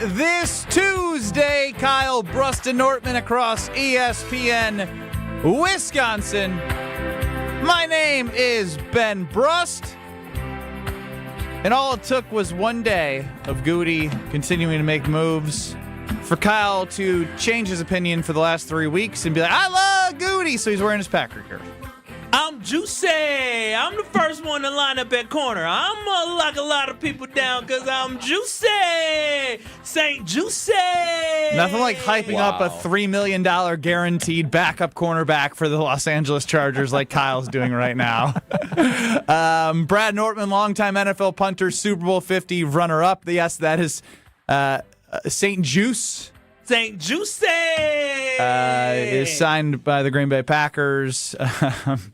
this Tuesday. Kyle Brust Nortman across ESPN Wisconsin. My name is Ben Brust. And all it took was one day of Gute continuing to make moves for Kyle to change his opinion for the last 3 weeks and be like, I love Gute, so he's wearing his Packer gear. I'm Juicy. I'm the first one to line up at corner. I'm going to lock a lot of people down because I'm Juicy. St-Juste. Nothing like hyping up a $3 million guaranteed backup cornerback for the Los Angeles Chargers like Kyle's doing right now. Brad Nortman, longtime NFL punter, Super Bowl 50 runner-up. Yes, that is St-Juste. St-Juste is signed by the Green Bay Packers.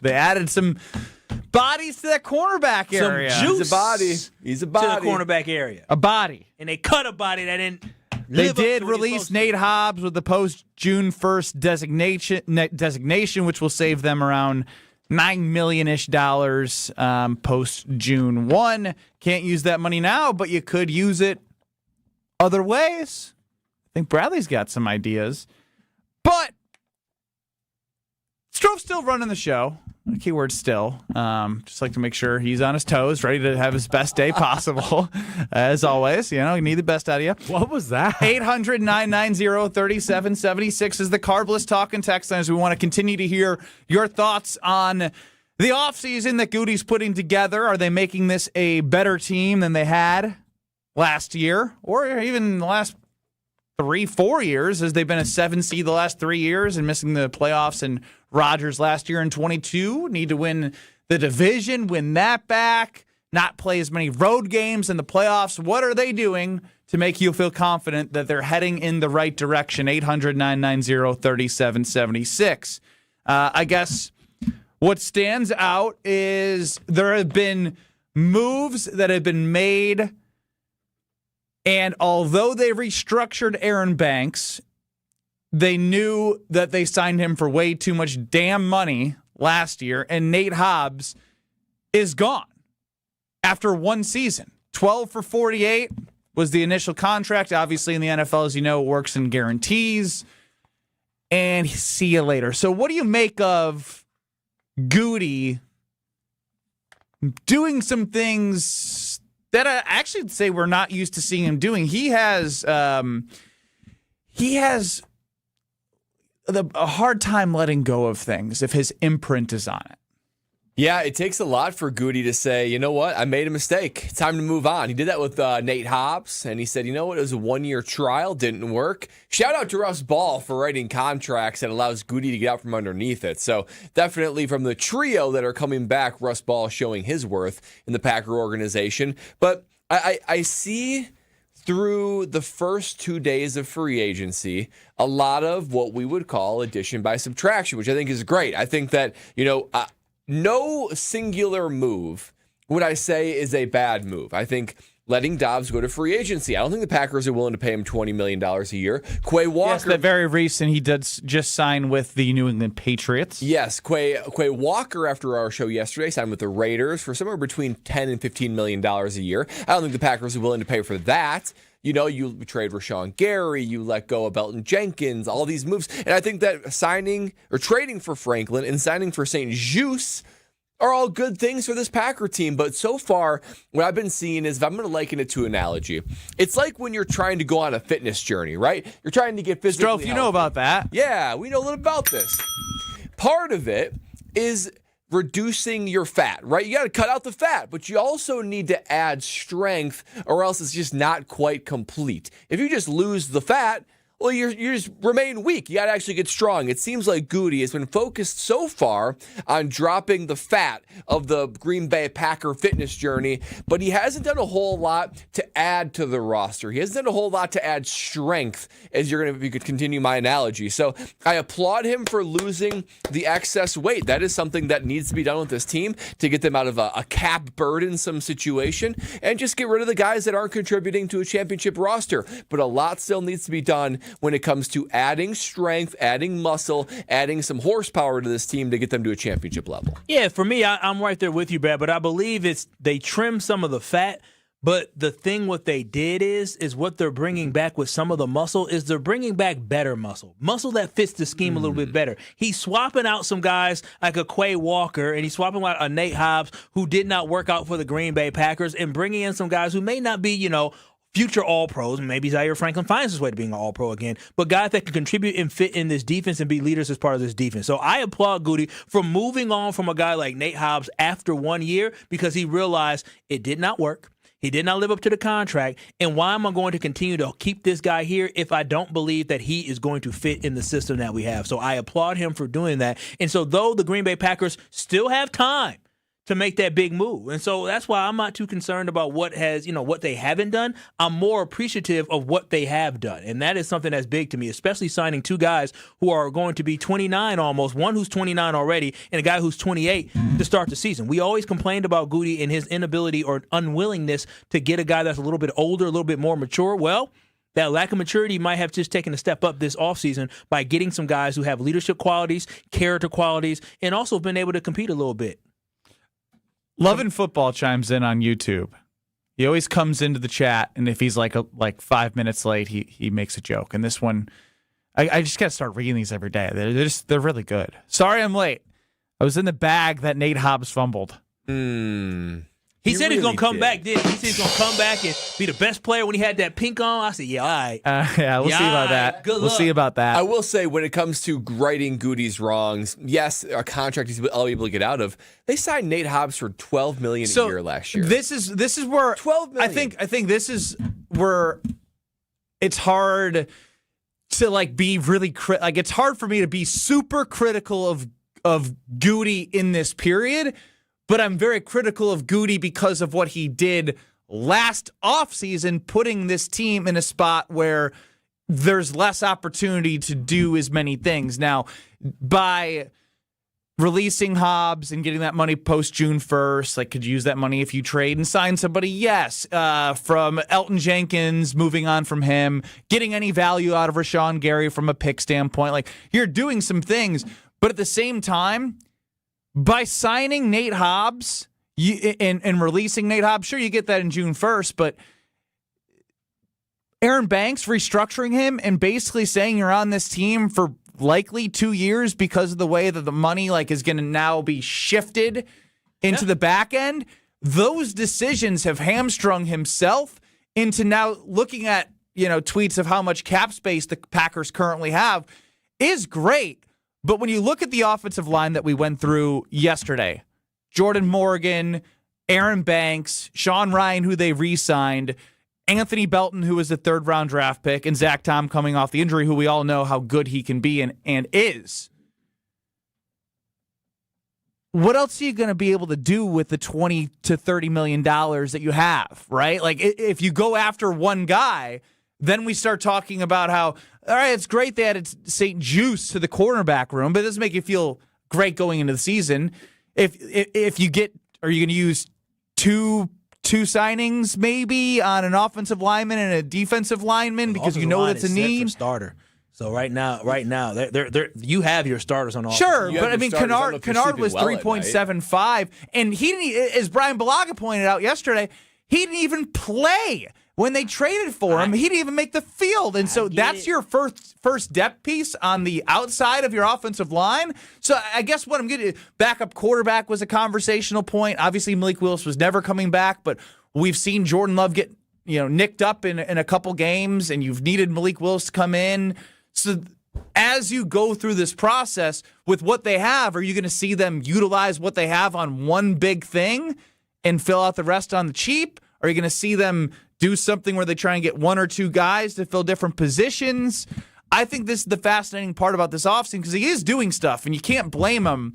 They added some bodies to that cornerback area. Some juice. He's a body. To the cornerback area. A body. And they cut a body that didn't They did release Nate Hobbs with the post-June 1st designation, which will save them around $9 million-ish post-June 1. Can't use that money now, but you could use it other ways. I think Bradley's got some ideas. But Stro's still running the show. Keyword still. Just like to make sure he's on his toes, ready to have his best day possible. As always, you need the best out of you. What was that? 800-990-3776 is the Carbless talking text line as we want to continue to hear your thoughts on the offseason that Gute's putting together. Are they making this a better team than they had last year or even the last 3-4 years, as they've been a 7 seed the last 3 years and missing the playoffs, and Rodgers last year in 22 need to win the division, win that back, not play as many road games in the playoffs. What are they doing to make you feel confident that they're heading in the right direction? 800-990-3776. I guess what stands out is there have been moves that have been made. And although they restructured Aaron Banks, they knew that they signed him for way too much damn money last year, and Nate Hobbs is gone after one season. 12 for 48 was the initial contract. Obviously, in the NFL, as you know, it works in guarantees. And see you later. So what do you make of Gute doing some things that I actually say we're not used to seeing him doing? He has a hard time letting go of things if his imprint is on it. Yeah, it takes a lot for Gute to say, you know what, I made a mistake. It's time to move on. He did that with Nate Hobbs, and he said, you know what, it was a one-year trial, didn't work. Shout out to Russ Ball for writing contracts that allows Gute to get out from underneath it. So definitely from the trio that are coming back, Russ Ball showing his worth in the Packer organization. But I see through the first 2 days of free agency a lot of what we would call addition by subtraction, which I think is great. I think that, no singular move would I say is a bad move. I think letting Doubs go to free agency. I don't think the Packers are willing to pay him $20 million a year. Quay Walker. Yes, that very recent. He did just sign with the New England Patriots. Yes, Quay Walker, after our show yesterday, signed with the Raiders for somewhere between $10 and $15 million a year. I don't think the Packers are willing to pay for that. You trade Rashawn Gary, you let go of Belton Jenkins, all these moves. And I think that signing or trading for Franklin and signing for St-Juste are all good things for this Packer team. But so far, what I've been seeing is, if I'm going to liken it to an analogy, it's like when you're trying to go on a fitness journey, right? You're trying to get physically Stro, you know about that. Yeah, we know a little about this. Part of it is reducing your fat, right? You got to cut out the fat, but you also need to add strength, or else it's just not quite complete. If you just lose the fat, well, you just remain weak. You got to actually get strong. It seems like Gute has been focused so far on dropping the fat of the Green Bay Packer fitness journey, but he hasn't done a whole lot to add to the roster. He hasn't done a whole lot to add strength, if you could continue my analogy. So I applaud him for losing the excess weight. That is something that needs to be done with this team to get them out of a cap burdensome situation and just get rid of the guys that aren't contributing to a championship roster. But a lot still needs to be done when it comes to adding strength, adding muscle, adding some horsepower to this team to get them to a championship level. Yeah, for me, I'm right there with you, Brad, but I believe they trim some of the fat, But the thing what they did is what they're bringing back with some of the muscle is they're bringing back better muscle that fits the scheme a little bit better. He's swapping out some guys like a Quay Walker, and he's swapping out a Nate Hobbs who did not work out for the Green Bay Packers, and bringing in some guys who may not be, future All-Pros. Maybe Zaire Franklin finds his way to being an All-Pro again, but guys that can contribute and fit in this defense and be leaders as part of this defense. So I applaud Gute for moving on from a guy like Nate Hobbs after 1 year because he realized it did not work. He did not live up to the contract. And why am I going to continue to keep this guy here if I don't believe that he is going to fit in the system that we have? So I applaud him for doing that. And so though the Green Bay Packers still have time to make that big move. And so that's why I'm not too concerned about what they haven't done. I'm more appreciative of what they have done. And that is something that's big to me, especially signing two guys who are going to be 29 almost, one who's 29 already and a guy who's 28 to start the season. We always complained about Gute and his inability or unwillingness to get a guy that's a little bit older, a little bit more mature. Well, that lack of maturity might have just taken a step up this offseason by getting some guys who have leadership qualities, character qualities, and also been able to compete a little bit. Lovin' Football chimes in on YouTube. He always comes into the chat, and if he's like 5 minutes late, he makes a joke. And this one, I just got to start reading these every day. They're really good. Sorry I'm late. I was in the bag that Nate Hobbs fumbled. He said he's going to come back, didn't he? He said he's going to come back and be the best player when he had that pink on. I said, yeah, all right. We'll see about that. Good luck. We'll see about that. I will say, when it comes to righting Gute's wrongs, yes, a contract he's able to get out of. They signed Nate Hobbs for $12 million a year last year. This is where $12 million. I think this is where it's hard to be really it's hard for me to be super critical of Gute in this period. But I'm very critical of Gute because of what he did last offseason, putting this team in a spot where there's less opportunity to do as many things. Now, by releasing Hobbs and getting that money post June 1st, could you use that money if you trade and sign somebody? Yes. From Elton Jenkins, moving on from him, getting any value out of Rashawn Gary from a pick standpoint. You're doing some things, but at the same time, by signing Nate Hobbs and releasing Nate Hobbs, sure, you get that in June 1st, but Aaron Banks restructuring him and basically saying you're on this team for likely 2 years because of the way that the money is going to now be shifted into the back end, those decisions have hamstrung himself into now looking at tweets of how much cap space the Packers currently have is great. But when you look at the offensive line that we went through yesterday, Jordan Morgan, Aaron Banks, Sean Ryan, who they re-signed, Anthony Belton, who was a third-round draft pick, and Zach Tom coming off the injury, who we all know how good he can be and is. What else are you going to be able to do with the $20 to $30 million that you have, right? If you go after one guy, then we start talking about how, all right, it's great they added St-Juste to the cornerback room, but it doesn't make you feel great going into the season. If you get, are you going to use two signings maybe on an offensive lineman and a defensive lineman because you know that's a need? Starter. So right now, they're you have your starters on all. Sure, but I mean, Kennard was 3.75, and he didn't. As Brian Balaga pointed out yesterday, he didn't even play. When they traded for him, he didn't even make the field. And so that's your first depth piece on the outside of your offensive line. So I guess what I'm getting, backup quarterback was a conversational point. Obviously, Malik Willis was never coming back, but we've seen Jordan Love get nicked up in a couple games, and you've needed Malik Willis to come in. So as you go through this process with what they have, are you going to see them utilize what they have on one big thing and fill out the rest on the cheap? Are you going to see them do something where they try and get one or two guys to fill different positions? I think this is the fascinating part about this offseason because he is doing stuff, and you can't blame him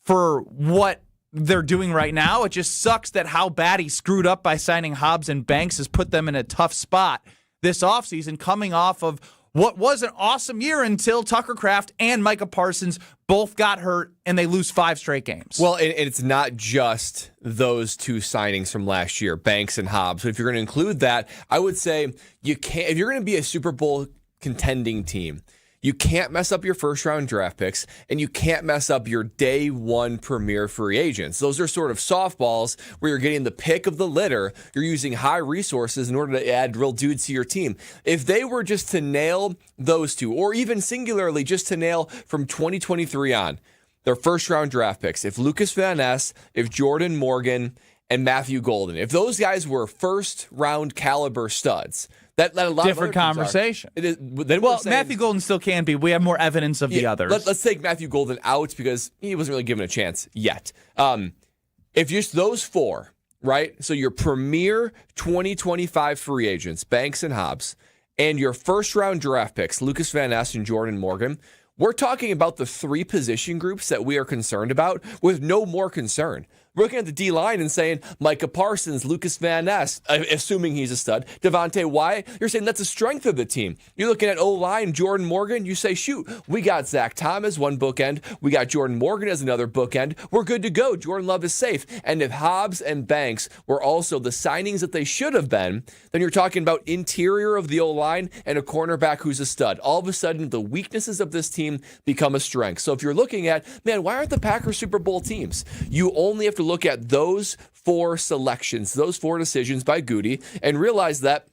for what they're doing right now. It just sucks that how bad he screwed up by signing Hobbs and Banks has put them in a tough spot this offseason, coming off of what was an awesome year until Tucker Kraft and Micah Parsons both got hurt and they lose 5 straight games. Well, and it's not just those two signings from last year, Banks and Hobbs. So if you're going to include that, I would say you can't. If you're going to be a Super Bowl contending team, You can't mess up your first-round draft picks, and you can't mess up your day one premier free agents. Those are sort of softballs where you're getting the pick of the litter. You're using high resources in order to add real dudes to your team. If they were just to nail those two, or even singularly just to nail from 2023 on, their first-round draft picks, if Lucas Van Ness, if Jordan Morgan, and Matthew Golden, if those guys were first-round caliber studs, that a lot different of conversation. Matthew Golden still can be. We have more evidence of the others. Let's take Matthew Golden out because he wasn't really given a chance yet. If just those four, right? So your premier 2025 free agents, Banks and Hobbs, and your first-round draft picks, Lucas Van Ness and Jordan Morgan, we're talking about the three position groups that we are concerned about with no more concern. We're looking at the D-line and saying Micah Parsons, Lucas Van Ness, assuming he's a stud, Devontae Wyatt, you're saying that's a strength of the team. You're looking at O-line, Jordan Morgan, you say, shoot, we got Zach Thomas, one bookend. We got Jordan Morgan as another bookend. We're good to go. Jordan Love is safe. And if Hobbs and Banks were also the signings that they should have been, then you're talking about interior of the O-line and a cornerback who's a stud. All of a sudden, the weaknesses of this team become a strength. So if you're looking at, man, why aren't the Packers Super Bowl teams? You only have to look at those four selections, those four decisions by Gute, and realize that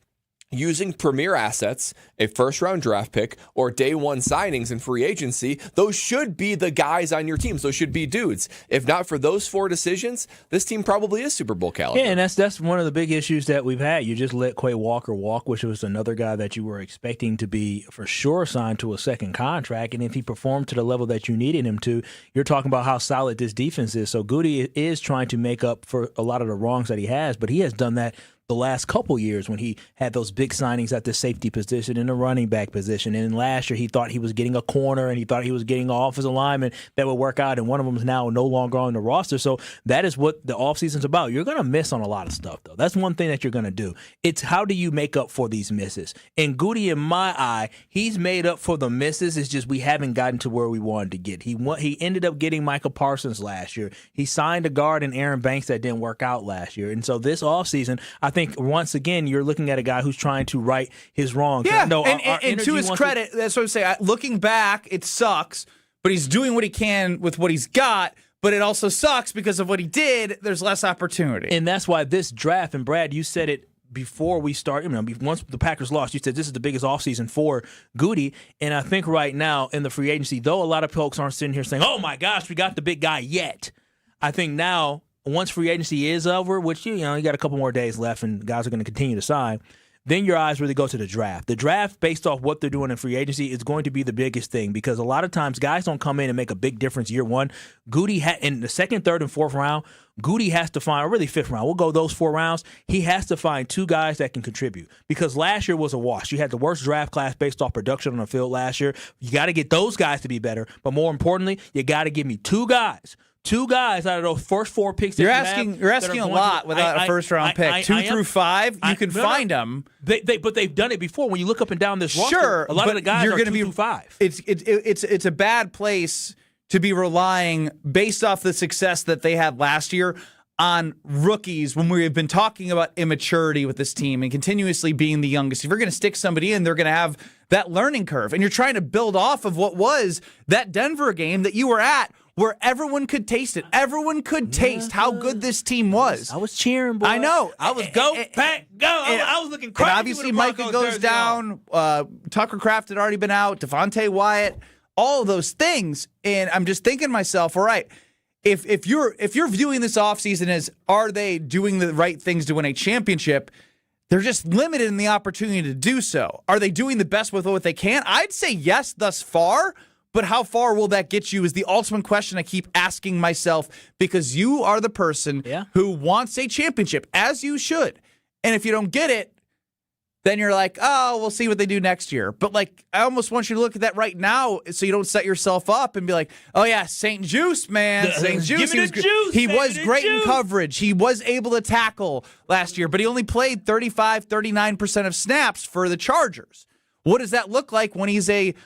using premier assets, a first-round draft pick, or day one signings in free agency, those should be the guys on your teams. Those should be dudes. If not for those four decisions, this team probably is Super Bowl caliber. Yeah, and that's one of the big issues that we've had. You just let Quay Walker walk, which was another guy that you were expecting to be for sure signed to a second contract. And if he performed to the level that you needed him to, you're talking about how solid this defense is. So Gute is trying to make up for a lot of the wrongs that he has, but he has done that the last couple years when he had those big signings at the safety position and the running back position. And last year he thought he was getting a corner and he thought he was getting an offensive lineman that would work out, and one of them is now no longer on the roster. So that is what the offseason's about. You're going to miss on a lot of stuff, though. That's one thing that you're going to do. It's how do you make up for these misses? And Gute, in my eye, he's made up for the misses. It's just we haven't gotten to where we wanted to get. He ended up getting Micah Parsons last year. He signed a guard in Aaron Banks that didn't work out last year. And so this offseason, I think once again, you're looking at a guy who's trying to right his wrongs. Yeah, and to his credit, that's what I'm saying. Looking back, it sucks, but he's doing what he can with what he's got. But it also sucks because of what he did. There's less opportunity. And that's why this draft, and Brad, you said it before we start, once the Packers lost, you said this is the biggest offseason for Gute. And I think right now in the free agency, though a lot of folks aren't sitting here saying, oh my gosh, we got the big guy yet. I think now, once free agency is over, which you got a couple more days left and guys are going to continue to sign, then your eyes really go to the draft. The draft, based off what they're doing in free agency, is going to be the biggest thing because a lot of times guys don't come in and make a big difference year one. Gute, in the second, third, and fourth round, Gute has to find, or really fifth round, we'll go those 4 rounds, he has to find 2 guys that can contribute because last year was a wash. You had the worst draft class based off production on the field last year. You got to get those guys to be better, but more importantly, you got to give me 2 guys. 2 guys out of those first 4 picks. You're asking a lot without a first round pick. 2 through 5, you can find them. But they've done it before. When you look up and down this roster, sure, a lot of the guys are 2 through 5. It's a bad place to be relying based off the success that they had last year on rookies when we have been talking about immaturity with this team and continuously being the youngest. If you're going to stick somebody in, they're going to have that learning curve. And you're trying to build off of what was that Denver game that you were at, where everyone could taste it. Everyone could taste how good this team was. I was cheering, boy. I know. I was go, Pack, go. I was looking crazy. And obviously, Micah goes down. Tucker Kraft had already been out. Devontae Wyatt. All of those things. And I'm just thinking to myself, all right, if you're viewing this offseason as are they doing the right things to win a championship, they're just limited in the opportunity to do so. Are they doing the best with what they can? I'd say yes thus far. But how far will that get you is the ultimate question I keep asking myself because you are the person who wants a championship, as you should. And if you don't get it, then you're like, oh, we'll see what they do next year. But, I almost want you to look at that right now so you don't set yourself up and be like, oh, yeah, St-Juste, man. St-Juste. He was great in coverage. He was able to tackle last year, but he only played 35, 39% of snaps for the Chargers. What does that look like when he's a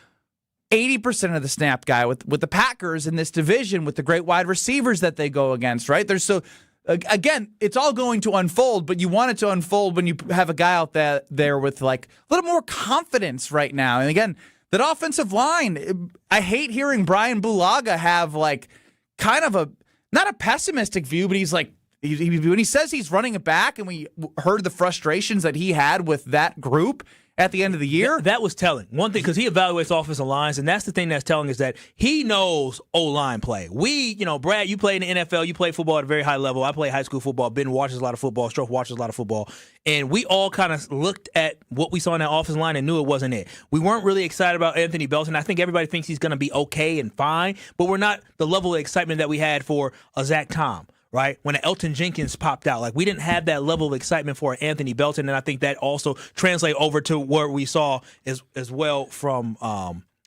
80% of the snap guy with the Packers in this division with the great wide receivers that they go against, right? Again, it's all going to unfold, but you want it to unfold when you have a guy out there with a little more confidence right now. And again, that offensive line, I hate hearing Brian Bulaga have like kind of not a pessimistic view, but he's like, when he says he's running it back, and we heard the frustrations that he had with that group at the end of the year. That was telling. One thing, because he evaluates offensive lines, and that's the thing that's telling, is that he knows O-line play. Brad, you play in the NFL, you play football at a very high level. I play high school football. Ben watches a lot of football. Stro watches a lot of football. And we all kind of looked at what we saw in that offensive line and knew it wasn't it. We weren't really excited about Anthony Belton. I think everybody thinks he's going to be okay and fine, but we're not the level of excitement that we had for a Zach Tom. Right? When Elton Jenkins popped out, like we didn't have that level of excitement for Anthony Belton, and I think that also translates over to what we saw as well from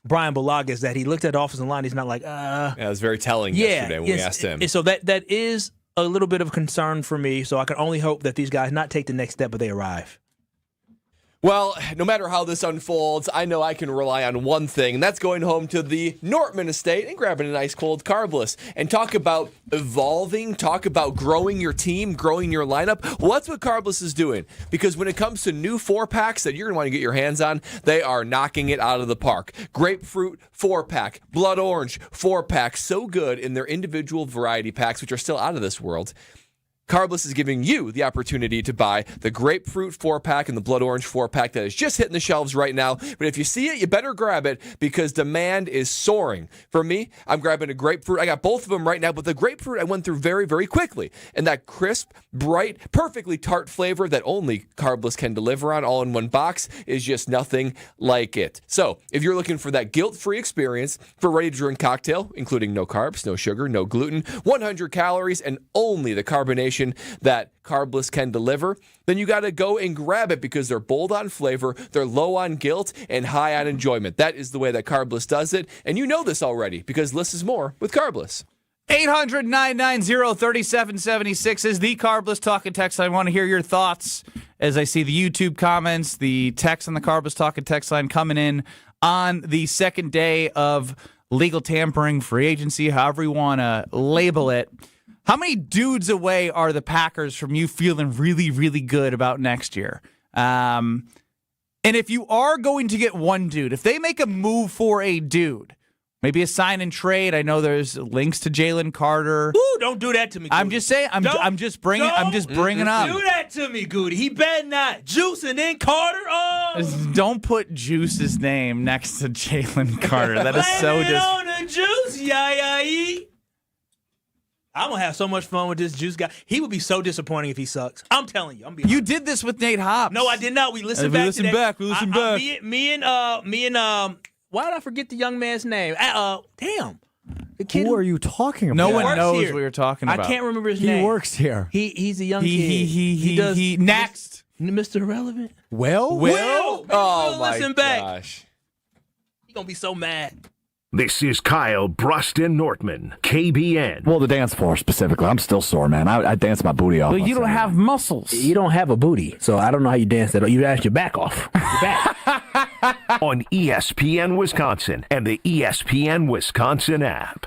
Brian Bulaga, is that he looked at the offensive line. He's not like, Yeah, it was very telling yesterday when we asked him. So that is a little bit of concern for me. So I can only hope that these guys not take the next step, but they arrive. Well, no matter how this unfolds, I know I can rely on one thing, and that's going home to the Nortman estate and grabbing a nice cold Carbless and talk about evolving, talk about growing your team, growing your lineup. Well, that's what Carbless is doing, because when it comes to new 4-packs that you're going to want to get your hands on, they are knocking it out of the park. Grapefruit 4-pack, blood orange 4-pack, so good in their individual variety packs, which are still out of this world. Carbless is giving you the opportunity to buy the grapefruit 4-pack and the blood orange 4-pack that is just hitting the shelves right now. But if you see it, you better grab it because demand is soaring. For me, I'm grabbing a grapefruit. I got both of them right now, but the grapefruit I went through very, very quickly. And that crisp, bright, perfectly tart flavor that only Carbless can deliver on all in one box is just nothing like it. So if you're looking for that guilt-free experience for a ready-to-drink cocktail, including no carbs, no sugar, no gluten, 100 calories, and only the carbonation that Carbless can deliver, then you got to go and grab it because they're bold on flavor, they're low on guilt, and high on enjoyment. That is the way that Carbless does it, and you know this already because less is more with Carbless. 800-990-3776 is the Carbless Talking Text. I want to hear your thoughts as I see the YouTube comments, the text on the Carbless Talking Text line coming in on the second day of legal tampering, free agency, however you want to label it. How many dudes away are the Packers from you feeling really, really good about next year? And if you are going to get one dude, if they make a move for a dude, maybe a sign and trade. I know there's links to Jaylen Carter. Ooh, don't do that to me, Gute. I'm just saying. I'm just bringing up. Do that to me, Gute. He better not. Juice and then Carter. Oh, don't put Juice's name next to Jaylen Carter. That is so on the Juice, yeah. I'm going to have so much fun with this Juice guy. He would be so disappointing if he sucks. I'm telling you. You did this with Nate Hobbs. No, I did not. We listened back to that. We listened back. Me and why did I forget the young man's name? Damn. The kid Who are you talking about? No one knows here. what you're talking about. I can't remember his name. He works here. He's a young kid. He does. Next. Mr. Irrelevant. Will? Oh, my listen back. gosh. He's going to be so mad. This is Kyle, Brust, and Nortman, KBN. Well, the dance floor specifically. I'm still sore, man. I dance my booty off. But you don't have muscles. You don't have a booty, so I don't know how you dance that. You dance your back off. Your back. On ESPN Wisconsin and the ESPN Wisconsin app.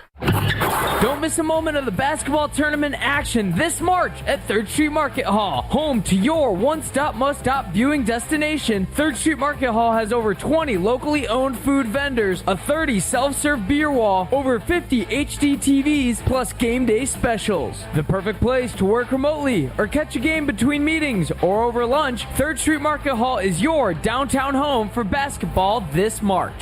Don't miss a moment of the basketball tournament action this March at 3rd Street Market Hall, home to your one-stop must-stop viewing destination. 3rd Street Market Hall has over 20 locally owned food vendors, a 30 self-serve beer wall, over 50 HD TVs, plus game day specials. The perfect place to work remotely or catch a game between meetings or over lunch. 3rd Street Market Hall is your downtown home for basketball this March.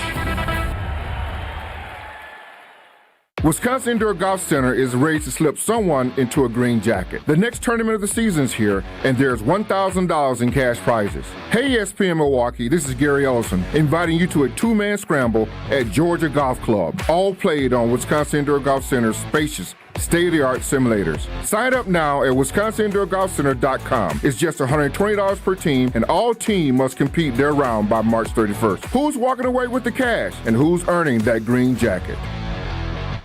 Wisconsin Indoor Golf Center is ready to slip someone into a green jacket. The next tournament of the season is here, and there's $1,000 in cash prizes. Hey, ESPN Milwaukee, this is Gary Ellison, inviting you to a two-man scramble at Georgia Golf Club, all played on Wisconsin Indoor Golf Center's spacious, state-of-the-art simulators. Sign up now at wisconsindoorgolfcenter.com. It's just $120 per team, and all teams must compete their round by March 31st. Who's walking away with the cash, and who's earning that green jacket?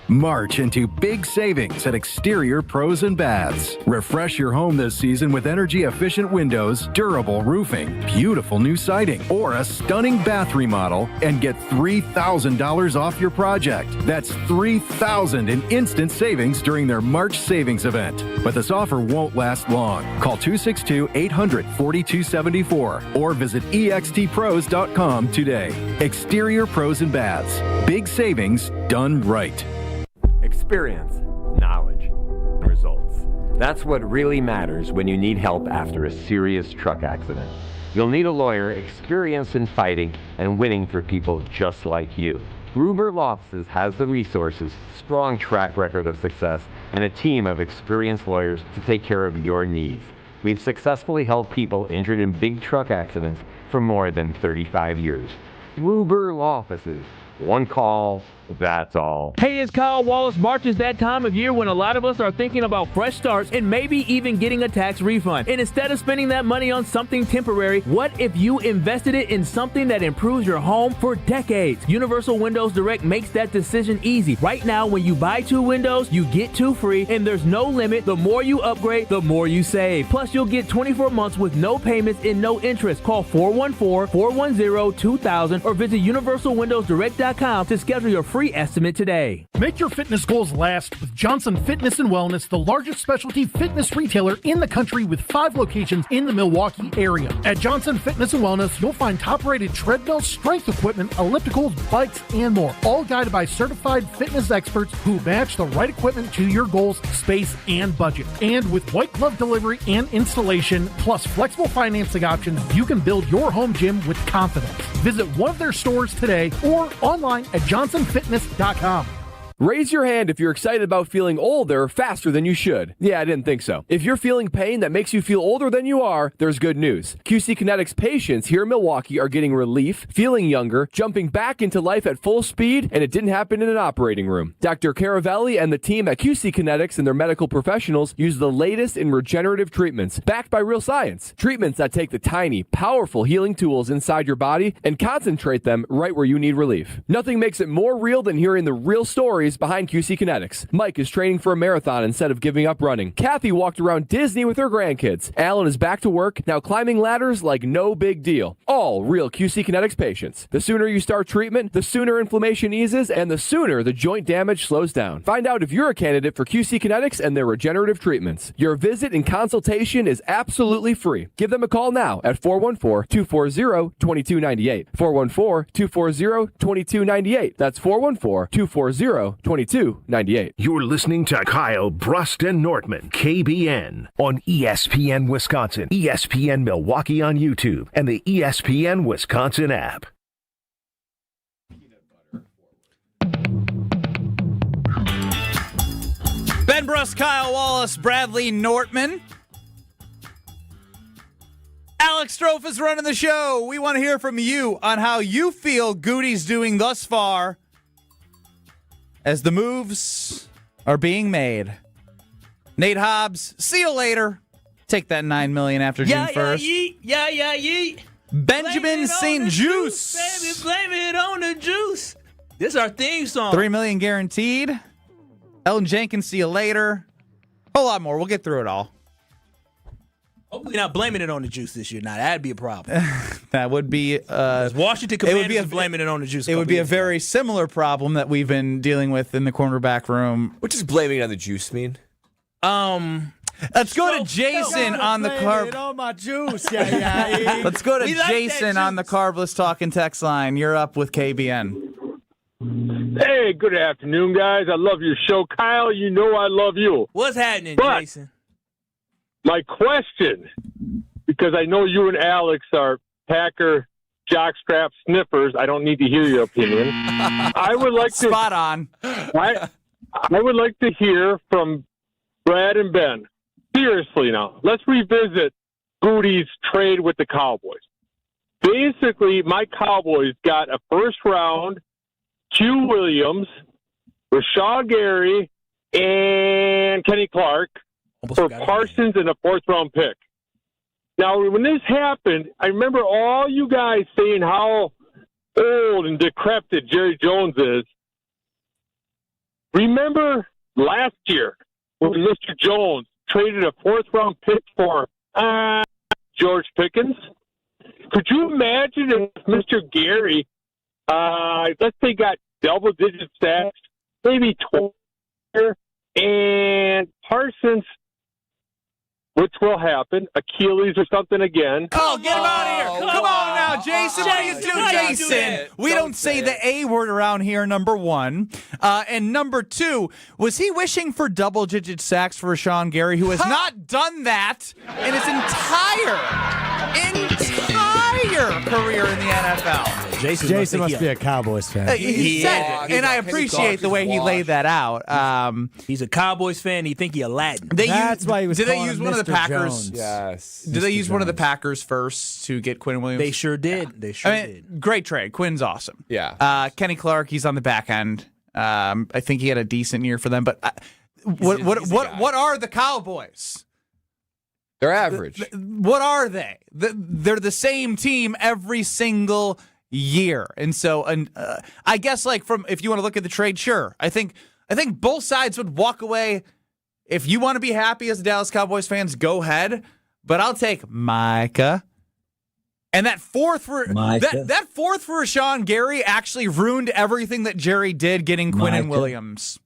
March into big savings at Exterior Pros and Baths. Refresh your home this season with energy-efficient windows, durable roofing, beautiful new siding, or a stunning bath remodel and get $3,000 off your project. That's $3,000 in instant savings during their March savings event. But this offer won't last long. Call 262-800-4274 or visit extpros.com today. Exterior Pros and Baths. Big savings done right. Experience, knowledge, results. That's what really matters when you need help after a serious truck accident. You'll need a lawyer experienced in fighting and winning for people just like you. Gruber Law Offices has the resources, strong track record of success, and a team of experienced lawyers to take care of your needs. We've successfully helped people injured in big truck accidents for more than 35 years. Gruber Law Offices. One call, that's all. Hey, it's Kyle Wallace. March is that time of year when a lot of us are thinking about fresh starts and maybe even getting a tax refund. And instead of spending that money on something temporary, what if you invested it in something that improves your home for decades? Universal Windows Direct makes that decision easy. Right now, when you buy 2 windows, you get 2 free, and there's no limit. The more you upgrade, the more you save. Plus, you'll get 24 months with no payments and no interest. Call 414-410-2000 or visit universalwindowsdirect.com to schedule your free estimate today. Make your fitness goals last with Johnson Fitness and Wellness, the largest specialty fitness retailer in the country with 5 locations in the Milwaukee area. At Johnson Fitness and Wellness, you'll find top-rated treadmills, strength equipment, ellipticals, bikes, and more, all guided by certified fitness experts who match the right equipment to your goals, space, and budget. And with white glove delivery and installation, plus flexible financing options, you can build your home gym with confidence. Visit one of their stores today or online at johnsonfitness.com. Raise your hand if you're excited about feeling older faster than you should. Yeah, I didn't think so. If you're feeling pain that makes you feel older than you are, there's good news. QC Kinetics patients here in Milwaukee are getting relief, feeling younger, jumping back into life at full speed, and it didn't happen in an operating room. Dr. Caravelli and the team at QC Kinetics and their medical professionals use the latest in regenerative treatments, backed by real science. Treatments that take the tiny, powerful healing tools inside your body and concentrate them right where you need relief. Nothing makes it more real than hearing the real stories behind QC Kinetics. Mike is training for a marathon instead of giving up running. Kathy walked around Disney with her grandkids. Alan is back to work, now climbing ladders like no big deal. All real QC Kinetics patients. The sooner you start treatment, the sooner inflammation eases, and the sooner the joint damage slows down. Find out if you're a candidate for QC Kinetics and their regenerative treatments. Your visit and consultation is absolutely free. Give them a call now at 414-240-2298. 414-240-2298. That's 414-240-2298. You're listening to Kyle, Brust, and Nortman, KBN, on ESPN Wisconsin, ESPN Milwaukee on YouTube, and the ESPN Wisconsin app. Ben Brust, Kyle Wallace, Bradley Nortman. Alex Strofe is running the show. We want to hear from you on how you feel Gute's doing thus far as the moves are being made. Nate Hobbs, see you later. Take that $9 million after June 1st. Yeah. Benjamin St-Juste. Baby, blame it on the juice. This is our theme song. $3 million guaranteed. Ellen Jenkins, see you later. A whole lot more. We'll get through it all. Hopefully not blaming it on the juice this year. Now, that'd be a problem. That would be... Washington Commanders is blaming it on the juice. It would be a very similar problem that we've been dealing with in the cornerback room. What does blaming it on the juice mean? Let's go to Jason on the carb. On my juice. Yeah. Let's go to Jason on the Carbless talking text line. You're up with KBN. Hey, good afternoon, guys. I love your show. Kyle, you know I love you. What's happening, Jason? My question, because I know you and Alex are Packer jockstrap sniffers. I don't need to hear your opinion. I would like to spot on. I would like to hear from Brad and Ben. Seriously now, let's revisit Gute's trade with the Cowboys. Basically, my Cowboys got a first round, Q Williams, Rashawn Gary, and Kenny Clark for Parsons and a fourth-round pick. Now, when this happened, I remember all you guys saying how old and decrepit Jerry Jones is. remember last year when Mr. Jones traded a 4th-round pick for George Pickens? Could you imagine if Mr. Gary, let's say, got double-digit sacks, maybe 12, and Parsons, which will happen, Achilles or something again. Oh, get him out of here. Come on now, Jason. What do you do, Jason? We don't say the A word around here, number one. And number two, was he wishing for double-digit sacks for Rashawn Gary, who has not done that in his entire career in the NFL? Jason must be a Cowboys fan. He said it, and I appreciate the way he laid that out. He's a Cowboys fan. He think he Aladdin. That's why he was Did they calling use him one of the Mr. Packers? Jones. Yes. Did they use one of the Packers first to get Quinn Williams? They sure did. They sure did. Great trade. Quinn's awesome. Yeah. Kenny Clark, he's on the back end. I think he had a decent year for them. But what are the Cowboys? They're average. What are they? They're the same team every single year. And so I guess if you want to look at the trade, sure. I think both sides would walk away. If you want to be happy as a Dallas Cowboys fans, go ahead. But I'll take Micah. And that fourth for Rashawn Gary actually ruined everything that Jerry did getting Quinn and Williams.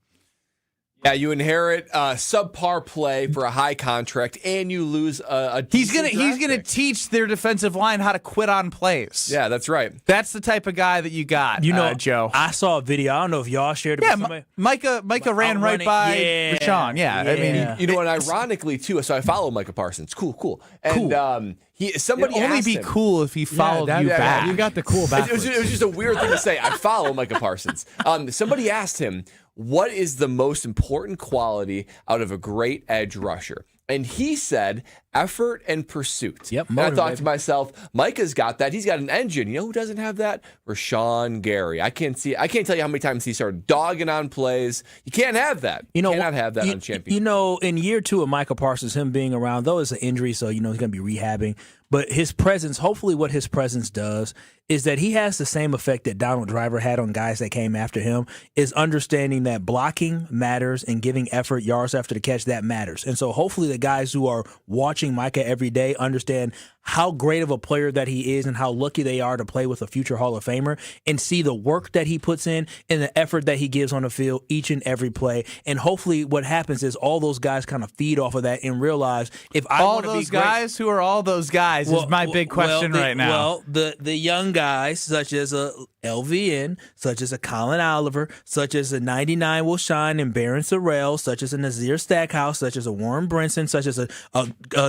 Yeah, you inherit subpar play for a high contract, and you lose a He's decent draft gonna pick. teach their defensive line how to quit on plays. Yeah, that's right. That's the type of guy that you got, Joe. I saw a video. I don't know if y'all shared it. Yeah, but Micah ran right by Rashawn. Yeah, I mean, you know, and ironically too. So I follow Micah Parsons. Cool. And somebody it'd only asked be him, cool if he followed you back. You got the cool back. It was just a weird thing to say. I follow Micah Parsons. Somebody asked him, what is the most important quality out of a great edge rusher? And he said, effort and pursuit. Yep. And I thought to myself, Micah's got that. He's got an engine. You know who doesn't have that? Rashawn Gary. I can't tell you how many times he started dogging on plays. You can't have that. You cannot have that on champion. You know, in year 2 of Micah Parsons, him being around, though it's an injury, so he's going to be rehabbing. But his presence, hopefully what his presence does is that he has the same effect that Donald Driver had on guys that came after him, is understanding that blocking matters and giving effort, yards after the catch, that matters. And so hopefully the guys who are watching Micah every day understand how great of a player that he is and how lucky they are to play with a future Hall of Famer and see the work that he puts in and the effort that he gives on the field each and every play. And hopefully what happens is all those guys kind of feed off of that and realize if I want to be great. All those guys? Who are all those guys is my big question right now. Well, the young guys such as a LVN, such as a Colin Oliver, such as a 99 will shine and Baron Sorrell, such as a Nazir Stackhouse, such as a Warren Brinson, such as a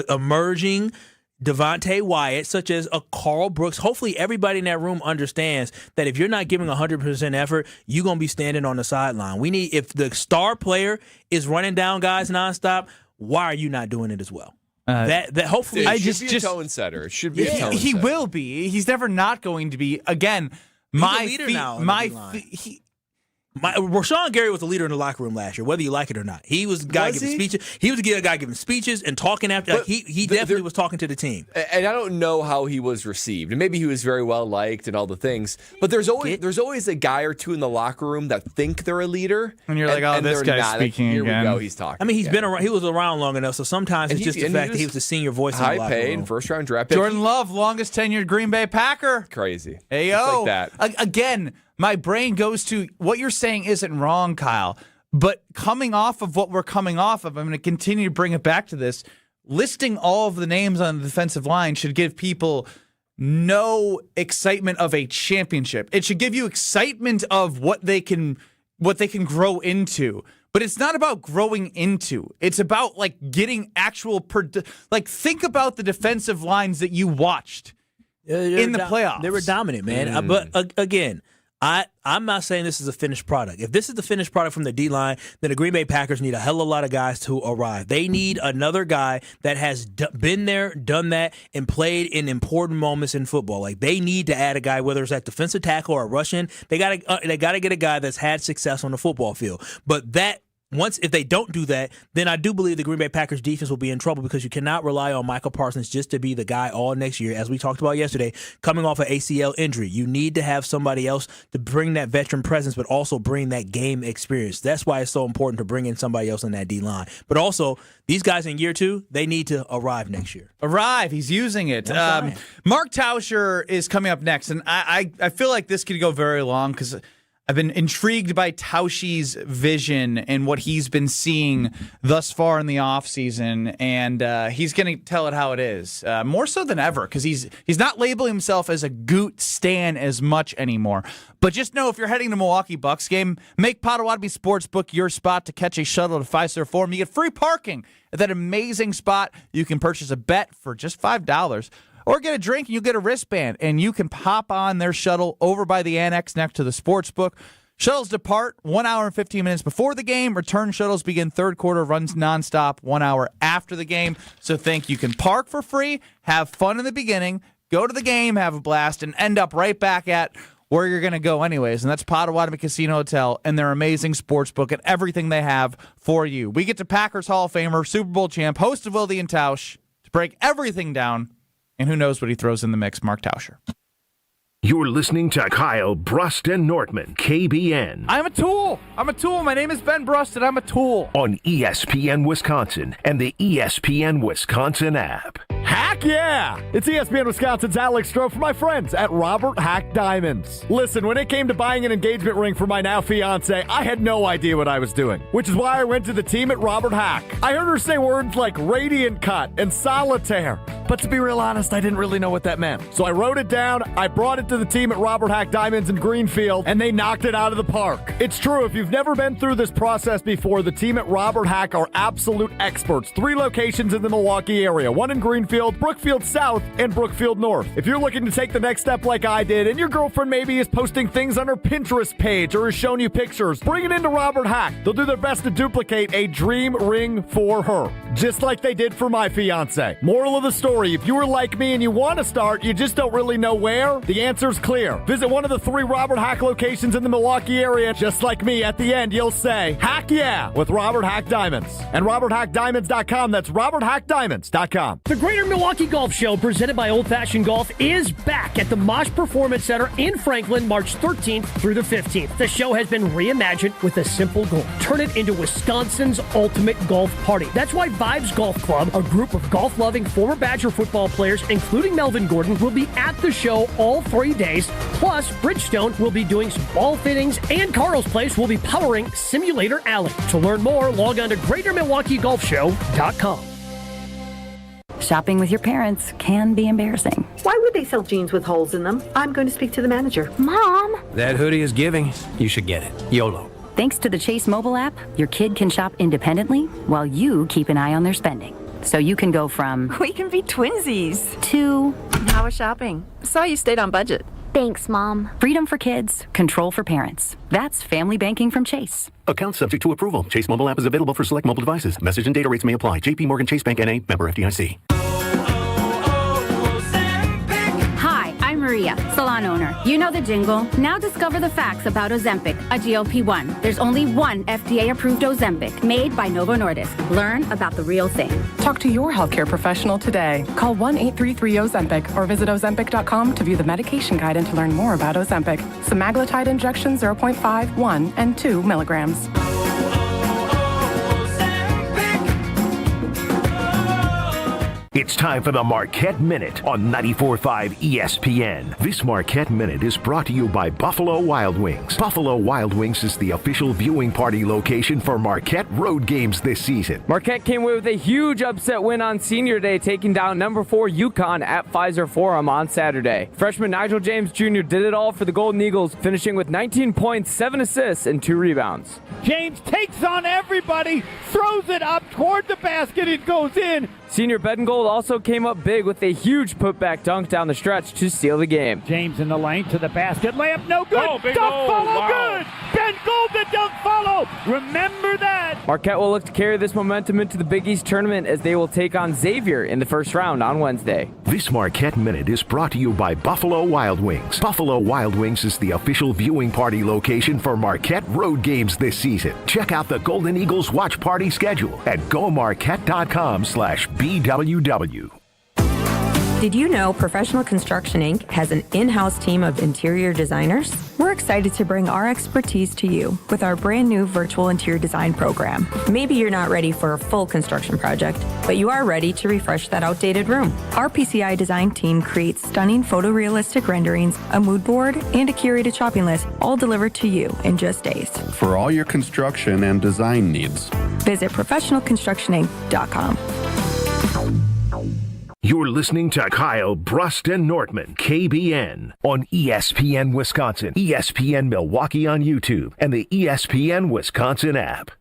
emerging Devontae Wyatt, such as a Carl Brooks. Hopefully everybody in that room understands that if you're not giving 100% effort, you're going to be standing on the sideline. If the star player is running down guys nonstop, why are you not doing it as well? That hopefully it should be a tone setter. It should be a tone setter. He will be. He's never not going to be. Again, Rashawn Gary was the leader in the locker room last year, whether you like it or not. He was the guy giving speeches. He was the guy giving speeches and talking after. He definitely was talking to the team. And I don't know how he was received. And maybe he was very well liked and all the things. But there's always a guy or two in the locker room that think they're a leader. And you're like, oh, this guy's speaking Here again. we go. He's talking. I mean, he's been around. He was around long enough. So sometimes it's just the fact that he was the senior voice in the locker room. High paid, first round draft pick. Jordan Love, longest tenured Green Bay Packer. Crazy. Hey, yo. Like that. Again, my brain goes to what you're saying isn't wrong, Kyle. But coming off of what we're coming off of, I'm going to continue to bring it back to this. Listing all of the names on the defensive line should give people no excitement of a championship. It should give you excitement of what they can grow into. But it's not about growing into. It's about getting actual think about the defensive lines that you watched in the playoffs. They were dominant, man. But again, I'm not saying this is a finished product. If this is the finished product from the D-line, then the Green Bay Packers need a hell of a lot of guys to arrive. They need another guy that has been there, done that, and played in important moments in football. They need to add a guy, whether it's at defensive tackle or a Russian. They got to get a guy that's had success on the football field. But that if they don't do that, then I do believe the Green Bay Packers defense will be in trouble because you cannot rely on Michael Parsons just to be the guy all next year. As we talked about yesterday, coming off an ACL injury, you need to have somebody else to bring that veteran presence, but also bring that game experience. That's why it's so important to bring in somebody else in that D-line. But also, these guys in year 2, they need to arrive next year. Arrive. He's using it. Mark Tauscher is coming up next, and I feel like this could go very long because I've been intrigued by Tauscher's vision and what he's been seeing thus far in the offseason, and he's going to tell it how it is, more so than ever, because he's not labeling himself as a Gute stan as much anymore. But just know if you're heading to Milwaukee Bucks game, make Potawatomi Sportsbook your spot to catch a shuttle to Fiserv Forum. You get free parking at that amazing spot. You can purchase a bet for just $5. Or get a drink and you'll get a wristband, and you can pop on their shuttle over by the annex next to the sports book. Shuttles depart 1 hour and 15 minutes before the game. Return shuttles begin third quarter, runs nonstop 1 hour after the game. So you can park for free, have fun in the beginning, go to the game, have a blast, and end up right back at where you're going to go anyways, and that's Potawatomi Casino Hotel and their amazing sports book and everything they have for you. We get to Packers Hall of Famer, Super Bowl champ, host of Wilde and Tausch to break everything down. And who knows what he throws in the mix, Mark Tauscher. You're listening to Kyle Brust and Nortman, KBN. I'm a tool. My name is Ben Brust, and I'm a tool. On ESPN Wisconsin and the ESPN Wisconsin app. Heck yeah! It's ESPN Wisconsin's Alex Stro for my friends at Robert Hack Diamonds. Listen, when it came to buying an engagement ring for my now fiance, I had no idea what I was doing, which is why I went to the team at Robert Hack. I heard her say words like radiant cut and solitaire, but to be real honest, I didn't really know what that meant. So I wrote it down, I brought it to the team at Robert Hack Diamonds in Greenfield, and they knocked it out of the park. It's true, if you've never been through this process before, the team at Robert Hack are absolute experts. 3 locations in the Milwaukee area, 1 in Greenfield, Brookfield South, and Brookfield North. If you're looking to take the next step like I did, and your girlfriend maybe is posting things on her Pinterest page or is showing you pictures, bring it into Robert Hack. They'll do their best to duplicate a dream ring for her, just like they did for my fiance. Moral of the story, if you were like me and you want to start, you just don't really know where, the answer's clear. Visit one of the 3 Robert Hack locations in the Milwaukee area. Just like me, at the end, you'll say, heck yeah, with Robert Hack Diamonds. And RobertHackDiamonds.com, that's RobertHackDiamonds.com. The Greater Milwaukee Golf Show, presented by Old Fashioned Golf, is back at the Mosh Performance Center in Franklin, March 13th through the 15th. The show has been reimagined with a simple goal: turn it into Wisconsin's ultimate golf party. That's why Vibes Golf Club, a group of golf-loving former Badger football players, including Melvin Gordon, will be at the show all 3 days. Plus, Bridgestone will be doing some ball fittings, and Carl's Place will be powering Simulator Alley. To learn more, log on to GreaterMilwaukeeGolfShow.com. Shopping with your parents can be embarrassing. Why would they sell jeans with holes in them? I'm going to speak to the manager. Mom! That hoodie is giving. You should get it. YOLO. Thanks to the Chase mobile app, your kid can shop independently while you keep an eye on their spending. So you can go from, we can be twinsies, to, how was shopping? Saw you stayed on budget. Thanks, Mom. Freedom for kids, control for parents. That's family banking from Chase. Account subject to approval. Chase mobile app is available for select mobile devices. Message and data rates may apply. JP Morgan Chase Bank N.A. member FDIC. Hi, I'm Maria, salon owner. You know the jingle. Now discover the facts about Ozempic, a GLP-1. There's only one FDA-approved Ozempic, made by Novo Nordisk. Learn about the real thing. Talk to your healthcare professional today. Call 1-833-OZEMPIC or visit Ozempic.com to view the medication guide and to learn more about Ozempic. Semaglutide injection 0.5, 1, and 2 milligrams. It's time for the Marquette Minute on 94.5 ESPN. This Marquette Minute is brought to you by Buffalo Wild Wings. Buffalo Wild Wings is the official viewing party location for Marquette road games this season. Marquette came away with a huge upset win on Senior Day, taking down number 4 UConn at Fiserv Forum on Saturday. Freshman Nigel James Jr. did it all for the Golden Eagles, finishing with 19 points, 7 assists, and 2 rebounds. James takes on everybody, throws it up toward the basket, it goes in. Senior Bedengold also came up big with a huge putback dunk down the stretch to seal the game. James in the lane to the basket, layup no good. Oh, big Dunk hole. follow Wow. good. and gold that don't follow. Remember that. Marquette will look to carry this momentum into the Big East tournament as they will take on Xavier in the first round on Wednesday. This Marquette Minute is brought to you by Buffalo Wild Wings. Buffalo Wild Wings is the official viewing party location for Marquette road games this season. Check out the Golden Eagles watch party schedule at gomarquette.com/BWW. Did you know Professional Construction Inc. has an in-house team of interior designers? We're excited to bring our expertise to you with our brand new virtual interior design program. Maybe you're not ready for a full construction project, but you are ready to refresh that outdated room. Our PCI design team creates stunning photorealistic renderings, a mood board, and a curated shopping list, all delivered to you in just days. For all your construction and design needs, visit professionalconstructioninc.com. You're listening to Kyle, Brust, and Nortman, KBN, on ESPN Wisconsin, ESPN Milwaukee on YouTube, and the ESPN Wisconsin app.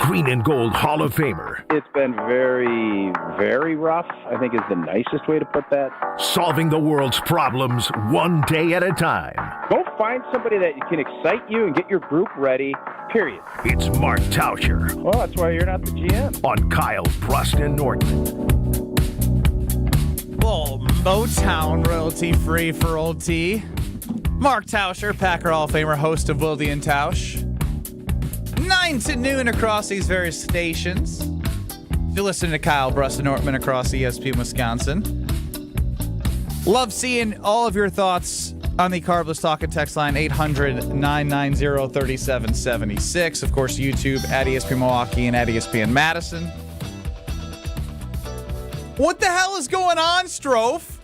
Green and Gold Hall of Famer. It's been very, very rough, I think is the nicest way to put that. Solving the world's problems one day at a time. Go find somebody that can excite you and get your group ready, period. It's Mark Tauscher. Well, that's why you're not the GM. On Kyle, Brust, and Nortman. Well, Motown royalty free for old T. Mark Tauscher, Packer Hall of Famer, host of Wilde and Tausch. 9 to noon across these various stations. If you're listening to Kyle, Brust, and Nortman across ESPN Wisconsin. Love seeing all of your thoughts on the Carbless Talk and Text line, 800-990-3776. Of course, YouTube at ESPN Milwaukee and at ESPN Madison. What the hell is going on, Strofe?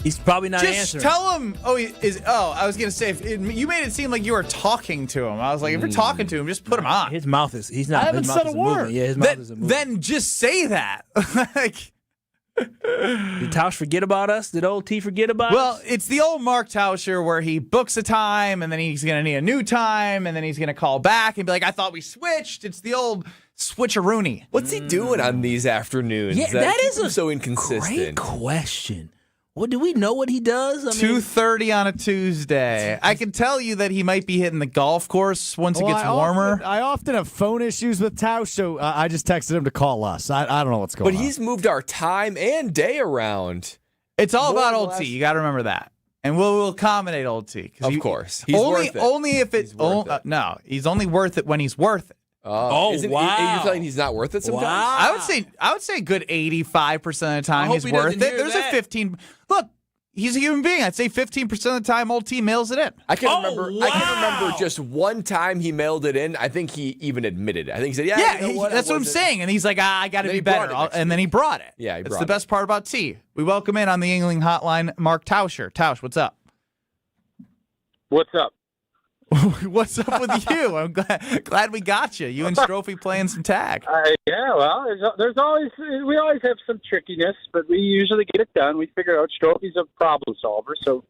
He's probably not Just answering. tell him. I was going to say, you made it seem like you were talking to him. I was like, if you're talking to him, just put him on. His mouth is, he's not. I haven't his mouth said a is word. Moving. Yeah, his mouth isn't moving. Then just say that. Like, did Tausch forget about us? Did old T forget about us? Well, it's the old Mark Tauscher where he books a time and then he's going to need a new time and then he's going to call back and be like, I thought we switched. It's the old switcheroony. What's he doing on these afternoons? Yeah, that is so inconsistent. Great question. Well, do we know what he does? 2:30 on a Tuesday. I can tell you that he might be hitting the golf course once it gets warmer. I often have phone issues with Tausch, so I just texted him to call us. I don't know what's going on. But he's moved our time and day around. It's all about old T. You got to remember that. And we'll accommodate old T. Of course. He's only, worth it. Only if it's... no, he's only worth it when he's worth it. wow. You're telling he's not worth it sometimes? Wow. I would say a good 85% of the time he's worth it. There's a 15... Look, he's a human being. I'd say 15% of the time old T mails it in. I can remember just one time he mailed it in. I think he even admitted it. I think he said, that's what I'm saying. And he's like, I got to be better. And then he brought it. Yeah, It's the best part about T. We welcome in on the Yuengling hotline, Mark Tauscher. Tausch, what's up? What's up? What's up with you? I'm glad we got you. You and Strophy playing some tag. Yeah, well, we always have some trickiness, but we usually get it done. We figure out Strophy's a problem solver, so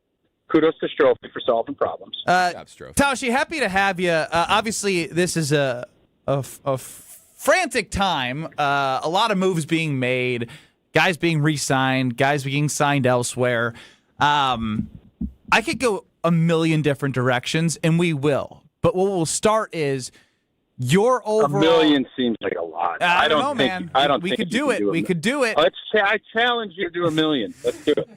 kudos to Strophy for solving problems. Tauschi, happy to have you. Obviously, this is a frantic time. A lot of moves being made, guys being re-signed, guys being signed elsewhere. I could go a million different directions, and we will. But what we'll start is your overall. A million seems like a lot. I don't know, man. We could do it. We could do it. I challenge you to do a million. Let's do it.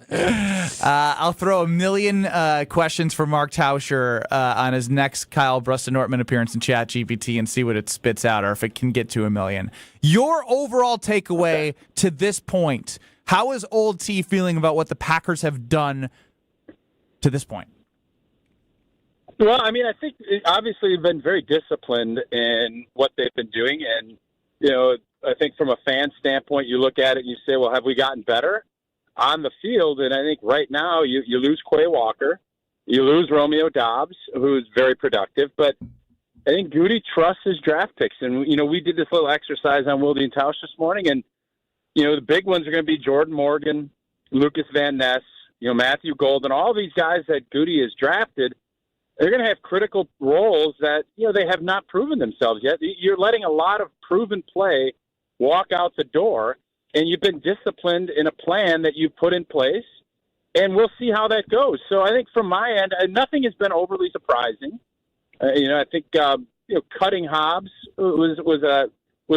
I'll throw a million questions for Mark Tauscher on his next Kyle Brust Nortman appearance in ChatGPT and see what it spits out, or if it can get to a million. Your overall takeaway to this point: how is Old T feeling about what the Packers have done to this point? Well, I mean, I think obviously they've been very disciplined in what they've been doing. And, I think from a fan standpoint, you look at it and you say, well, have we gotten better on the field? And I think right now you lose Quay Walker. You lose Romeo Doubs, who's very productive. But I think Gute trusts his draft picks. And, we did this little exercise on Wilde and Tausch this morning. And, the big ones are going to be Jordan Morgan, Lucas Van Ness, Matthew Golden, all these guys that Gute has drafted. They're going to have critical roles that, they have not proven themselves yet. You're letting a lot of proven play walk out the door, and you've been disciplined in a plan that you've put in place, and we'll see how that goes. So I think from my end, nothing has been overly surprising. I think cutting Hobbs was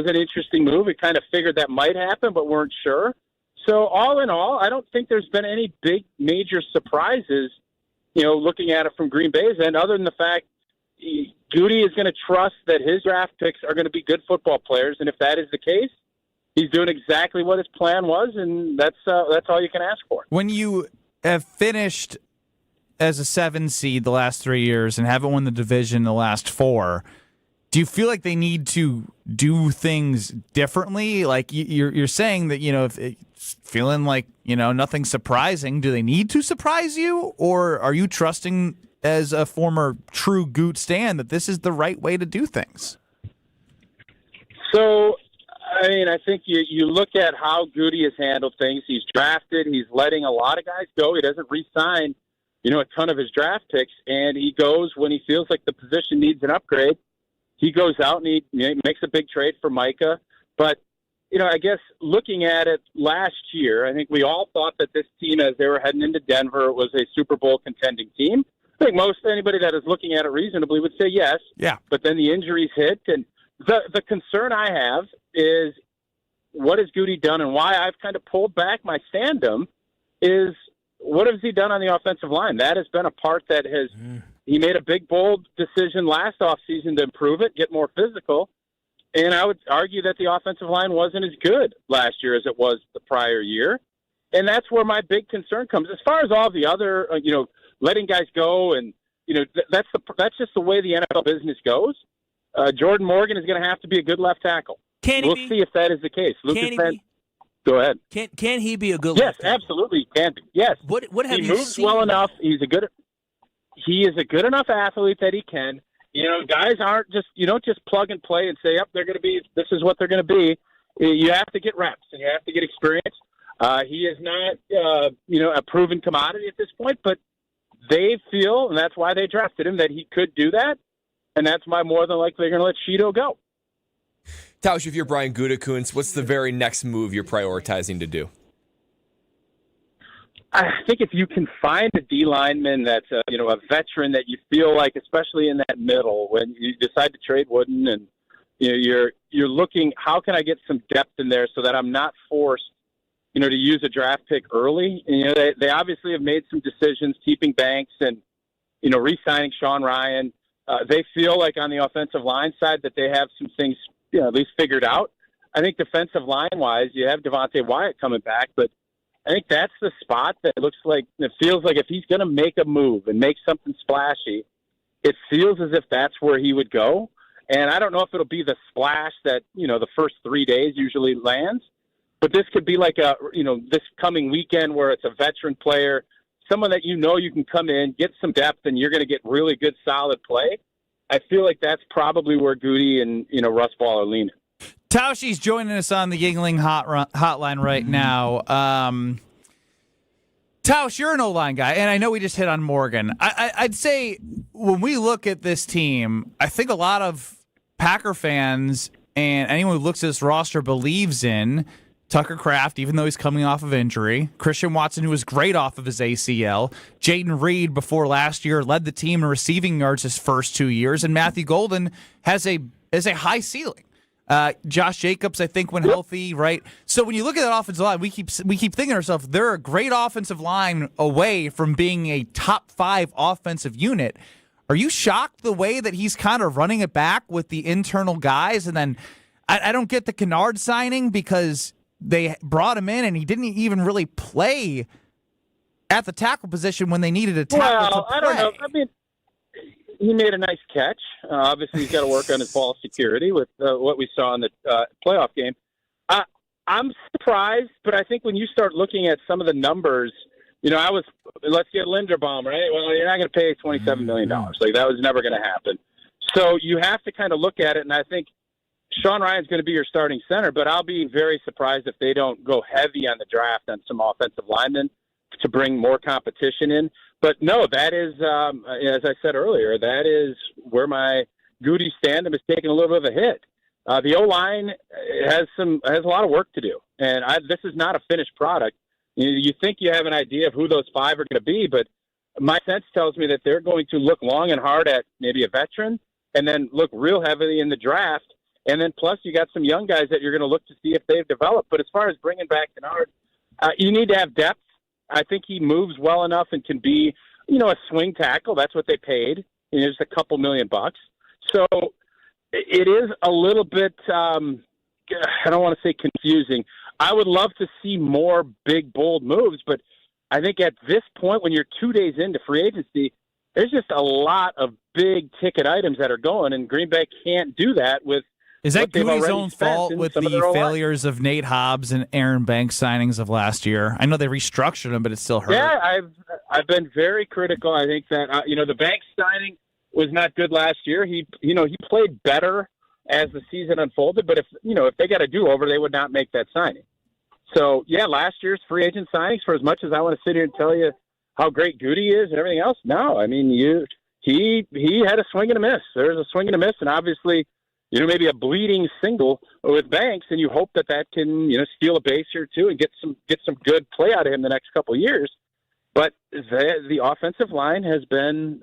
an interesting move. We kind of figured that might happen, but weren't sure. So all in all, I don't think there's been any big major surprises. Looking at it from Green Bay's end, other than the fact Gute is going to trust that his draft picks are going to be good football players, and if that is the case, he's doing exactly what his plan was, and that's all you can ask for. When you have finished as a 7 seed the last 3 years and haven't won the division the last 4, do you feel like they need to do things differently? Like you're saying that if it's feeling like nothing surprising, do they need to surprise you, or are you trusting as a former true Gute stan that this is the right way to do things? So, I think you look at how Gute has handled things. He's drafted. He's letting a lot of guys go. He doesn't re-sign, a ton of his draft picks, and he goes when he feels like the position needs an upgrade. He goes out and he makes a big trade for Micah. But, I guess looking at it last year, I think we all thought that this team, as they were heading into Denver, was a Super Bowl contending team. I think most anybody that is looking at it reasonably would say yes. Yeah. But then the injuries hit, and the concern I have is what has Gute done, and why I've kind of pulled back my fandom is what has he done on the offensive line? That has been a part that has he made a big, bold decision last offseason to improve it, get more physical, and I would argue that the offensive line wasn't as good last year as it was the prior year, and that's where my big concern comes. As far as all the other, letting guys go, and that's just the way the NFL business goes. Jordan Morgan is going to have to be a good left tackle. We'll see if that is the case. Go ahead. Can he be a good? Yes, absolutely, he can be. Yes. What have he you moves seen? well enough. He is a good enough athlete that he can. Guys aren't just you don't just plug and play and say, "Yep, they're going to be. This is what they're going to be." You have to get reps and you have to get experience. He is not, a proven commodity at this point, but they feel, and that's why they drafted him, that he could do that, and that's why more than likely they're going to let Cheeto go. Tauscher, if you're Brian Gutekunst, what's the very next move you're prioritizing to do? I think if you can find a D lineman that's a veteran that you feel like, especially in that middle, when you decide to trade Wooden, and you're looking, how can I get some depth in there so that I'm not forced, to use a draft pick early. And, they obviously have made some decisions, keeping Banks and re-signing Sean Ryan. They feel like on the offensive line side that they have some things at least figured out. I think defensive line-wise, you have Devontae Wyatt coming back, but I think that's the spot that it feels like if he's going to make a move and make something splashy, it feels as if that's where he would go. And I don't know if it'll be the splash that, the first 3 days usually lands, but this could be like this coming weekend where it's a veteran player, someone that you can come in, get some depth, and you're going to get really good, solid play. I feel like that's probably where Gute and, Russ Ball are leaning. Tauscher's joining us on the Yuengling hotline right now. Tausch, you're an O-line guy, and I know we just hit on Morgan. I'd say when we look at this team, I think a lot of Packer fans and anyone who looks at this roster believes in Tucker Kraft, even though he's coming off of injury. Christian Watson, who was great off of his ACL. Jaden Reed, before last year, led the team in receiving yards his first 2 years. And Matthew Golden has a high ceiling. Josh Jacobs, I think, when healthy, right? So when you look at that offensive line, we keep thinking to ourselves, they're a great offensive line away from being a top 5 offensive unit. Are you shocked the way that he's kind of running it back with the internal guys? And then I don't get the Kennard signing because they brought him in and he didn't even really play at the tackle position when they needed a tackle to play. I don't know. I mean, he made a nice catch. Obviously, he's got to work on his ball security with what we saw in the playoff game. I'm surprised, but I think when you start looking at some of the numbers, let's get Linderbaum, right? Well, you're not going to pay $27 million. Like, that was never going to happen. So you have to kind of look at it, and I think Sean Ryan's going to be your starting center, but I'll be very surprised if they don't go heavy on the draft on some offensive linemen to bring more competition in. But no, that is, as I said earlier, that is where my Gute stand-up is taking a little bit of a hit. The O-line has a lot of work to do, and this is not a finished product. You think you have an idea of who those 5 are going to be, but my sense tells me that they're going to look long and hard at maybe a veteran and then look real heavily in the draft. And then plus you got some young guys that you're going to look to see if they've developed. But as far as bringing back Kennard, you need to have depth. I think he moves well enough and can be, a swing tackle. That's what they paid. Just a couple $1 million. So it is a little bit, I don't want to say confusing. I would love to see more big, bold moves, but I think at this point, when you're 2 days into free agency, there's just a lot of big ticket items that are going, and Green Bay can't do that with. Is that Goody's own fault with the failures of Nate Hobbs and Aaron Banks signings of last year? I know they restructured them, but it still hurt. Yeah, I've been very critical. I think that the Banks signing was not good last year. He played better as the season unfolded, but if they got a do-over, they would not make that signing. So yeah, last year's free agent signings, for as much as I want to sit here and tell you how great Gute is and everything else, no, I mean he had a swing and a miss. There's a swing and a miss, and obviously. Maybe a bleeding single with Banks, and you hope that can, steal a base or two and get some good play out of him the next couple of years. But the offensive line has been,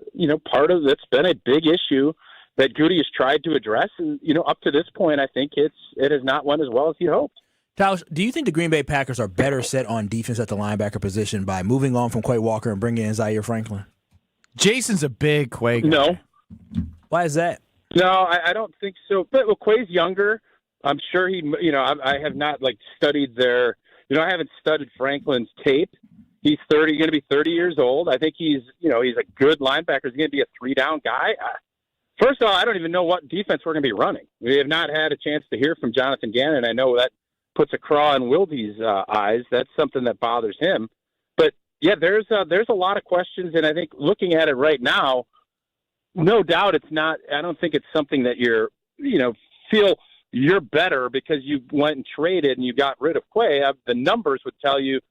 part of it's been a big issue that Gute has tried to address, and up to this point, I think it has not went as well as he hoped. Tauscher, do you think the Green Bay Packers are better set on defense at the linebacker position by moving on from Quay Walker and bringing in Zaire Franklin? Jason's a big Quay guy. No. Why is that? No, I don't think so. But Quay's younger. I'm sure he, I have not studied their, I haven't studied Franklin's tape. He's going to be 30 years old. I think he's a good linebacker. He's going to be a 3-down guy. First of all, I don't even know what defense we're going to be running. We have not had a chance to hear from Jonathan Gannon. I know that puts a craw in Wildy's eyes. That's something that bothers him. But yeah, there's a lot of questions. And I think looking at it right now, no doubt it's not. I don't think it's something that feel you're better because you went and traded and you got rid of Quay. The numbers would tell you,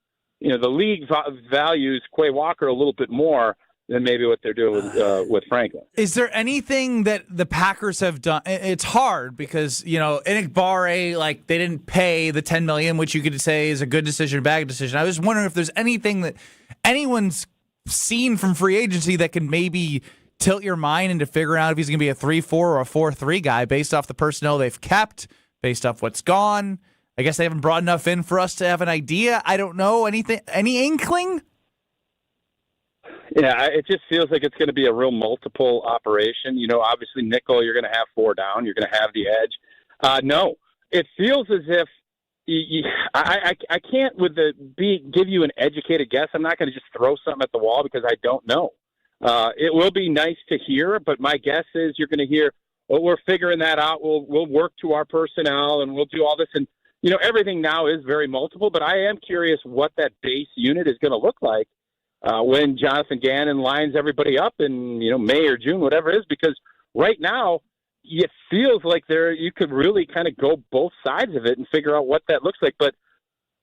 the league values Quay Walker a little bit more than maybe what they're doing with Franklin. Is there anything that the Packers have done? It's hard because, Inikbare, they didn't pay the $10 million, which you could say is a good decision, bad decision. I was wondering if there's anything that anyone's seen from free agency that can maybe tilt your mind into figuring out if he's going to be a 3-4 or a 4-3 guy based off the personnel they've kept, based off what's gone. I guess they haven't brought enough in for us to have an idea. I don't know. Anything? Any inkling? Yeah, it just feels like it's going to be a real multiple operation. Obviously nickel, you're going to have 4 down. You're going to have the edge. No, it feels as if I can't give you an educated guess. I'm not going to just throw something at the wall because I don't know. It will be nice to hear, but my guess is you're going to hear, well, we're figuring that out. We'll work to our personnel and we'll do all this. And, everything now is very multiple, but I am curious what that base unit is going to look like when Jonathan Gannon lines everybody up in, May or June, whatever it is, because right now it feels like you could really kind of go both sides of it and figure out what that looks like. But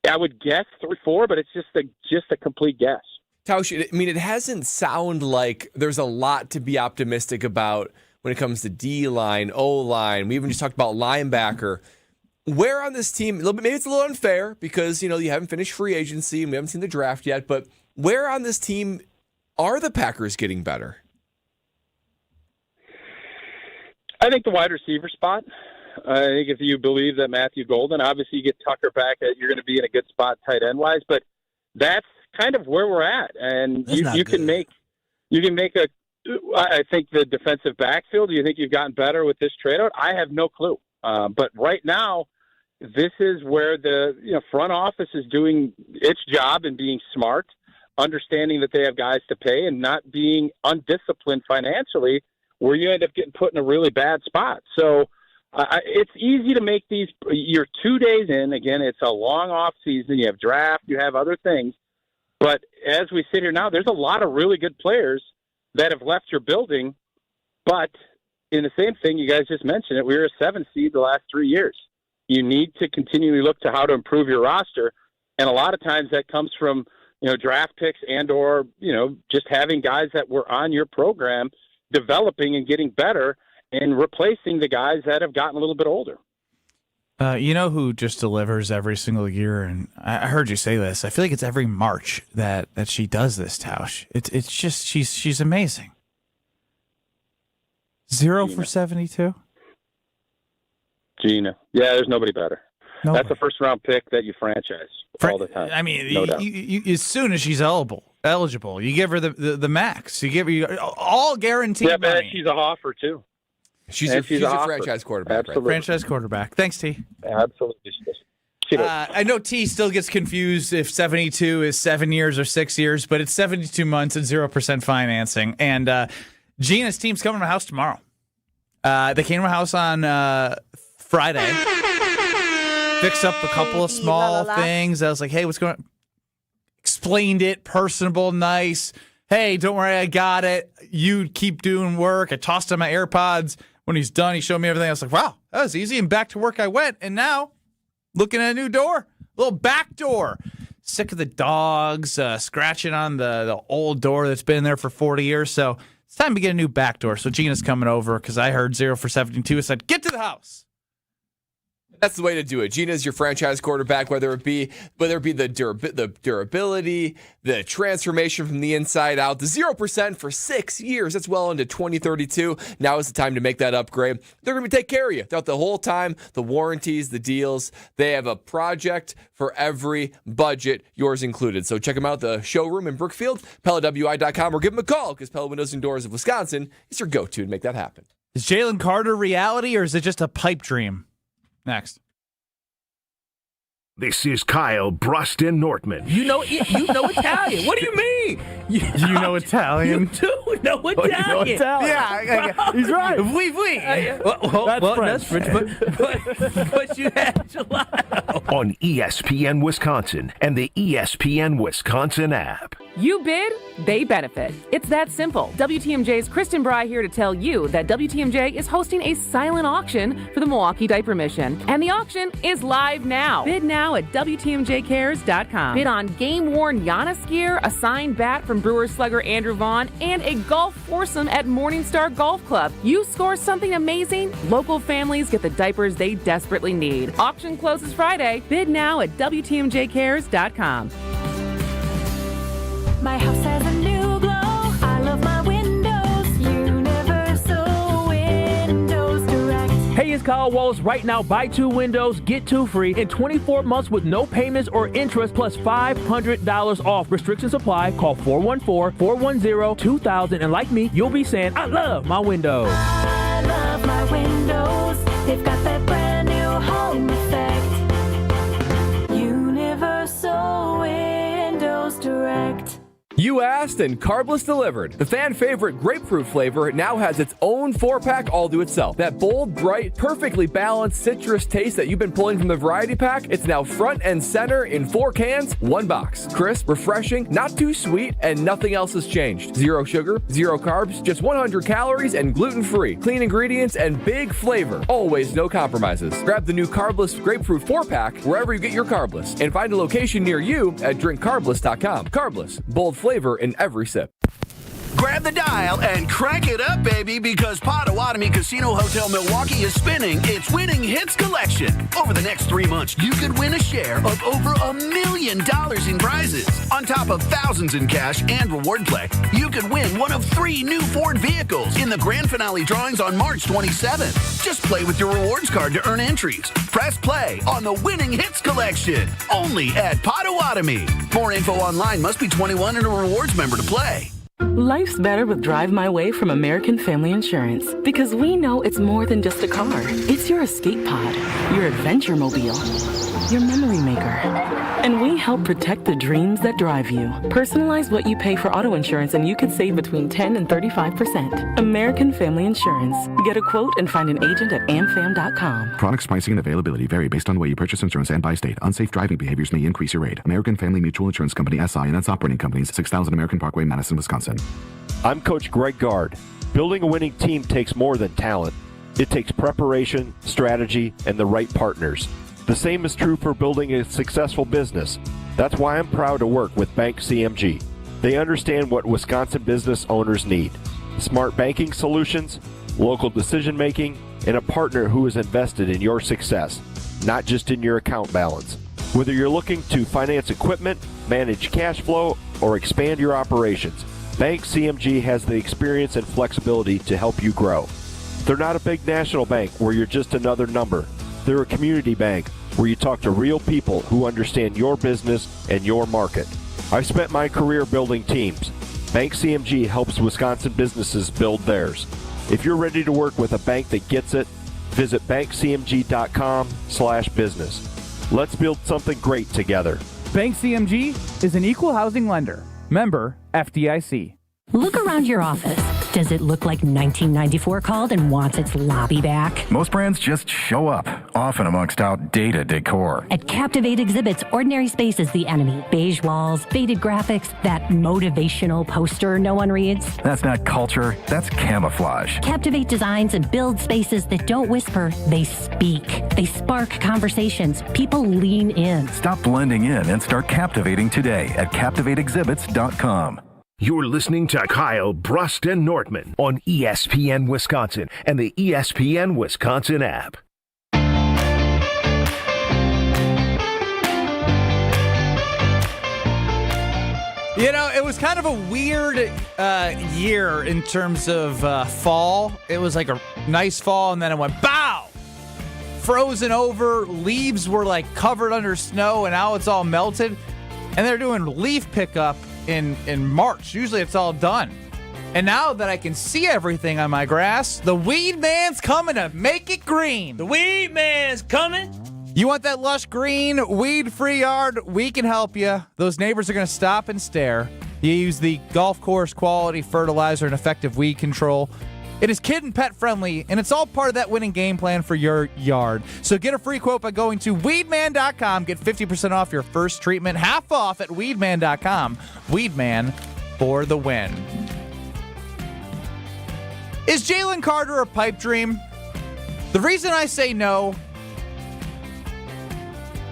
I would guess 3-4, but it's just a complete guess. Tauscher, it hasn't sound like there's a lot to be optimistic about when it comes to D-line, O-line. We even just talked about linebacker. Where on this team, maybe it's a little unfair because, you haven't finished free agency and we haven't seen the draft yet, but where on this team are the Packers getting better? I think the wide receiver spot. I think if you believe that Matthew Golden, obviously you get Tucker back, you're going to be in a good spot tight end wise, but that's kind of where we're at. And you can make I think the defensive backfield, do you think you've gotten better with this trade out? I have no clue. But right now, this is where the front office is doing its job and being smart, understanding that they have guys to pay and not being undisciplined financially where you end up getting put in a really bad spot. So it's easy to make these. You're 2 days in. Again, it's a long off season. You have draft. You have other things. But as we sit here now, there's a lot of really good players that have left your building. But in the same thing, you guys just mentioned it, we were a 7 seed the last 3 years. You need to continually look to how to improve your roster. And a lot of times that comes from, draft picks and or, just having guys that were on your program developing and getting better and replacing the guys that have gotten a little bit older. You know who just delivers every single year? And I heard you say this. I feel like it's every March that she does this, Tausch. It's just she's amazing. 0 for 72. Gina. Yeah, there's nobody better. Nobody. That's a first-round pick that you franchise all the time. I mean, no doubt. you, as soon as she's eligible, you give her the max. You give her all guaranteed Yeah, man, money. she's a offer, too. She's a franchise quarterback. Absolutely. Right? Franchise quarterback. Thanks, T. Absolutely. I know T still gets confused if 72 is 7 years or 6 years, but it's 72 months and 0% financing. And Gina's team's coming to my house tomorrow. They came to my house on Friday. Fixed up a couple of small things. I was like, hey, what's going on? Explained it, personable, nice. Hey, don't worry, I got it. You keep doing work. I tossed him my AirPods. When he's done, he showed me everything. I was like, wow, that was easy. And back to work I went. And now, looking at a new door, little back door. Sick of the dogs, scratching on the old door that's been there for 40 years. So it's time to get a new back door. So Gina's coming over because I heard 0 for 72. I said, get to the house. That's the way to do it. Gina's your franchise quarterback, whether it be the durability, the transformation from the inside out, the 0% for 6 years. That's well into 2032. Now is the time to make that upgrade. They're going to take care of you throughout the whole time. The warranties, the deals. They have a project for every budget, yours included. So check them out, the showroom in Brookfield, PellaWI.com, or give them a call because Pella Windows and Doors of Wisconsin is your go-to to make that happen. Is Jaylen Carter reality or is it just a pipe dream? Next. This is Kyle Brust and Nortman. You know Italian. What do you mean? You know Italian? You do know Italian. Yeah, he's right. Oui. That's French, but you had gelato. On ESPN Wisconsin and the ESPN Wisconsin app. You bid, they benefit. It's that simple. WTMJ's Kristen Bry here to tell you that WTMJ is hosting a silent auction for the Milwaukee Diaper Mission. And the auction is live now. Bid now at WTMJcares.com. Bid on game-worn Giannis gear, a signed bat from Brewers slugger Andrew Vaughn, and a golf foursome at Morningstar Golf Club. You score something amazing, local families get the diapers they desperately need. Auction closes Friday. Bid now at WTMJcares.com. My house has a new glow. I love my windows. Universal Windows Direct. Hey, it's Kyle Wallace. Right now, buy 2 windows, get 2 free in 24 months with no payments or interest plus $500 off. Restrictions apply. Call 414-410-2000. And like me, you'll be saying, I love my windows. I love my windows. They've got that brand new home effect. Universal Windows Direct. You asked and Carbless delivered. The fan favorite grapefruit flavor now has its own 4-pack all to itself. That bold, bright, perfectly balanced citrus taste that you've been pulling from the variety pack, it's now front and center in 4 cans, 1 box. Crisp, refreshing, not too sweet, and nothing else has changed. 0 sugar, 0 carbs, just 100 calories and gluten-free. Clean ingredients and big flavor. Always no compromises. Grab the new Carbless grapefruit 4-pack wherever you get your Carbless and find a location near you at drinkcarbless.com. Carbless, bold flavor in every sip. Grab the dial and crank it up, baby, because Potawatomi Casino Hotel Milwaukee is spinning its Winning Hits collection. Over the next 3 months, you could win a share of over $1 million in prizes. On top of thousands in cash and reward play, you could win one of 3 new Ford vehicles in the grand finale drawings on March 27th. Just play with your rewards card to earn entries. Press play on the Winning Hits collection, only at Potawatomi. More info online. Must be 21 and a rewards member to play. Life's better with Drive My Way from American Family Insurance because we know it's more than just a car. It's your escape pod, your adventure mobile, your memory maker. And we help protect the dreams that drive you. Personalize what you pay for auto insurance and you could save between 10 and 35%. American Family Insurance. Get a quote and find an agent at amfam.com. Products, pricing, and availability vary based on the way you purchase insurance and by state. Unsafe driving behaviors may increase your rate. American Family Mutual Insurance Company, SI, and its operating companies, 6000 American Parkway, Madison, Wisconsin. I'm Coach Greg Gard. Building a winning team takes more than talent. It takes preparation, strategy, and the right partners. The same is true for building a successful business. That's why I'm proud to work with Bank CMG. They understand what Wisconsin business owners need. Smart banking solutions, local decision making, and a partner who is invested in your success. not just in your account balance. Whether you're looking to finance equipment, manage cash flow, or expand your operations, Bank CMG has the experience and flexibility to help you grow. They're not a big national bank where you're just another number. They're a community bank where you talk to real people who understand your business and your market. I've spent my career building teams. Bank CMG helps Wisconsin businesses build theirs. If you're ready to work with a bank that gets it, visit bankcmg.com/business. Let's build something great together. Bank CMG is an equal housing lender. Member FDIC. Look around your office. Does it look like 1994 called and wants its lobby back? Most brands just show up, often amongst outdated decor. At Captivate Exhibits, ordinary space is the enemy. Beige walls, faded graphics, that motivational poster no one reads. That's not culture, that's camouflage. Captivate designs and builds spaces that don't whisper, they speak. They spark conversations. People lean in. Stop blending in and start captivating today at CaptivateExhibits.com. You're listening to Kyle, Brust, and Nortman on ESPN Wisconsin and the ESPN Wisconsin app. You know, it was kind of a weird year in terms of fall. It was like a nice fall, and then it went bow! Frozen over, leaves were like covered under snow, and now it's all melted. And they're doing leaf pickup in March. Usually it's all done. And now that I can see everything on my grass, the weed man's coming to make it green. The weed man's coming. You want that lush green, weed-free yard? We can help you. Those neighbors are going to stop and stare. You use the golf course quality fertilizer and effective weed control. It is kid and pet friendly, and it's all part of that winning game plan for your yard. So get a free quote by going to weedman.com. Get 50% off your first treatment, half off at weedman.com. Weedman for the win. Is Jaylen Carter a pipe dream? The reason I say no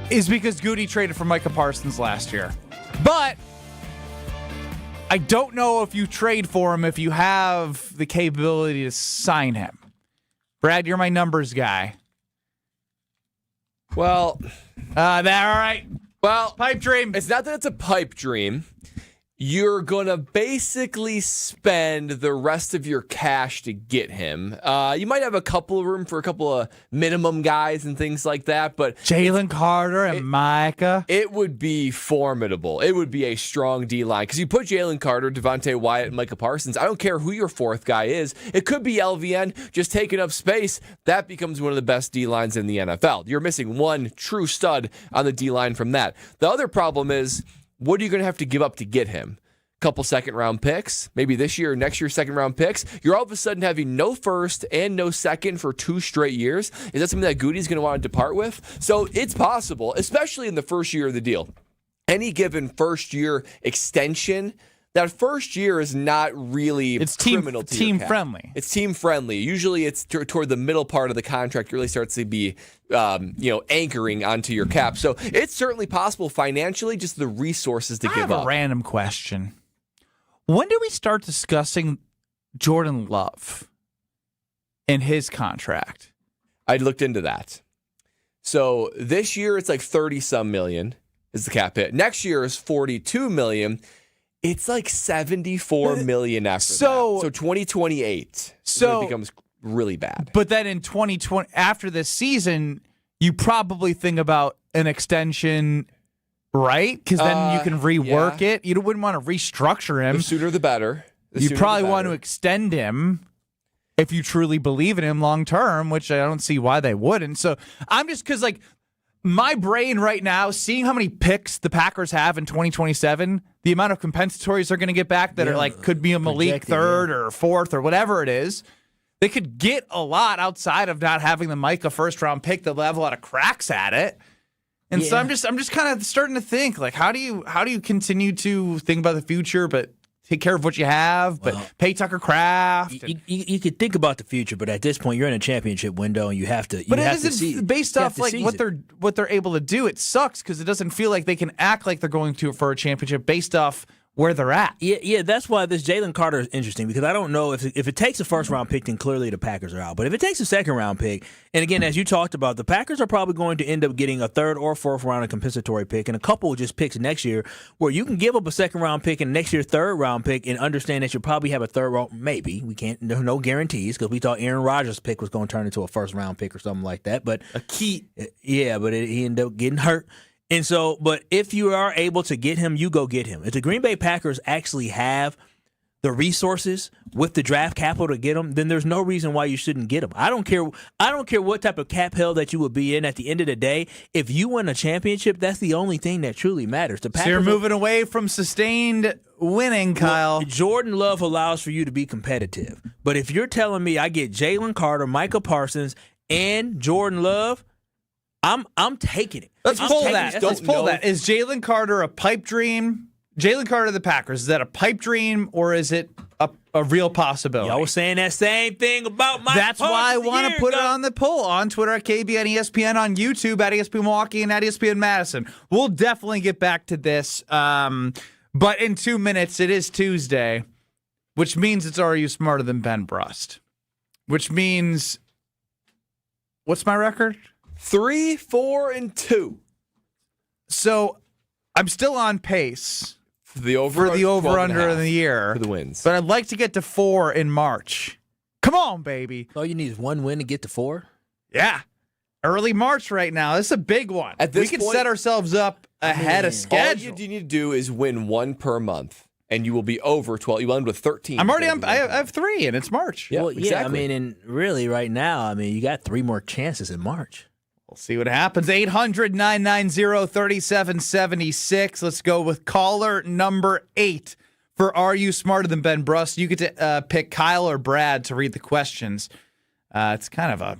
is because Gute traded for Micah Parsons last year. But I don't know if you trade for him if you have the capability to sign him. Brad, you're my numbers guy. Well, all right. Well, pipe dream. It's not that it's a pipe dream. You're going to basically spend the rest of your cash to get him. You might have a couple of room for a couple of minimum guys and things like that, but Jaylen Carter and Micah. It would be formidable. It would be a strong D-line because you put Jaylen Carter, Devontae Wyatt, and Micah Parsons. I don't care who your fourth guy is. It could be LVN just taking up space. That becomes one of the best D-lines in the NFL. You're missing one true stud on the D-line from that. The other problem is, what are you going to have to give up to get him? Couple second-round picks, maybe this year or next year second-round picks. You're all of a sudden having no first and no second for 2 straight years. Is that something that Gute's going to want to depart with? So it's possible, especially in the first year of the deal. Any given first-year extension, that first year is not really criminal to your cap. Friendly. It's team friendly. Usually it's toward the middle part of the contract really starts to be anchoring onto your cap. So it's certainly possible financially, just the resources to give up. I have a random question. When do we start discussing Jordan Love and his contract? I looked into that. So this year it's like 30-some million is the cap hit. Next year is 42 million. It's like 74 million after that. So 2028 it becomes really bad. But then in 2020, after this season, you probably think about an extension, right? Because then you can rework it. You wouldn't want to restructure him. The sooner the better. You probably want to extend him if you truly believe in him long term, which I don't see why they wouldn't. So I'm just because my brain right now, seeing how many picks the Packers have in 2027, the amount of compensatories they're going to get back that are could be a Malik third or fourth or whatever it is. They could get a lot outside of not having the Micah first round pick that will have a lot of cracks at it. And so I'm just kind of starting to think how do you continue to think about the future but take care of what you have, but pay Tucker Kraft. You could think about the future, but at this point, you're in a championship window, and you have to. But it isn't based off what they're able to do. It sucks because it doesn't feel like they can act like they're going to for a championship based off where they're at. Yeah, that's why this Jaylen Carter is interesting, because I don't know if it takes a first-round pick, then clearly the Packers are out. But if it takes a second-round pick, and again, as you talked about, the Packers are probably going to end up getting a third or fourth-round compensatory pick and a couple just picks next year, where you can give up a second-round pick and next year third-round pick and understand that you'll probably have a third-round, maybe. There's no guarantees, because we thought Aaron Rodgers' pick was going to turn into a first-round pick or something like that. But a key. Yeah, but he ended up getting hurt. And so, but if you are able to get him, you go get him. If the Green Bay Packers actually have the resources with the draft capital to get him, then there's no reason why you shouldn't get him. I don't care what type of cap hell that you would be in. At the end of the day, if you win a championship, that's the only thing that truly matters. The Packers So you're moving away from sustained winning, Kyle. Jordan Love allows for you to be competitive. But if you're telling me I get Jaylen Carter, Micah Parsons, and Jordan Love, I'm taking it. Let's pull that. Is Jaylen Carter a pipe dream? Jaylen Carter of the Packers, is that a pipe dream or is it a real possibility? Y'all was saying that same thing about Mike. That's why I want to put it on the poll on Twitter at KBN ESPN, on YouTube at ESPN Milwaukee, and at ESPN Madison. We'll definitely get back to this. But in 2 minutes, it is Tuesday, which means it's Are You Smarter Than Ben Brust? Which means, what's my record? 3, 4, and 2. So I'm still on pace for the over-under of the year for the wins. But I'd like to get to 4 in March. Come on, baby. All you need is one win to get to 4? Yeah. Early March right now. This is a big one. At this we can point, set ourselves up ahead of schedule. All you need to do is win 1 per month, and you will be over 12. You end with 13. I'm already on. I have 3, and it's March. Yeah, well, exactly. Yeah, I mean, and really right now, you got 3 more chances in March. We'll see what happens. 800-990-3776. Let's go with caller number 8 for Are You Smarter Than Ben Brust? You get to pick Kyle or Brad to read the questions. It's kind of a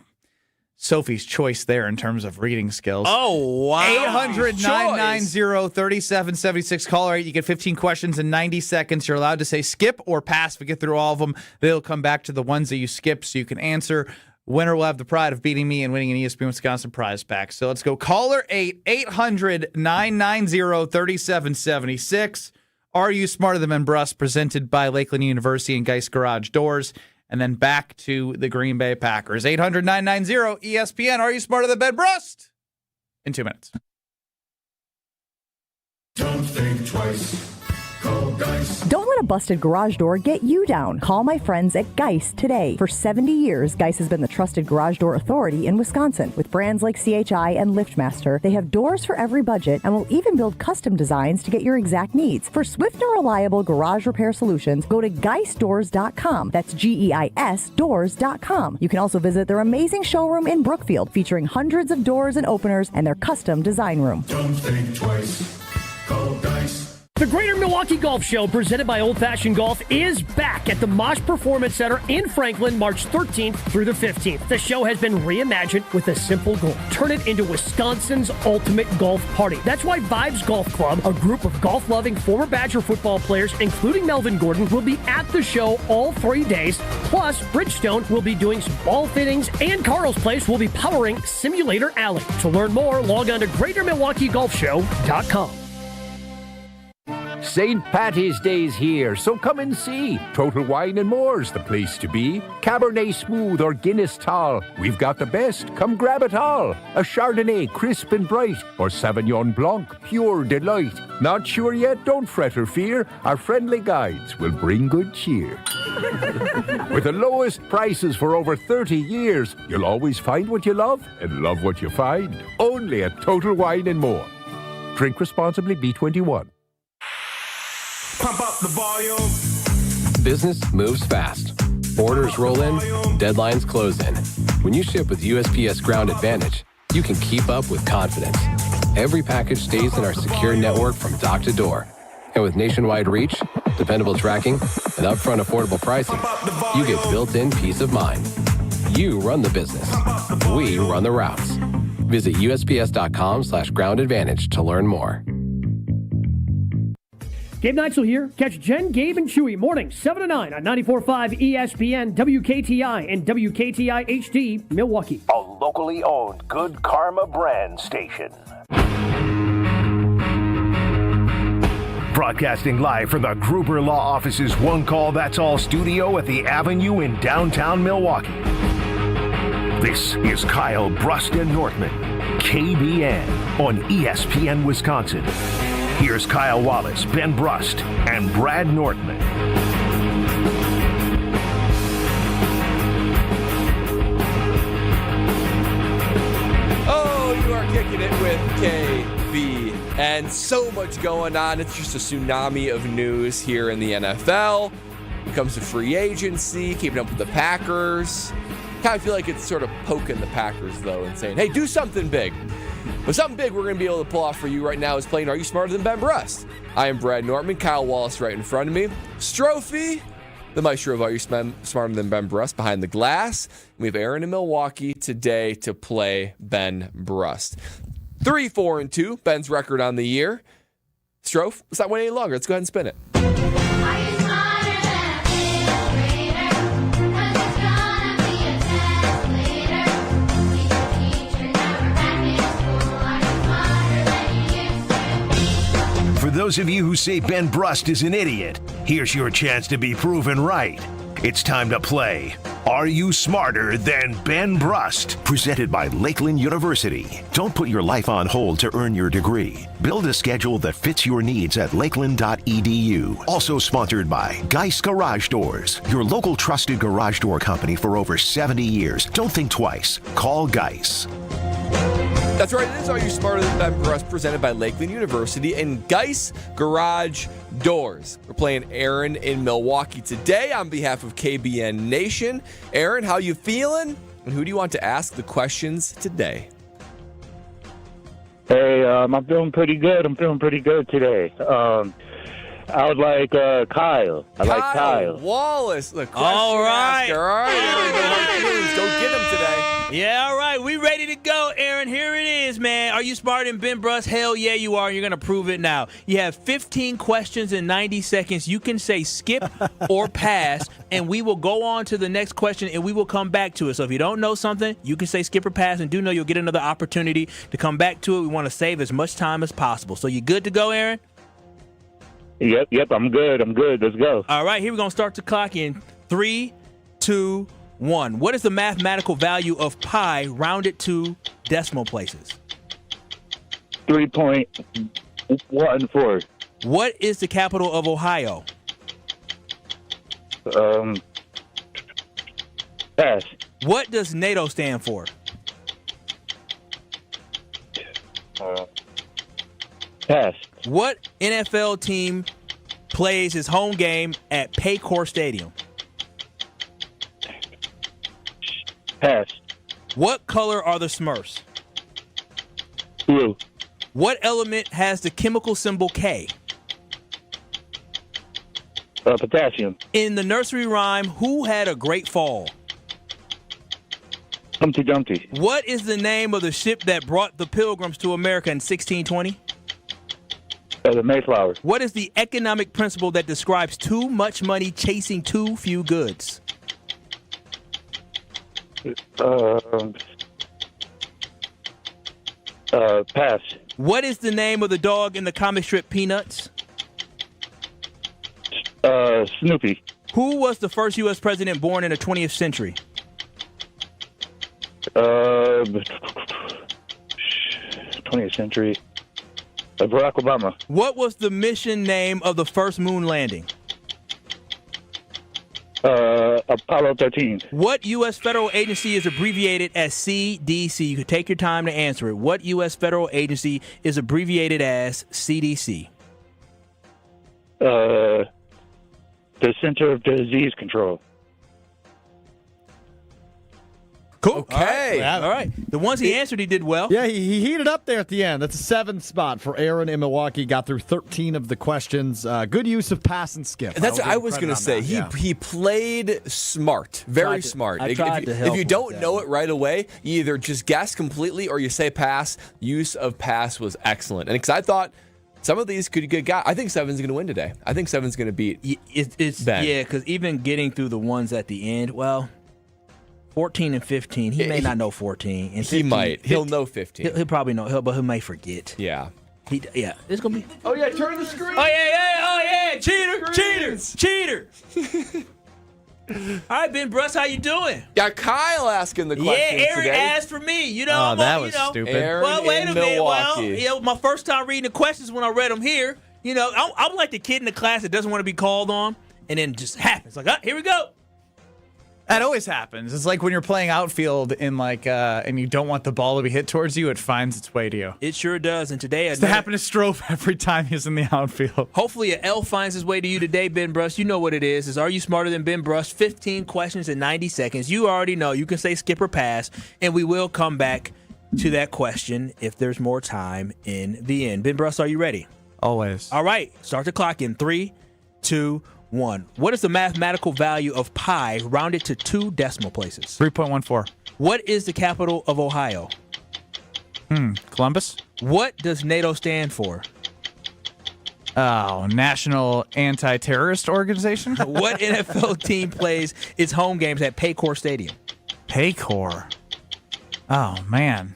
Sophie's choice there in terms of reading skills. Oh, wow. 800-990-3776. Caller 8. You get 15 questions in 90 seconds. You're allowed to say skip or pass if we get through all of them. They'll come back to the ones that you skip so you can answer. Winner will have the pride of beating me and winning an ESPN Wisconsin prize pack. So let's go. Caller 8, 800-990-3776. Are You Smarter Than Ben Brust? Presented by Lakeland University and Geist Garage Doors. And then back to the Green Bay Packers. 800-990-ESPN. Are You Smarter Than Ben Brust? In 2 minutes. Don't think twice. Call Geist. Don't let a busted garage door get you down. Call my friends at Geist today. For 70 years, Geist has been the trusted garage door authority in Wisconsin. With brands like CHI and LiftMaster, they have doors for every budget and will even build custom designs to get your exact needs. For swift and reliable garage repair solutions, go to geistdoors.com. That's GEIS doors.com. You can also visit their amazing showroom in Brookfield, featuring hundreds of doors and openers and their custom design room. Don't think twice. Call Geist. The Greater Milwaukee Golf Show, presented by Old Fashioned Golf, is back at the Mosh Performance Center in Franklin, March 13th through the 15th. The show has been reimagined with a simple goal: turn it into Wisconsin's ultimate golf party. That's why Vibes Golf Club, a group of golf-loving former Badger football players, including Melvin Gordon, will be at the show all 3 days. Plus, Bridgestone will be doing some ball fittings, and Carl's Place will be powering Simulator Alley. To learn more, log on to GreaterMilwaukeeGolfShow.com. St. Patty's Day's here, so come and see. Total Wine and More's the place to be. Cabernet Smooth or Guinness Tall, we've got the best. Come grab it all. A Chardonnay crisp and bright, or Sauvignon Blanc pure delight. Not sure yet? Don't fret or fear. Our friendly guides will bring good cheer. With the lowest prices for over 30 years, you'll always find what you love and love what you find. Only at Total Wine and More. Drink responsibly, B21. Pump up the volume. Business moves fast. Orders roll in, deadlines close in. When you ship with USPS Ground Advantage, you can keep up with confidence. Every package stays in our secure network from dock to door. And with nationwide reach, dependable tracking, and upfront affordable pricing, you get built-in peace of mind. You run the business. We run the routes. Visit USPS.com/Ground Advantage to learn more. Gabe Neitzel here. Catch Jen, Gabe, and Chewy mornings 7 to 9 on 94.5 ESPN, WKTI, and WKTI HD, Milwaukee. A locally owned Good Karma brand station. Broadcasting live from the Gruber Law Office's One Call That's All studio at the Avenue in downtown Milwaukee. This is Kyle Brust and Nortman, KBN on ESPN Wisconsin. Here's Kyle Wallace, Ben Brust, and Brad Nortman. Oh, you are kicking it with KB. And so much going on. It's just a tsunami of news here in the NFL. When it comes to free agency, keeping up with the Packers. Kind of feel like it's sort of poking the Packers, though, and saying, hey, do something big. But something big we're going to be able to pull off for you right now is playing Are You Smarter Than Ben Brust? I am Brad Nortman, Kyle Wallace right in front of me. Strophy, the maestro of Are You Smarter Than Ben Brust, behind the glass. We have Aaron in Milwaukee today to play Ben Brust. 3-4-2, Ben's record on the year. Stroph, let's not wait any longer. Let's go ahead and spin it. For those of you who say Ben Brust is an idiot, here's your chance to be proven right. It's time to play Are You Smarter Than Ben Brust? Presented by Lakeland University. Don't put your life on hold to earn your degree. Build a schedule that fits your needs at lakeland.edu. Also sponsored by Geist Garage Doors, your local trusted garage door company for over 70 years. Don't think twice. Call Geist. That's right, it is Are You Smarter Than Ben Brust, presented by Lakeland University and Geist Garage Doors. We're playing Aaron in Milwaukee today on behalf of KBN Nation. Aaron, how you feeling? And who do you want to ask the questions today? Hey, I'm feeling pretty good. Today. I would like Kyle. Kyle Wallace, the question All right. asker. All right, Aaron, no hard feelings. Go get him today. Yeah, all right. We ready to go, Aaron. Here it is, man. Are you smarter than Ben Brust? Hell yeah, you are. You're going to prove it now. You have 15 questions in 90 seconds. You can say skip or pass, and we will go on to the next question, and we will come back to it. So if you don't know something, you can say skip or pass, and do know you'll get another opportunity to come back to it. We want to save as much time as possible. So you good to go, Aaron? Yep, I'm good. Let's go. All right, here we're going to start the clock in 3, 2, 1. What is the mathematical value of pi rounded to decimal places? 3.14. What is the capital of Ohio? Pass. What does NATO stand for? Pass. What NFL team plays his home game at Paycor Stadium? Pass. What color are the Smurfs? Blue. What element has the chemical symbol K? Potassium. In the nursery rhyme, who had a great fall? Humpty Dumpty. What is the name of the ship that brought the Pilgrims to America in 1620? The Mayflower. What is the economic principle that describes too much money chasing too few goods? Pass. What is the name of the dog in the comic strip Peanuts? Snoopy. Who was the first U.S. president born in the 20th century? 20th century. Barack Obama. What was the mission name of the first moon landing? Apollo 13. What U.S. federal agency is abbreviated as CDC? You could take your time to answer it. What U.S. federal agency is abbreviated as CDC? The Center of Disease Control. Cool. Okay. All right. The ones he answered, he did well. Yeah, he heated up there at the end. That's a 7th spot for Aaron in Milwaukee. Got through 13 of the questions. Good use of pass and skip. That's what I was going to say. He played smart, very smart. If you don't know it right away, you either just guess completely or you say pass. Use of pass was excellent. And because I thought some of these could get got. I think 7's going to win today. I think 7's going to beat Ben. Yeah, because even getting through the ones at the end, 14 and 15. He may not know 14. And 15, he might. He'll know 15. He'll probably know, but he may forget. Yeah. Yeah, it's gonna be. Oh yeah, turn the screen. Oh yeah, cheater. All right, Ben Brust, how you doing? Got Kyle asking the questions Yeah, Aaron today. asked for me. You know, that was stupid. Aaron Well, wait in a minute. Milwaukee. Well, my first time reading the questions when I read them here. You know, I'm like the kid in the class that doesn't want to be called on, and then it just happens. Like, here we go. That always happens. It's like when you're playing outfield and you don't want the ball to be hit towards you, it finds its way to you. It sure does. And today, It's to happen to Stro every time he's in the outfield. hopefully an L finds his way to you today, Ben Brust. You know what it is. Are you smarter than Ben Brust? 15 questions in 90 seconds. You already know. You can say skip or pass, and we will come back to that question if there's more time in the end. Ben Brust, are you ready? Always. All right. Start the clock in 3, 2, 1. What is the mathematical value of pi rounded to 2 decimal places? 3.14. What is the capital of Ohio? Columbus? What does NATO stand for? Oh, National Anti-Terrorist Organization? What NFL team plays its home games at Paycor Stadium? Paycor. Oh, man.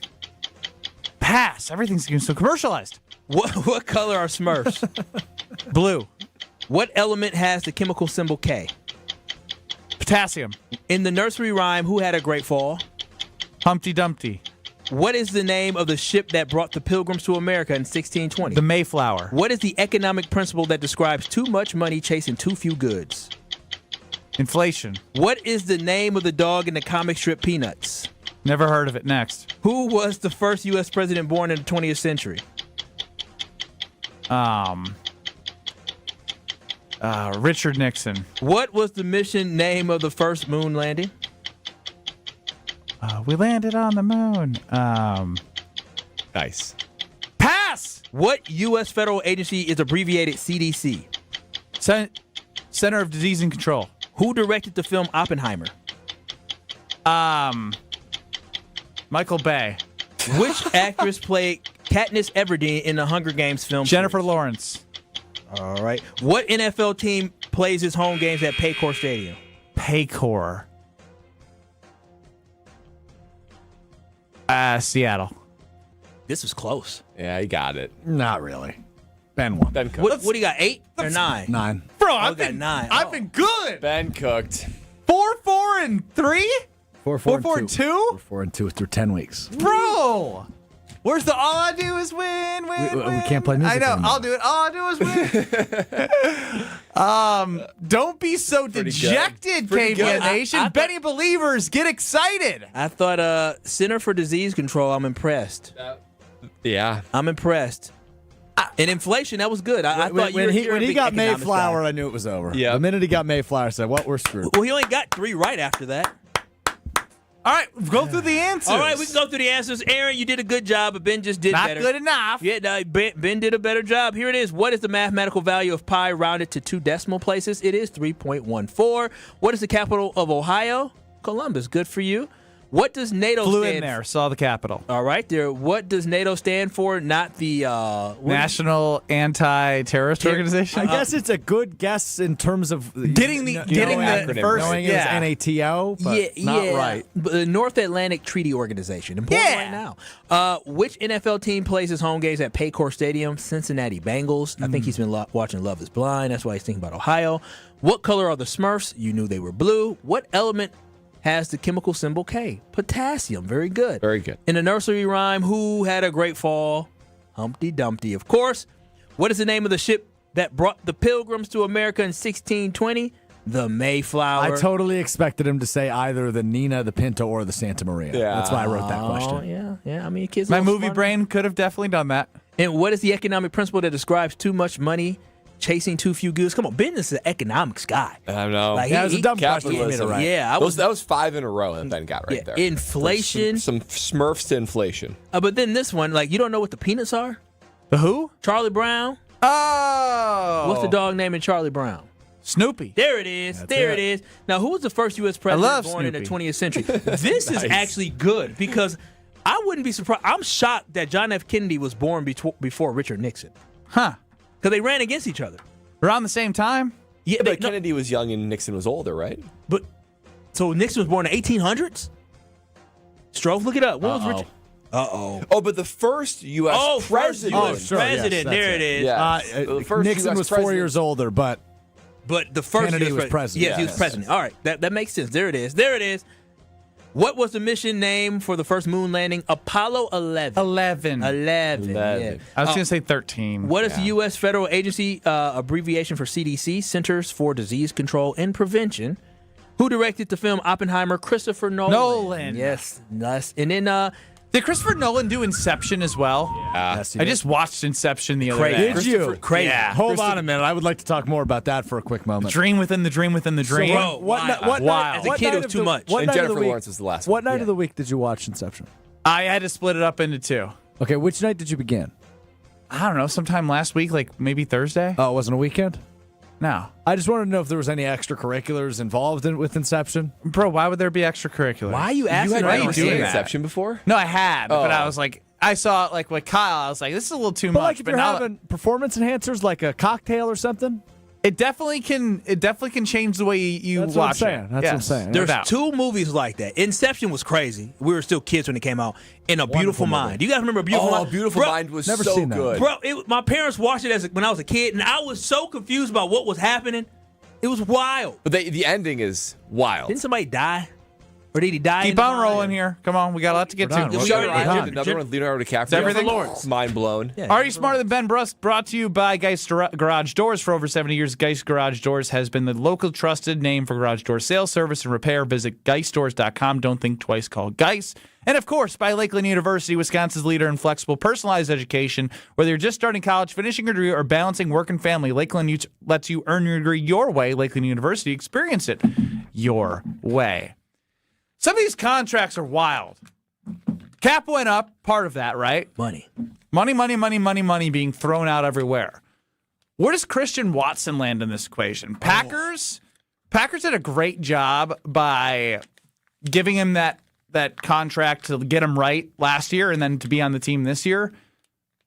Pass. Everything's getting so commercialized. What color are Smurfs? Blue. What element has the chemical symbol K? Potassium. In the nursery rhyme, who had a great fall? Humpty Dumpty. What is the name of the ship that brought the Pilgrims to America in 1620? The Mayflower. What is the economic principle that describes too much money chasing too few goods? Inflation. What is the name of the dog in the comic strip Peanuts? Never heard of it. Next. Who was the first U.S. president born in the 20th century? Richard Nixon. What was the mission name of the first moon landing? We landed on the moon. Nice. Pass! What U.S. federal agency is abbreviated CDC? Center of Disease and Control. Who directed the film Oppenheimer? Michael Bay. Which actress played Katniss Everdeen in the Hunger Games film Jennifer series? Lawrence. All right. What NFL team plays its home games at Paycor Stadium? Paycor. Seattle. This was close. Yeah, he got it. Not really. Ben won. Ben cooked. What do you got, 8 or 9? 9. Bro, I've got 9. I've been good. Ben cooked. 4-4-3? 4-4-2. 4-4-2? 4-4-2 through 10 weeks. Bro. Where's the all I do is win, We can't play music I know. anymore. I'll do it. All I do is win. Don't be so dejected, KVN Nation. Benny believers, get excited. I thought Center for Disease Control, I'm impressed. Yeah. I'm impressed. And inflation, that was good. I thought when you're a he big got economics Mayflower, guy. I knew it was over. Yeah. The minute he got Mayflower, I said, "What? We're screwed." Well, he only got 3 right after that. All right, go through the answers. All right, we can go through the answers. Aaron, you did a good job, but Ben just did Not better. good enough. Yeah, no, Ben did a better job. Here it is. What is the mathematical value of pi rounded to 2 decimal places? It is 3.14. What is the capital of Ohio? Columbus. Good for you. What does NATO Flew stand in there, saw the capital. All right, there. What does NATO stand for? Not the National Anti-Terrorist Organization. I guess it's a good guess in terms of Getting the first. knowing it was NATO, but not right. The North Atlantic Treaty Organization. Important right now. Which NFL team plays his home games at Paycor Stadium? Cincinnati Bengals. I think he's been watching Love is Blind. That's why he's thinking about Ohio. What color are the Smurfs? You knew they were blue. What element has the chemical symbol K? Potassium. Very good. Very good. In the nursery rhyme, who had a great fall? Humpty Dumpty, of course. What is the name of the ship that brought the Pilgrims to America in 1620? The Mayflower. I totally expected him to say either the Nina, the Pinto, or the Santa Maria. Yeah. That's why I wrote that Oh, question. yeah. I mean, kids. My a little movie smarter. brain could have definitely done that. And what is the economic principle that describes too much money chasing too few goods? Come on, Ben is an economics guy. I know. Like, Yeah, it was a dumb question. You made it Capitalism. right. Yeah, That was 5 in a row that Ben got right Yeah, there. inflation. Some Smurfs to inflation. But then this one, like, you don't know what the peanuts are? The who? Charlie Brown. Oh. What's the dog named Charlie Brown? Snoopy. There it is. That's there it. it is. Now, who was the first U.S. I president love born in the Snoopy. 20th century? This is actually good because I wouldn't be surprised. I'm shocked that John F. Kennedy was born before Richard Nixon Huh. because they ran against each other. Around the same time? Yeah, But Kennedy was young and Nixon was older, right? so Nixon was born in the 1800s? Stro, look it up. When was Richard? Uh-oh. Oh, but the first U.S. president. President. There it is. Yeah. The first Nixon US was 4 president. years older, but the first Kennedy US was president. Yes, he was president. All right, that makes sense. There it is. What was the mission name for the first moon landing? Apollo 11. 11. Yeah. I was going to say 13. What is the U.S. federal agency abbreviation for CDC, Centers for Disease Control and Prevention? Who directed the film Oppenheimer? Christopher Nolan. Yes. And then did Christopher Nolan do Inception as well? Yeah. Yes, I just watched Inception the other day. Did you? Crazy. Yeah. Hold on a minute. I would like to talk more about that for a quick moment. Dream within the dream within the dream. Bro, What night? As a kid, it was too much. And Jennifer Lawrence was the last one. What night of the week did you watch Inception? I had to split it up into two. Okay, which night did you begin? I don't know, sometime last week, like maybe Thursday. Oh, it wasn't a weekend? No. I just wanted to know if there was any extracurriculars involved with Inception. Bro, why would there be extracurriculars? Why are you asking? You Why had are you never seen doing that? Inception before? No, I had, but I Oh. was like, I saw it like with Kyle. I was like, this is a little too But much. like if you're now having performance enhancers like a cocktail or something? it definitely can change the way you That's what I'm watch saying. it. That's what I'm saying. There's doubt. two movies like that. Inception was crazy. We were still kids when it came out. And A Beautiful Mind. You guys remember A Beautiful Mind? Beautiful Bro, Mind was never so seen that. good. Bro, my parents watched it when I was a kid, and I was so confused about what was happening. It was wild. But the ending is wild. Didn't somebody die? Or did he die? Keep on rolling here. Come on, we got a lot to get to. done. We're Shutter done. Island, another one with Leonardo DiCaprio. everything? Lawrence. Mind blown. Yeah. Are You Smarter Than Ben Brust? Brought to you by Geist Garage Doors. For over 70 years, Geist Garage Doors has been the local trusted name for garage door sales, service, and repair. Visit geistdoors.com. Don't think twice. Call Geist. And, of course, by Lakeland University, Wisconsin's leader in flexible, personalized education. Whether you're just starting college, finishing your degree, or balancing work and family, Lakeland lets you earn your degree your way. Lakeland University, experience it your way. Some of these contracts are wild. Cap went up, part of that, right? Money Being thrown out everywhere. Where does Christian Watson land in this equation? Packers did a great job by giving him that contract to get him right last year and then to be on the team this year.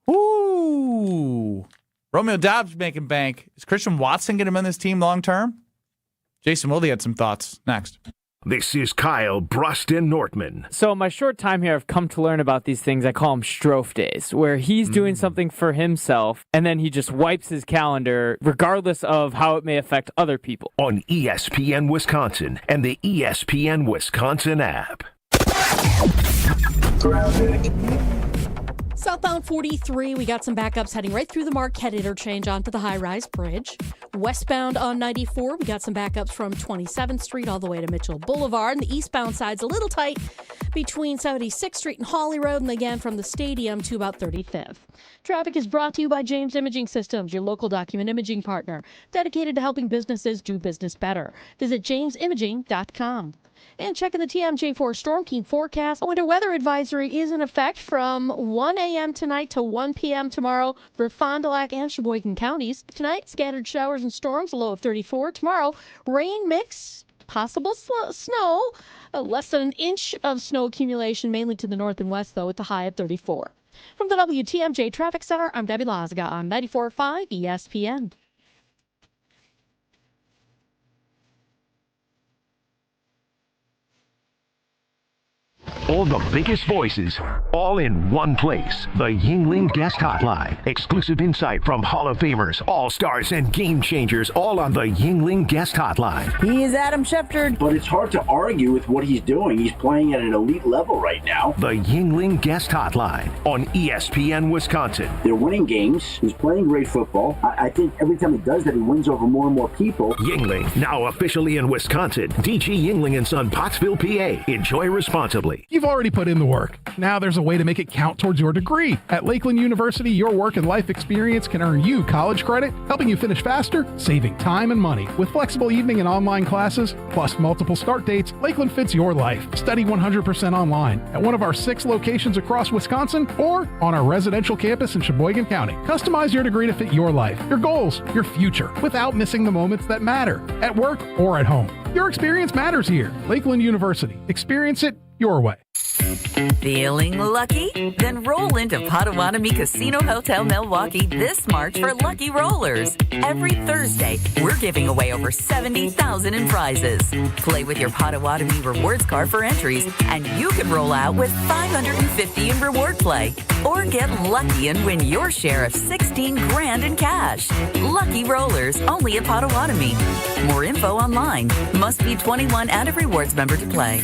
Ooh. Romeo Doubs making bank. Is Christian Watson going to be on this team long term? Jason Wilde had some thoughts. Next. This is Kyle, Brust, and Nortman. So my short time here, I've come to learn about these things. I call them Strofe days, where he's doing something for himself, and then he just wipes his calendar, regardless of how it may affect other people. On ESPN Wisconsin and the ESPN Wisconsin app. Southbound 43, we got some backups heading right through the Marquette interchange onto the high-rise bridge. Westbound on 94, we got some backups from 27th Street all the way to Mitchell Boulevard. And the eastbound side's a little tight between 76th Street and Hawley Road, and again from the stadium to about 35th. Traffic is brought to you by James Imaging Systems, your local document imaging partner, dedicated to helping businesses do business better. Visit jamesimaging.com. And checking the TMJ4 Storm King forecast, a winter weather advisory is in effect from 1 a.m. tonight to 1 p.m. tomorrow for Fond du Lac and Sheboygan counties. Tonight, scattered showers and storms, a low of 34. Tomorrow, rain mix, possible snow, less than an inch of snow accumulation, mainly to the north and west, though, with the high of 34. From the WTMJ Traffic Center, I'm Debbie Lozga on 94.5 ESPN. All the biggest voices, all in one place. The Yuengling Guest Hotline. Exclusive insight from Hall of Famers, All-Stars, and Game Changers, all on the Yuengling Guest Hotline. He is Adam Schefter. But it's hard to argue with what he's doing. He's playing at an elite level right now. The Yuengling Guest Hotline on ESPN Wisconsin. They're winning games. He's playing great football. I think every time he does that, he wins over more and more people. Yuengling, now officially in Wisconsin. DG Yuengling & Son, Pottsville, PA. Enjoy responsibly. You've already put in the work. Now there's a way to make it count towards your degree. At Lakeland University, your work and life experience can earn you college credit, helping you finish faster, saving time and money. With flexible evening and online classes, plus multiple start dates, Lakeland fits your life. Study 100% online at one of our 6 locations across Wisconsin or on our residential campus in Sheboygan County. Customize your degree to fit your life, your goals, your future, without missing the moments that matter, at work or at home. Your experience matters here. Lakeland University. Experience it your way. Feeling lucky? Then roll into Potawatomi Casino Hotel Milwaukee this March for Lucky Rollers. Every Thursday, we're giving away over $70,000 in prizes. Play with your Potawatomi rewards card for entries, and you could roll out with $550 in reward play. Or get lucky and win your share of $16,000 in cash. Lucky Rollers, only at Potawatomi. More info online. Must be 21 and a rewards member to play.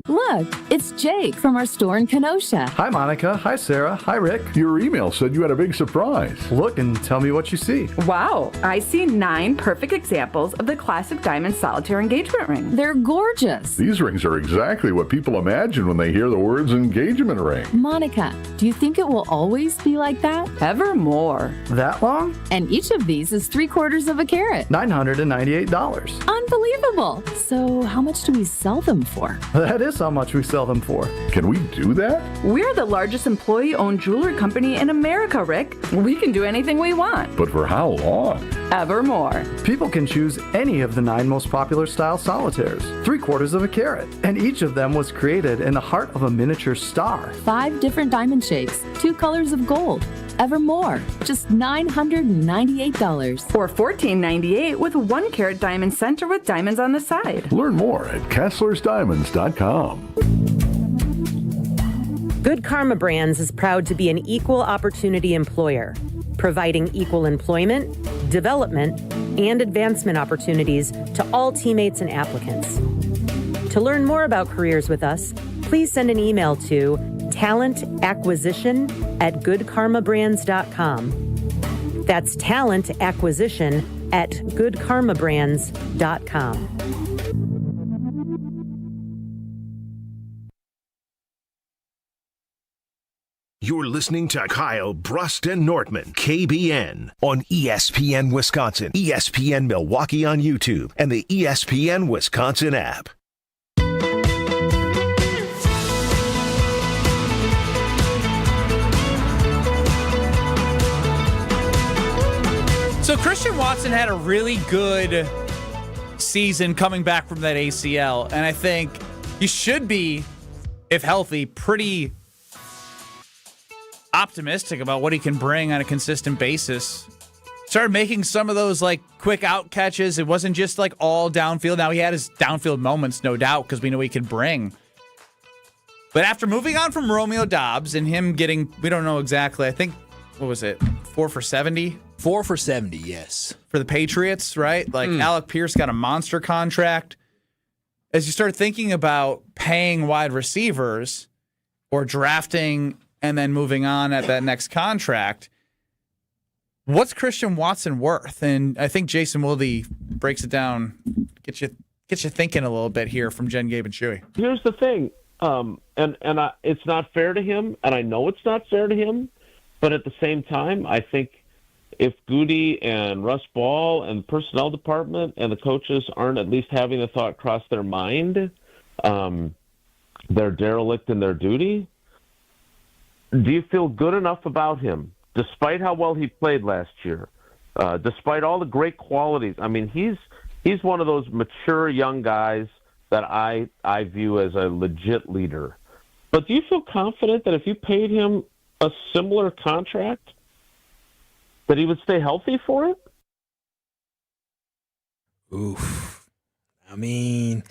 Look, it's Jake from our store in Kenosha. Hi, Monica. Hi, Sarah. Hi, Rick. Your email said you had a big surprise. Look and tell me what you see. Wow, I see 9 perfect examples of the classic diamond solitaire engagement ring. They're gorgeous. These rings are exactly what people imagine when they hear the words engagement ring. Monica, do you think it will always be like that? Evermore. That long? And each of these is 3/4 of a carat. $998. Unbelievable. So how much do we sell them for? That is how much we sell them for. Can we do that? We're the largest employee-owned jewelry company in America, Rick. We can do anything we want. But for how long? Evermore. People can choose any of the 9 most popular style solitaires, 3/4 of a carat, and each of them was created in the heart of a miniature star. 5 different diamond shapes, 2 colors of gold. Evermore, just $998. Or $14.98 with 1 carat diamond center with diamonds on the side. Learn more at KesslersDiamonds.com. Good Karma Brands is proud to be an equal opportunity employer, providing equal employment, development, and advancement opportunities to all teammates and applicants. To learn more about careers with us, please send an email to talentacquisition@goodkarmabrands.com. That's talentacquisition@goodkarmabrands.com. You're listening to Kyle, Brust, and Nortman, KBN, on ESPN Wisconsin, ESPN Milwaukee on YouTube, and the ESPN Wisconsin app. So Christian Watson had a really good season coming back from that ACL, and I think he should be, if healthy, pretty optimistic about what he can bring on a consistent basis. Started making some of those like quick out catches. It wasn't just like all downfield. Now he had his downfield moments, no doubt, because we know he can bring. But after moving on from Romeo Doubs and him getting, we don't know exactly, I think, what was it, 4 for 70? 4 for 70, yes. For the Patriots, right? Like Alec Pierce got a monster contract. As you start thinking about paying wide receivers or drafting and then moving on at that next contract, what's Christian Watson worth? And I think Jason Wilde breaks it down, gets you thinking a little bit here from Jen, Gabe, and Chewy. Here's the thing, it's not fair to him, and I know it's not fair to him, but at the same time, I think if Gute and Russ Ball and the personnel department and the coaches aren't at least having the thought cross their mind, they're derelict in their duty. Do you feel good enough about him, despite how well he played last year, despite all the great qualities? I mean, he's one of those mature young guys that I view as a legit leader. But do you feel confident that if you paid him a similar contract, that he would stay healthy for it? Oof. I mean,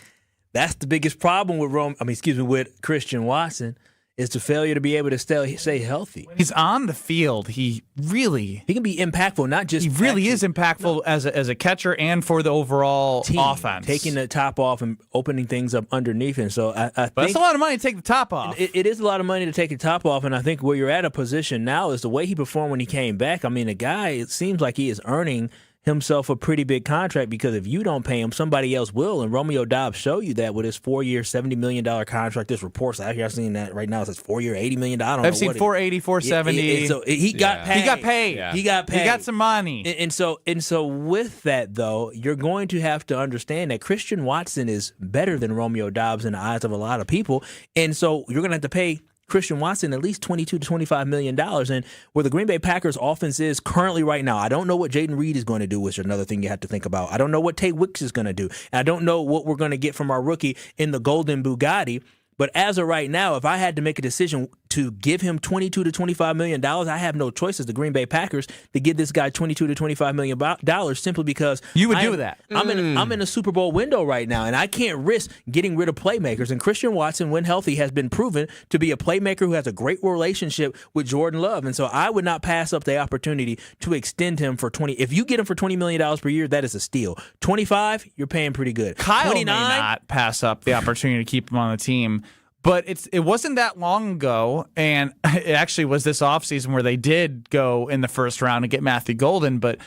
that's the biggest problem with with Christian Watson. Is the failure to be able to stay healthy. When he's on the field, he can be impactful, not just he really is impactful as a catcher and for the overall team, offense. Taking the top off and opening things up underneath him. So I think that's a lot of money to take the top off. It is a lot of money to take the top off, and I think where you're at a position now is the way he performed when he came back. I mean, the guy, it seems like he is earning himself a pretty big contract, because if you don't pay him, somebody else will. And Romeo Doubs showed you that with his 4-year, $70 million contract. There's reports actually I've seen that right now. It says 4-year, $80 million. I've seen 480, 470. So he got paid. He got paid. Yeah. He got paid. He got some money. And so with that, though, you're going to have to understand that Christian Watson is better than Romeo Doubs in the eyes of a lot of people. And so you're going to have to pay Christian Watson at least $22 to $25 million. And where the Green Bay Packers offense is currently right now, I don't know what Jaden Reed is going to do, which is another thing you have to think about. I don't know what Tate Wicks is going to do. And I don't know what we're going to get from our rookie in the Golden Bugatti. But as of right now, if I had to make a decision to give him $22 to $25 million, I have no choice as the Green Bay Packers to give this guy $22 to $25 million simply because you would do that. I'm in a Super Bowl window right now, and I can't risk getting rid of playmakers. And Christian Watson, when healthy, has been proven to be a playmaker who has a great relationship with Jordan Love. And so I would not pass up the opportunity to extend him for 20. If you get him for $20 million per year, that is a steal. 25, you're paying pretty good. Kyle 29, may not pass up the opportunity to keep him on the team. But it wasn't that long ago, and it actually was this offseason where they did go in the first round and get Matthew Golden. But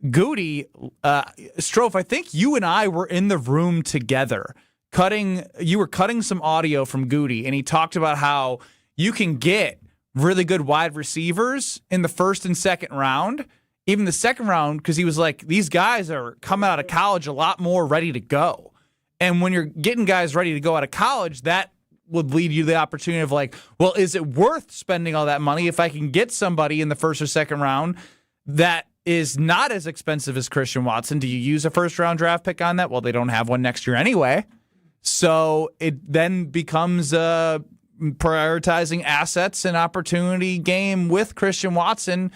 Gute, Strofe, I think you and I were in the room together. You were cutting some audio from Gute, and he talked about how you can get really good wide receivers in the first and second round, even the second round, because he was like, these guys are coming out of college a lot more ready to go. And when you're getting guys ready to go out of college, that would lead you to the opportunity of like, well, is it worth spending all that money if I can get somebody in the first or second round that is not as expensive as Christian Watson? Do you use a first-round draft pick on that? Well, they don't have one next year anyway. So it then becomes a prioritizing assets and opportunity game with Christian Watson,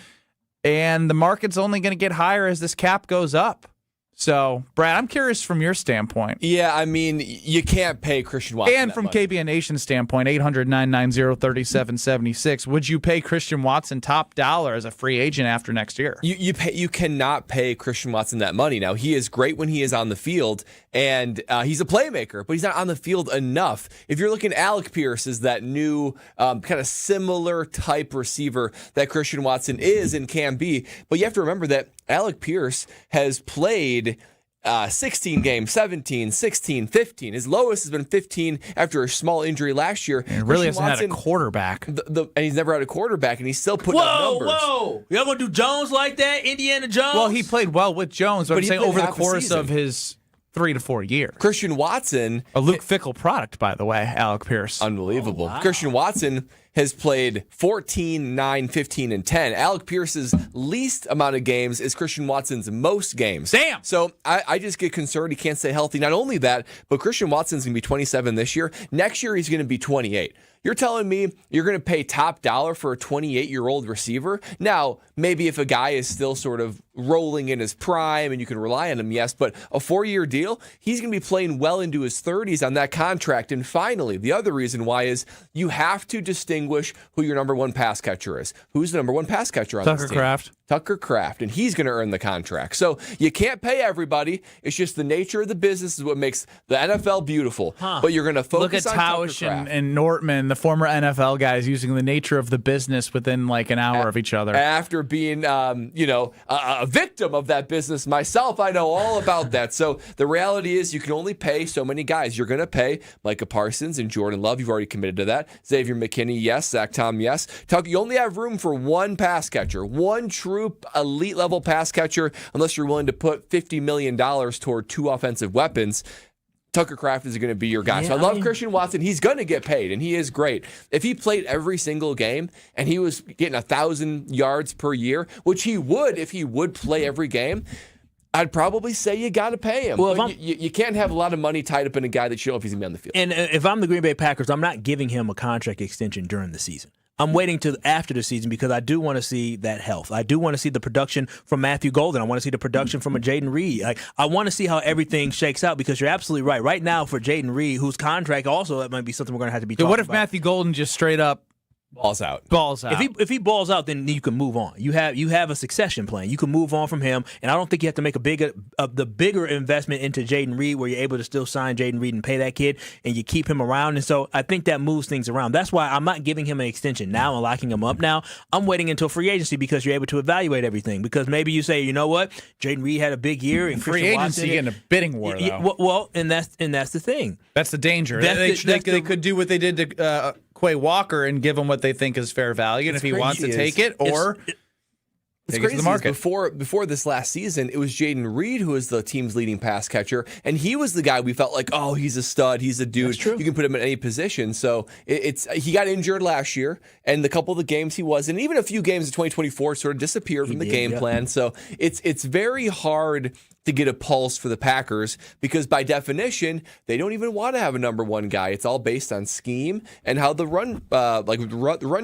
and the market's only going to get higher as this cap goes up. So, Brad, I'm curious from your standpoint. Yeah, I mean, you can't pay Christian Watson and from KBN Nation's standpoint, 800-990-3776, would you pay Christian Watson top dollar as a free agent after next year? You cannot pay Christian Watson that money. Now, he is great when he is on the field, and he's a playmaker, but he's not on the field enough. If you're looking at Alec Pierce as that new kind of similar type receiver that Christian Watson is and can be, but you have to remember that Alec Pierce has played 16 games, 17, 16, 15. His lowest has been 15 after a small injury last year. And really hasn't had a quarterback. And he's never had a quarterback, and he's still putting up numbers. Whoa! Y'all going to do Jones like that? Indiana Jones? Well, he played well with Jones, but I'm saying over the course of his 3 to 4 years. Christian Watson. A Luke Fickell product, by the way, Alec Pierce. Unbelievable. Oh, wow. Christian Watson has played 14, 9, 15, and 10. Alec Pierce's least amount of games is Christian Watson's most games. Damn! So I just get concerned he can't stay healthy. Not only that, but Christian Watson's going to be 27 this year. Next year, he's going to be 28. You're telling me you're going to pay top dollar for a 28-year-old receiver? Now, maybe if a guy is still sort of rolling in his prime and you can rely on him, yes, but a 4-year deal, he's going to be playing well into his 30s on that contract. And finally, the other reason why is you have to distinguish who your number one pass catcher is. Who's the number one pass catcher on this team? Tucker Kraft, and he's going to earn the contract. So you can't pay everybody. It's just the nature of the business is what makes the NFL beautiful. But you're going to focus on Tauscher Tucker Kraft. and Nortman, the former NFL guys, using the nature of the business within like an hour of each other. After being, a victim of that business myself, I know all about that. So the reality is you can only pay so many guys. You're going to pay Micah Parsons and Jordan Love. You've already committed to that. Xavier McKinney, yes. Zach Tom, yes. You only have room for one pass catcher, one true elite level pass catcher, unless you're willing to put $50 million toward 2 offensive weapons. Tucker Kraft is going to be your guy. So I love Christian Watson. He's going to get paid, and he is great. If he played every single game and he was getting 1,000 yards per year, which he would if he would play every game, I'd probably say you got to pay him. Well, you can't have a lot of money tied up in a guy that you don't know if he's going to be on the field. And if I'm the Green Bay Packers, I'm not giving him a contract extension during the season. I'm waiting till after the season because I do want to see that health. I do want to see the production from Matthew Golden. I want to see the production from a Jayden Reed. I want to see how everything shakes out because you're absolutely right. Right now for Jayden Reed, whose contract also that might be something we're going to have to be talking about. What if Matthew Golden just straight up balls out? If he balls out, then you can move on. You have a succession plan. You can move on from him, and I don't think you have to make the bigger investment into Jayden Reed where you're able to still sign Jayden Reed and pay that kid, and you keep him around. And so I think that moves things around. That's why I'm not giving him an extension now and locking him up now. I'm waiting until free agency because you're able to evaluate everything. Because maybe you say, you know what, Jayden Reed had a big year, and free agency getting a bidding war though. Well, and that's the thing. That's the danger. They could do what they did to Quay Walker and give him what they think is fair value, and if he wants to take it, or What's Take it to crazy the market. is before this last season, it was Jaden Reed who was the team's leading pass catcher, and he was the guy we felt like, oh, he's a stud, he's a dude. That's true. You can put him in any position. So he got injured last year, and the couple of the games he was, and even a few games in 2024 sort of disappeared from the game plan. So it's very hard to get a pulse for the Packers because by definition, they don't even want to have a number one guy. It's all based on scheme and how the run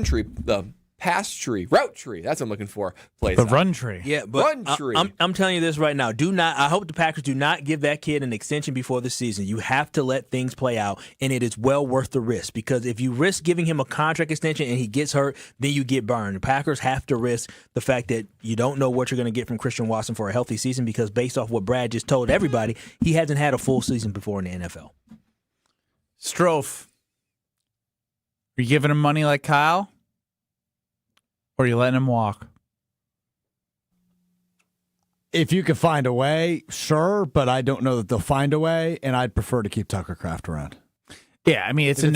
tree, the pass tree, route tree, that's what I'm looking for, plays The out. run tree. Yeah, but Run tree. I'm telling you this right now. I hope the Packers do not give that kid an extension before the season. You have to let things play out, and it is well worth the risk because if you risk giving him a contract extension and he gets hurt, then you get burned. The Packers have to risk the fact that you don't know what you're going to get from Christian Watson for a healthy season because based off what Brad just told everybody, he hasn't had a full season before in the NFL. Strofe, are you giving him money like Kyle? Or are you letting him walk? If you could find a way, sure, but I don't know that they'll find a way, and I'd prefer to keep Tucker Kraft around. Yeah, I mean, it's a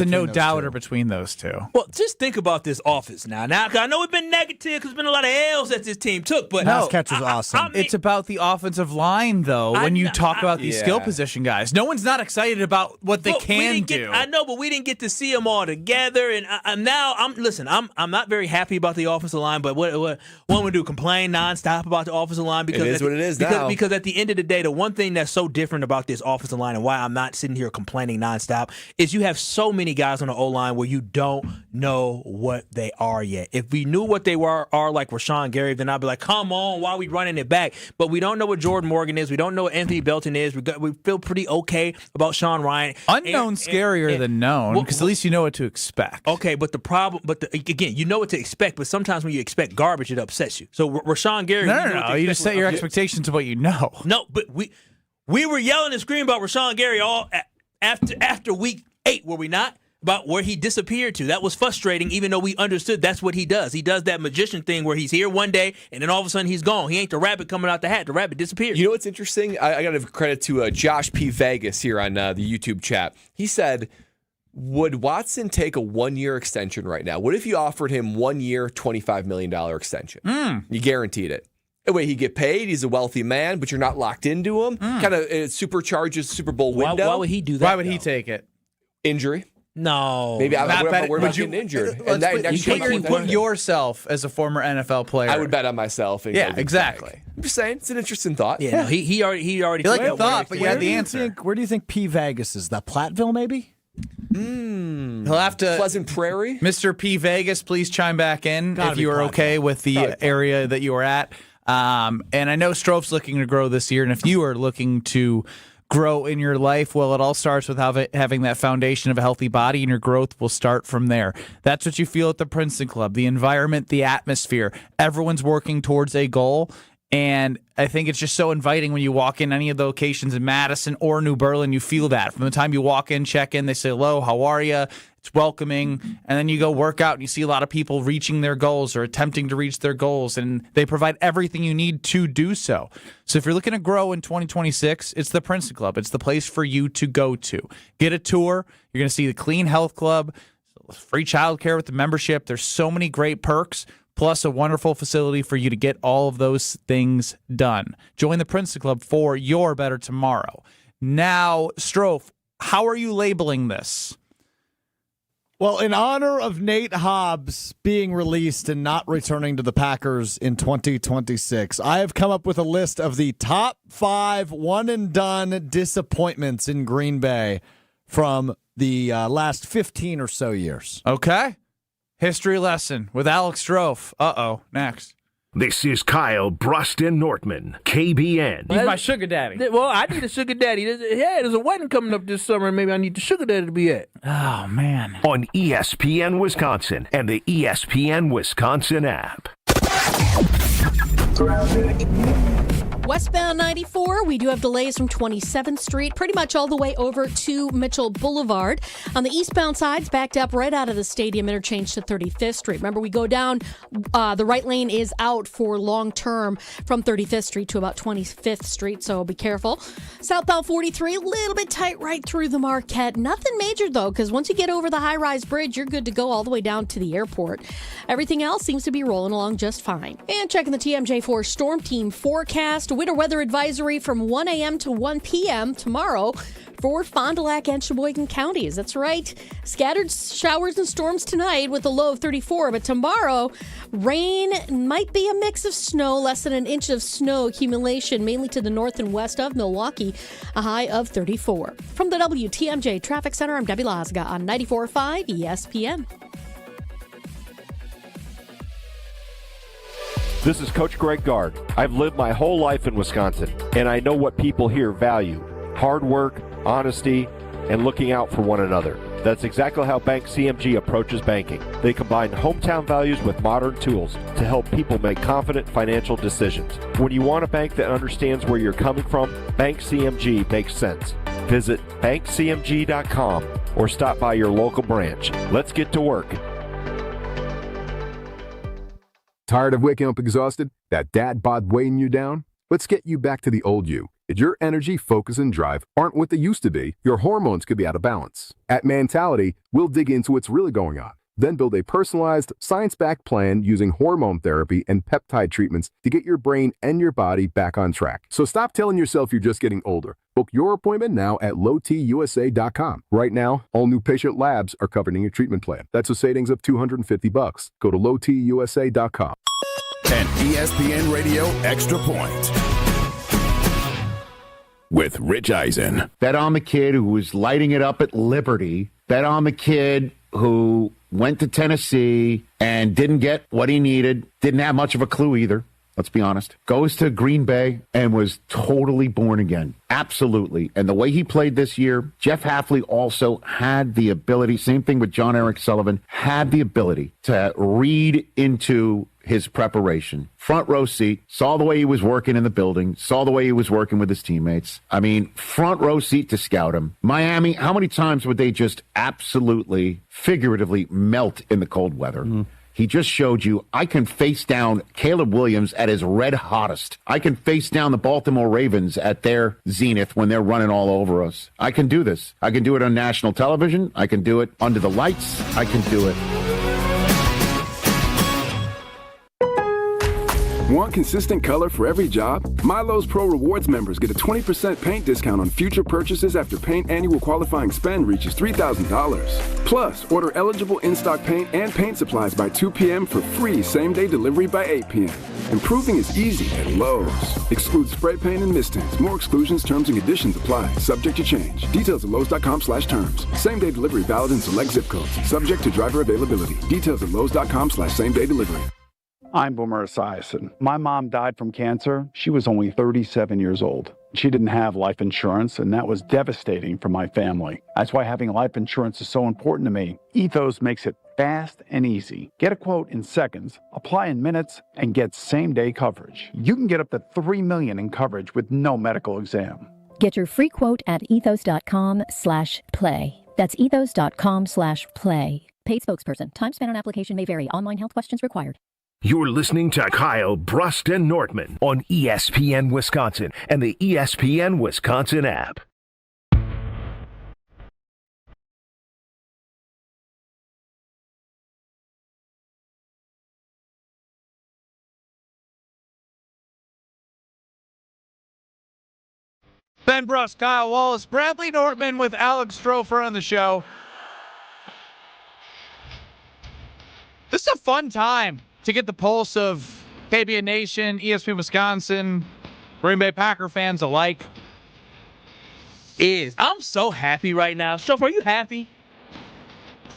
no-doubter between those two. Well, just think about this offense now. Now, I know it's been negative because there's been a lot of L's that this team took, but Pass catcher's awesome. It's about the offensive line, though, when you talk about these skill position guys. No one's not excited about what they can do. I know, but we didn't get to see them all together. And I'm not very happy about the offensive line, but what we do, complain nonstop about the offensive line because it is what it is now. Because at the end of the day, the one thing that's so different about this offensive line and why I'm not sitting here complaining nonstop is you have so many guys on the O-line where you don't know what they are yet. If we knew what they are like Rashawn Gary, then I'd be like, come on, why are we running it back? But we don't know what Jordan Morgan is. We don't know what Anthony Belton is. We feel pretty okay about Sean Ryan. Unknown scarier than known because at least you know what to expect. Okay, but the problem, again, you know what to expect, but sometimes when you expect garbage, it upsets you. So Rashawn Gary, No, you just set your expectations to what you know. No, but we were yelling and screaming about Rashawn Gary all after week 8, were we not? About where he disappeared to. That was frustrating, even though we understood that's what he does. He does that magician thing where he's here one day, and then all of a sudden he's gone. He ain't the rabbit coming out the hat. The rabbit disappeared. You know what's interesting? I got to give credit to Josh P. Vegas here on the YouTube chat. He said, would Watson take a 1-year extension right now? What if you offered him 1 year, $25 million extension? You guaranteed it. Anyway, he'd get paid. He's a wealthy man, but you're not locked into him. Kind of supercharges Super Bowl window. Why would he do that? Why would he take it? Injury. No. Maybe I'm worried about getting injured. You put yourself as a former NFL player. I would bet on myself. Yeah, exactly. I'm just saying, it's an interesting thought. Yeah, no, he already. You like the thought, but you had the answer. Where do you think P. Vegas is? That Platteville, maybe? He'll have to. Pleasant Prairie. Mr. P. Vegas, please chime back in if you are okay with the area that you are at. And I know Strofe's looking to grow this year, and if you are looking to grow in your life, well, it all starts with having that foundation of a healthy body, and your growth will start from there. That's what you feel at the Princeton Club, the environment, the atmosphere. Everyone's working towards a goal, and I think it's just so inviting when you walk in any of the locations in Madison or New Berlin. You feel that. From the time you walk in, check in, they say, hello, how are you? It's welcoming, and then you go work out, and you see a lot of people reaching their goals or attempting to reach their goals, and they provide everything you need to do so. So if you're looking to grow in 2026, it's the Princeton Club. It's the place for you to go to. Get a tour. You're going to see the Clean Health Club, free childcare with the membership. There's so many great perks, plus a wonderful facility for you to get all of those things done. Join the Princeton Club for your better tomorrow. Now, Strofe, how are you labeling this? Well, in honor of Nate Hobbs being released and not returning to the Packers in 2026, I have come up with a list of the top 5 one-and-done disappointments in Green Bay from the last 15 or so years. Okay. History lesson with Alex Strofe. Next. This is Kyle Brust and Nortman, KBN. He's my sugar daddy. Well, I need a sugar daddy. There's a wedding coming up this summer, and maybe I need the sugar daddy to be at. Oh, man. On ESPN Wisconsin and the ESPN Wisconsin app. Westbound 94, we do have delays from 27th Street, pretty much all the way over to Mitchell Boulevard. On the eastbound side, it's backed up right out of the stadium interchange to 35th Street. Remember, we go down, the right lane is out for long term from 35th Street to about 25th Street, so be careful. Southbound 43, a little bit tight right through the Marquette. Nothing major, though, because once you get over the high-rise bridge, you're good to go all the way down to the airport. Everything else seems to be rolling along just fine. And checking the TMJ4 Storm Team forecast, winter weather advisory from 1 a.m. to 1 p.m. tomorrow for Fond du Lac and Sheboygan counties. That's right. Scattered showers and storms tonight with a low of 34, but tomorrow, rain might be a mix of snow, less than an inch of snow accumulation, mainly to the north and west of Milwaukee, a high of 34. From the WTMJ Traffic Center, I'm Debbie Lasga on 94.5 ESPN. This is Coach Greg Gard. I've lived my whole life in Wisconsin, and I know what people here value: hard work, honesty, and looking out for one another. That's exactly how Bank CMG approaches banking. They combine hometown values with modern tools to help people make confident financial decisions. When you want a bank that understands where you're coming from, Bank CMG makes sense. Visit bankcmg.com or stop by your local branch. Let's get to work. Tired of waking up exhausted? That dad bod weighing you down? Let's get you back to the old you. If your energy, focus, and drive aren't what they used to be, your hormones could be out of balance. At Mentality, we'll dig into what's really going on, then build a personalized, science-backed plan using hormone therapy and peptide treatments to get your brain and your body back on track. So stop telling yourself you're just getting older. Book your appointment now at lowtusa.com. Right now, all new patient labs are covered in your treatment plan. That's a savings of $250. Go to lowtusa.com. An ESPN Radio Extra Point with Rich Eisen. Bet on the kid who was lighting it up at Liberty. Bet on the kid who went to Tennessee and didn't get what he needed. Didn't have much of a clue either. Let's be honest. Goes to Green Bay and was totally born again. Absolutely. And the way he played this year, Jeff Hafley also had the ability, same thing with John Eric Sullivan, had the ability to read into his preparation. Front row seat, saw the way he was working in the building, saw the way he was working with his teammates. I mean, front row seat to scout him. Miami, how many times would they just absolutely, figuratively melt in the cold weather? Mm-hmm. He just showed you, I can face down Caleb Williams at his red hottest. I can face down the Baltimore Ravens at their zenith when they're running all over us. I can do this. I can do it on national television. I can do it under the lights. I can do it. Want consistent color for every job? Milo's Pro Rewards members get a 20% paint discount on future purchases after paint annual qualifying spend reaches $3,000. Plus, order eligible in-stock paint and paint supplies by 2 p.m. for free same-day delivery by 8 p.m. Improving is easy at Lowe's. Excludes spray paint and mist tints. More exclusions, terms, and conditions apply. Subject to change. Details at Lowe's.com/terms. Same-day delivery valid in select zip codes. Subject to driver availability. Details at Lowe's.com/same-day delivery. I'm Boomer Esiason. My mom died from cancer. She was only 37 years old. She didn't have life insurance, and that was devastating for my family. That's why having life insurance is so important to me. Ethos makes it fast and easy. Get a quote in seconds, apply in minutes, and get same-day coverage. You can get up to $3 million in coverage with no medical exam. Get your free quote at ethos.com/play. That's ethos.com/play. Paid spokesperson. Time spent on application may vary. Online health questions required. You're listening to Kyle, Brust, and Nortman on ESPN Wisconsin and the ESPN Wisconsin app. Ben Brust, Kyle Wallace, Bradley Nortman with Alex Strofer on the show. This is a fun time to get the pulse of KBN Nation, ESPN Wisconsin, Green Bay Packer fans alike. I'm so happy right now. Strofer, are you happy?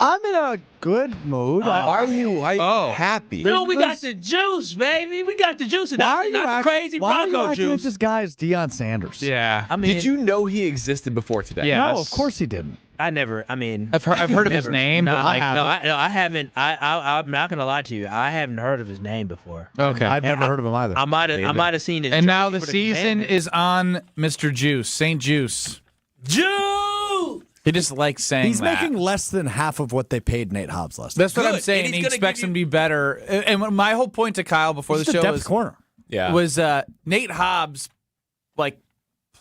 I'm in a good mood. Why are you happy? No, we got the juice, baby. We got the juice. And not the crazy Bronco juice. This guy is Deion Sanders. Yeah. I mean, did you know he existed before today? No, of course he didn't. I never. I mean, I've heard of his name, No, but I haven't. I haven't. I'm not gonna lie to you. I haven't heard of his name before. Okay. I've never heard of him either. I might have seen it. And now the season is on Mr. Juice, St-Juste. Juice. He just likes saying He's that. making less than half of what they paid Nate Hobbs last year. That's what I'm saying. He expects him to be better. And my whole point to Kyle before the show depth corner. was Nate Hobbs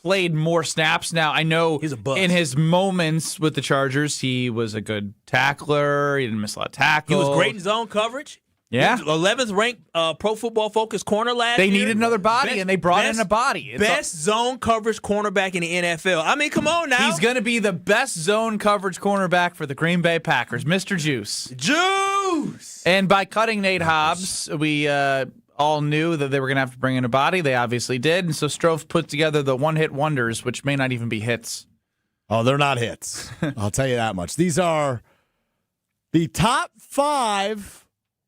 played more snaps. Now I know he's a bust. In his moments with the Chargers, he was a good tackler. He didn't miss a lot of tackles. He was great in zone coverage. Yeah. He was 11th ranked Pro Football Focus corner last year. They needed another body, and they brought in a body. Best zone coverage cornerback in the NFL. I mean, come on now. He's going to be the best zone coverage cornerback for the Green Bay Packers, Mr. Juice. Juice! And by cutting Nate Hobbs, we all knew that they were going to have to bring in a body. They obviously did. And so Strofe put together the one-hit wonders, which may not even be hits. Oh, they're not hits. I'll tell you that much. These are the top 5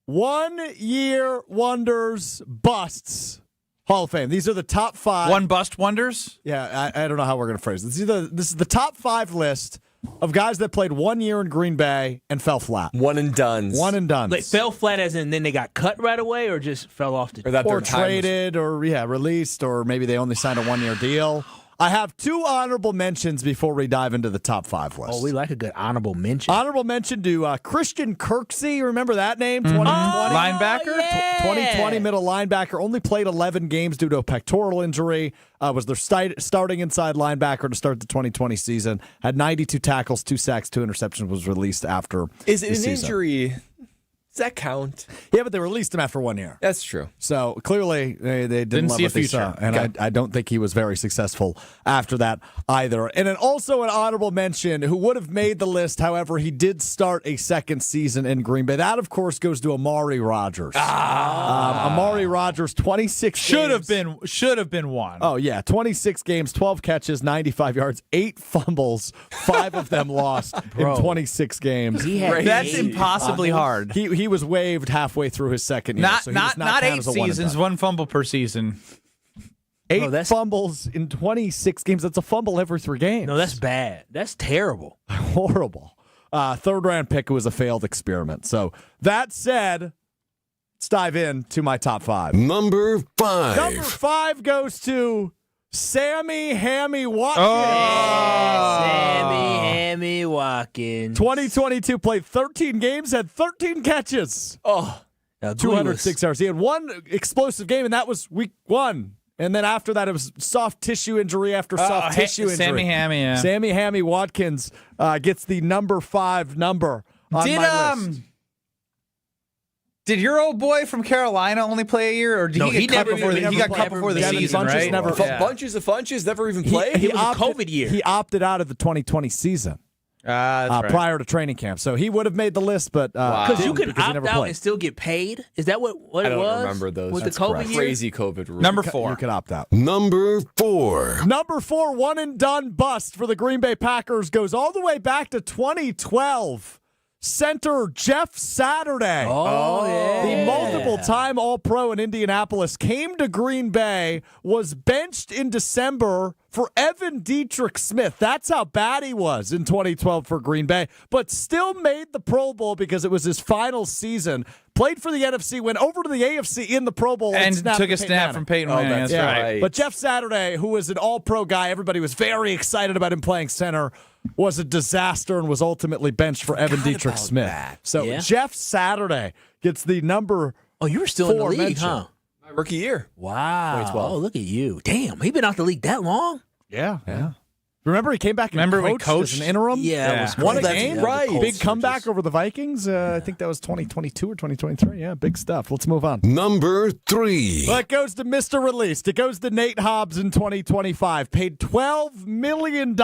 one-year wonders busts Hall of Fame. These are the top 5. One bust wonders? Yeah, I don't know how we're going to phrase this. This is the top 5 list of guys that played 1 year in Green Bay and fell flat. One and dones. One and done. Like fell flat as in then they got cut right away or just fell off the team? Or traded or released, or maybe they only signed a 1-year deal. I have 2 honorable mentions before we dive into the top 5 list. Oh, we like a good honorable mention. Honorable mention to Christian Kirksey. Remember that name? 2020 linebacker? 2020 middle linebacker. Only played 11 games due to a pectoral injury. Was their starting inside linebacker to start the 2020 season. Had 92 tackles, 2 sacks, 2 interceptions. Was released after Is it the an season. injury? Does that count? Yeah, but they released him after 1 year. That's true. So clearly they didn't love see a what they future. saw. And I don't think he was very successful after that either. And then also an honorable mention who would have made the list, however, he did start a second season in Green Bay. That, of course, goes to Amari Rodgers. Amari Rodgers, 26 Should games. have been one. Oh, yeah. 26 games, 12 catches, 95 yards, 8 fumbles, 5 of them lost in 26 games. That's impossibly hard. He was waived halfway through his second year. Not so he was not counted 8 as a one and seasons, done. 1 fumble per season. 8 fumbles in 26 games. That's a fumble every 3 games. No, that's bad. That's terrible. Horrible. 3rd round pick who was a failed experiment. So that said, let's dive into my top 5. Number 5. Number 5 goes to Sammy Hammy Watkins. Sammy Hammy Watkins. 2022 played 13 games, had 13 catches. Oh, 206 yards. He had 1 explosive game, and that was week 1. And then after that, it was soft tissue injury after soft tissue injury. Sammy Hammy, yeah. Sammy Hammy Watkins gets the number 5 number on my list. Did your old boy from Carolina only play a year, or did he get cut before the season? Right? Bunches of Funches never even played. He It was a COVID year. He opted out of the 2020 season prior to training camp, so he would have made the list, but Because you can he opt never out played. and still get paid. Is that what I it don't was? remember those. With That's the COVID correct. year? Crazy COVID rule. Number 4. You can opt out. Number 4. Number 4, one and done bust for the Green Bay Packers goes all the way back to 2012. Center Jeff Saturday. Oh, yeah. The multiple-time All-Pro in Indianapolis came to Green Bay, was benched in December for Evan Dietrich Smith. That's how bad he was in 2012 for Green Bay, but still made the Pro Bowl because it was his final season. Played for the NFC, went over to the AFC in the Pro Bowl. And snapped took a Peyton snap Manning. from Peyton Manning. That's right. But Jeff Saturday, who was an all-pro guy, everybody was very excited about him playing center, was a disaster and was ultimately benched for Evan Dietrich Smith. So Jeff Saturday gets the number you were still in the league, mention. huh? My rookie year. Wow. 2012. Oh, look at you. Damn, he been out the league that long? Yeah. Remember he came back and Remember we coached coached? as an interim? Yeah. It was Won a That's game? right. Big comeback over the Vikings. I think that was 2022 or 2023. Yeah, big stuff. Let's move on. Number 3. Well, it goes to Mr. Released. It goes to Nate Hobbs in 2025. Paid $12 million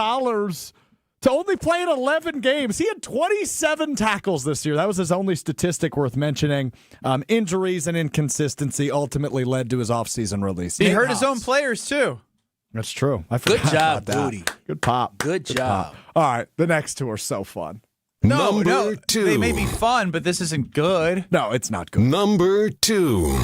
to only play in 11 games. He had 27 tackles this year. That was his only statistic worth mentioning. Injuries and inconsistency ultimately led to his offseason release. He Nate hurt his Hobbs. own players, too. That's true. I Good forgot job, about that. Gute. Good pop. Good job. pop. All right, the next two are so fun. Number 2. They may be fun, but this isn't good. No, it's not good. Number 2.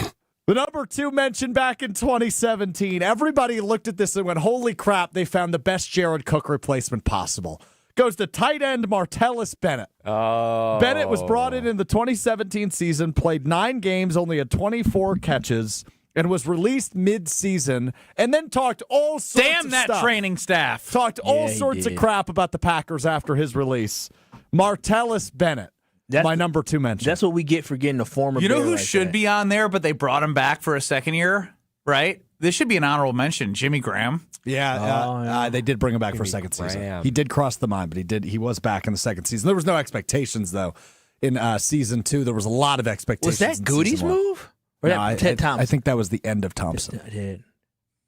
The number 2 mentioned back in 2017. Everybody looked at this and went, holy crap, they found the best Jared Cook replacement possible. goes to tight end Martellus Bennett. Oh. Bennett was brought in the 2017 season, played 9 games, only had 24 catches, and was released mid-season, and then talked all sorts Damn of that stuff. training staff. Talked all sorts of crap about the Packers after his release. Martellus Bennett, my number 2 mention. That's what we get for getting a former You know Bear who like should that. be on there, but they brought him back for a second year, right? This should be an honorable mention. Jimmy Graham. Yeah, they did bring him back for a second season. He did cross the mind, but he was back in the second season. There was no expectations, though. In season 2, there was a lot of expectations. Was that Gute's move? Or that Ted Thompson? I think that was the end of Thompson. I did.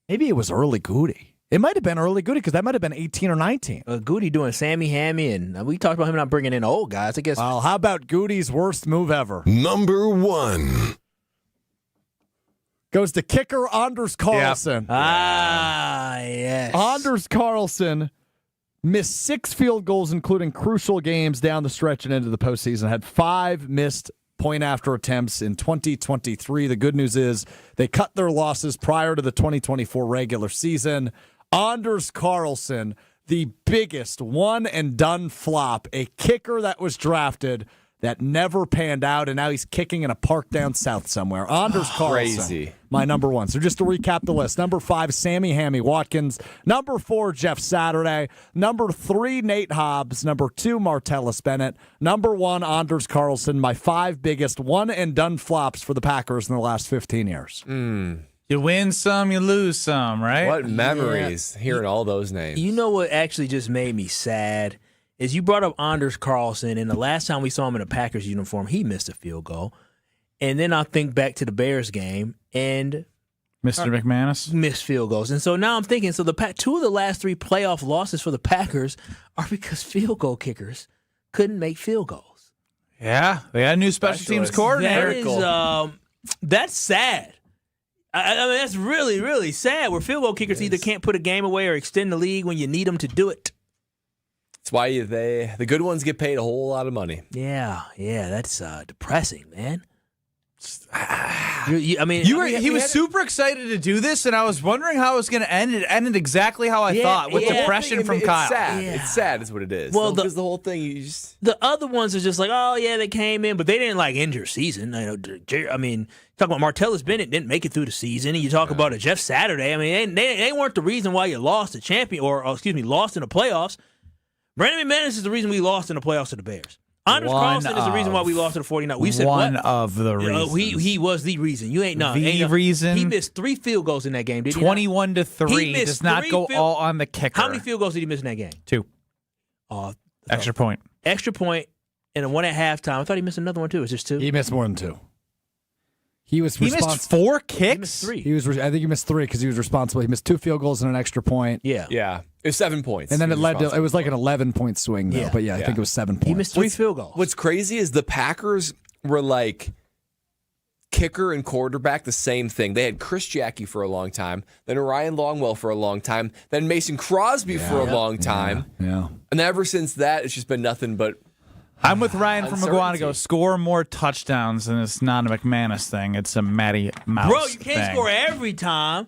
Maybe it was early Gute. It might have been early Gute because that might have been 18 or 19. Gute doing Sammy Hammy, and we talked about him not bringing in old guys. I guess. Well, how about Gute's worst move ever? Number 1. Goes to kicker Anders Carlson. Yes. Anders Carlson missed 6 field goals, including crucial games down the stretch and into the postseason. Had 5 missed point-after attempts in 2023. The good news is they cut their losses prior to the 2024 regular season. Anders Carlson, the biggest one-and-done flop, a kicker that was drafted that never panned out, and now he's kicking in a park down south somewhere. Anders Carlson, Crazy. my number 1. So just to recap the list, number 5, Sammy Hammy Watkins. Number 4, Jeff Saturday. Number 3, Nate Hobbs. Number 2, Martellus Bennett. Number 1, Anders Carlson. My 5 biggest one-and-done flops for the Packers in the last 15 years. You win some, you lose some, right? What memories hearing all those names. You know what actually just made me sad is you brought up Anders Carlson, and the last time we saw him in a Packers uniform, he missed a field goal. And then I think back to the Bears game, and Mr. McManus missed field goals. And so now I'm thinking, so the 2 of the last 3 playoff losses for the Packers are because field goal kickers couldn't make field goals. Yeah, they got a new special teams coordinator. That is, that's sad. I mean, that's really, really sad where field goal kickers either can't put a game away or extend the league when you need them to do it. That's why the good ones get paid a whole lot of money. Yeah, that's depressing, man. He was super excited to do this, and I was wondering how it was going to end. It ended exactly how I thought, with depression from Kyle. Sad. Yeah. It's sad is what it is. Well, because the whole thing, the other ones are just like, oh, yeah, they came in, but they didn't, end your season. I mean, talk about Martellus Bennett didn't make it through the season, and you talk about a Jeff Saturday. I mean, they weren't the reason why you lost lost in the playoffs. Brandon McManus is the reason we lost in the playoffs to the Bears. Anders Carlson is the reason why we lost to the 49ers. We said one what? of the reasons. He was the reason. You ain't no the reason. He missed 3 field goals in that game. Did he? 21-3 does not go all on the kicker. How many field goals did he miss in that game? 2. Extra point. Extra point and a 1 at halftime. I thought he missed another one too. It's just 2. He missed more than 2. He missed 4 kicks. He missed 3. I think he missed 3 because he was responsible. He missed 2 field goals and an extra point. Yeah. It was 7 points. And then it was like an 11-point swing, though. Yeah. But I think it was 7 points. He missed 3 field goals. What's crazy is the Packers were like kicker and quarterback the same thing. They had Chris Jackie for a long time, then Ryan Longwell for a long time, then Mason Crosby for a long time. Yeah. And ever since that, it's just been nothing but I'm with Ryan from McGuanago. Score more touchdowns, and it's not a McManus thing. It's a Matty Mouse Bro, you can't thing. score every time.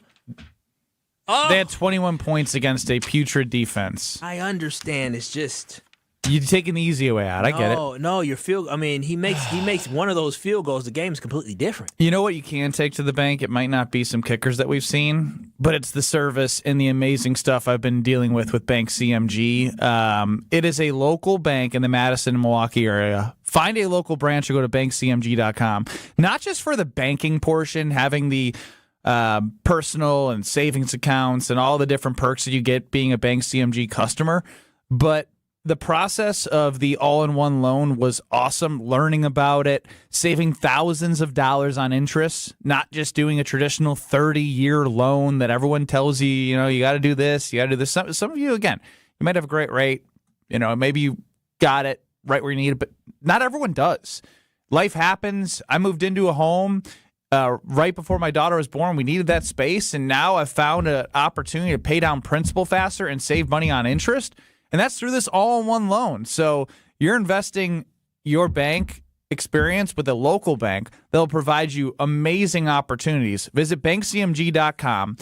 Oh. They had 21 points against a putrid defense. I understand. It's just you're taking the easy way out. I get it. No, your field. I mean, he makes one of those field goals. The game's completely different. You know what you can take to the bank? It might not be some kickers that we've seen, but it's the service and the amazing stuff I've been dealing with Bank CMG. It is a local bank in the Madison and Milwaukee area. Find a local branch or go to bankcmg.com. Not just for the banking portion, having the personal and savings accounts and all the different perks that you get being a Bank CMG customer, but the process of the all-in-one loan was awesome. Learning about it, saving thousands of dollars on interest, not just doing a traditional 30-year loan that everyone tells you, you got to do this, you got to do this. Some of you, again, you might have a great rate, maybe you got it right where you need it, but not everyone does. Life happens. I moved into a home right before my daughter was born. We needed that space, and now I've found an opportunity to pay down principal faster and save money on interest. And that's through this all-in-one loan. So you're investing your bank experience with a local bank. They'll provide you amazing opportunities. Visit bankcmg.com.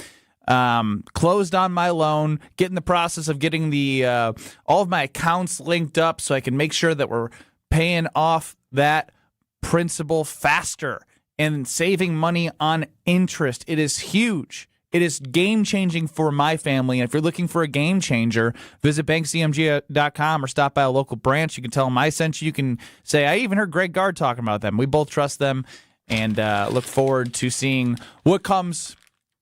closed on my loan, get in the process of getting the all of my accounts linked up so I can make sure that we're paying off that principal faster and saving money on interest. It is huge. It is game-changing for my family. And if you're looking for a game changer, visit bankcmg.com or stop by a local branch. You can tell them I sent you. You can say, I even heard Greg Gard talking about them. We both trust them and look forward to seeing what comes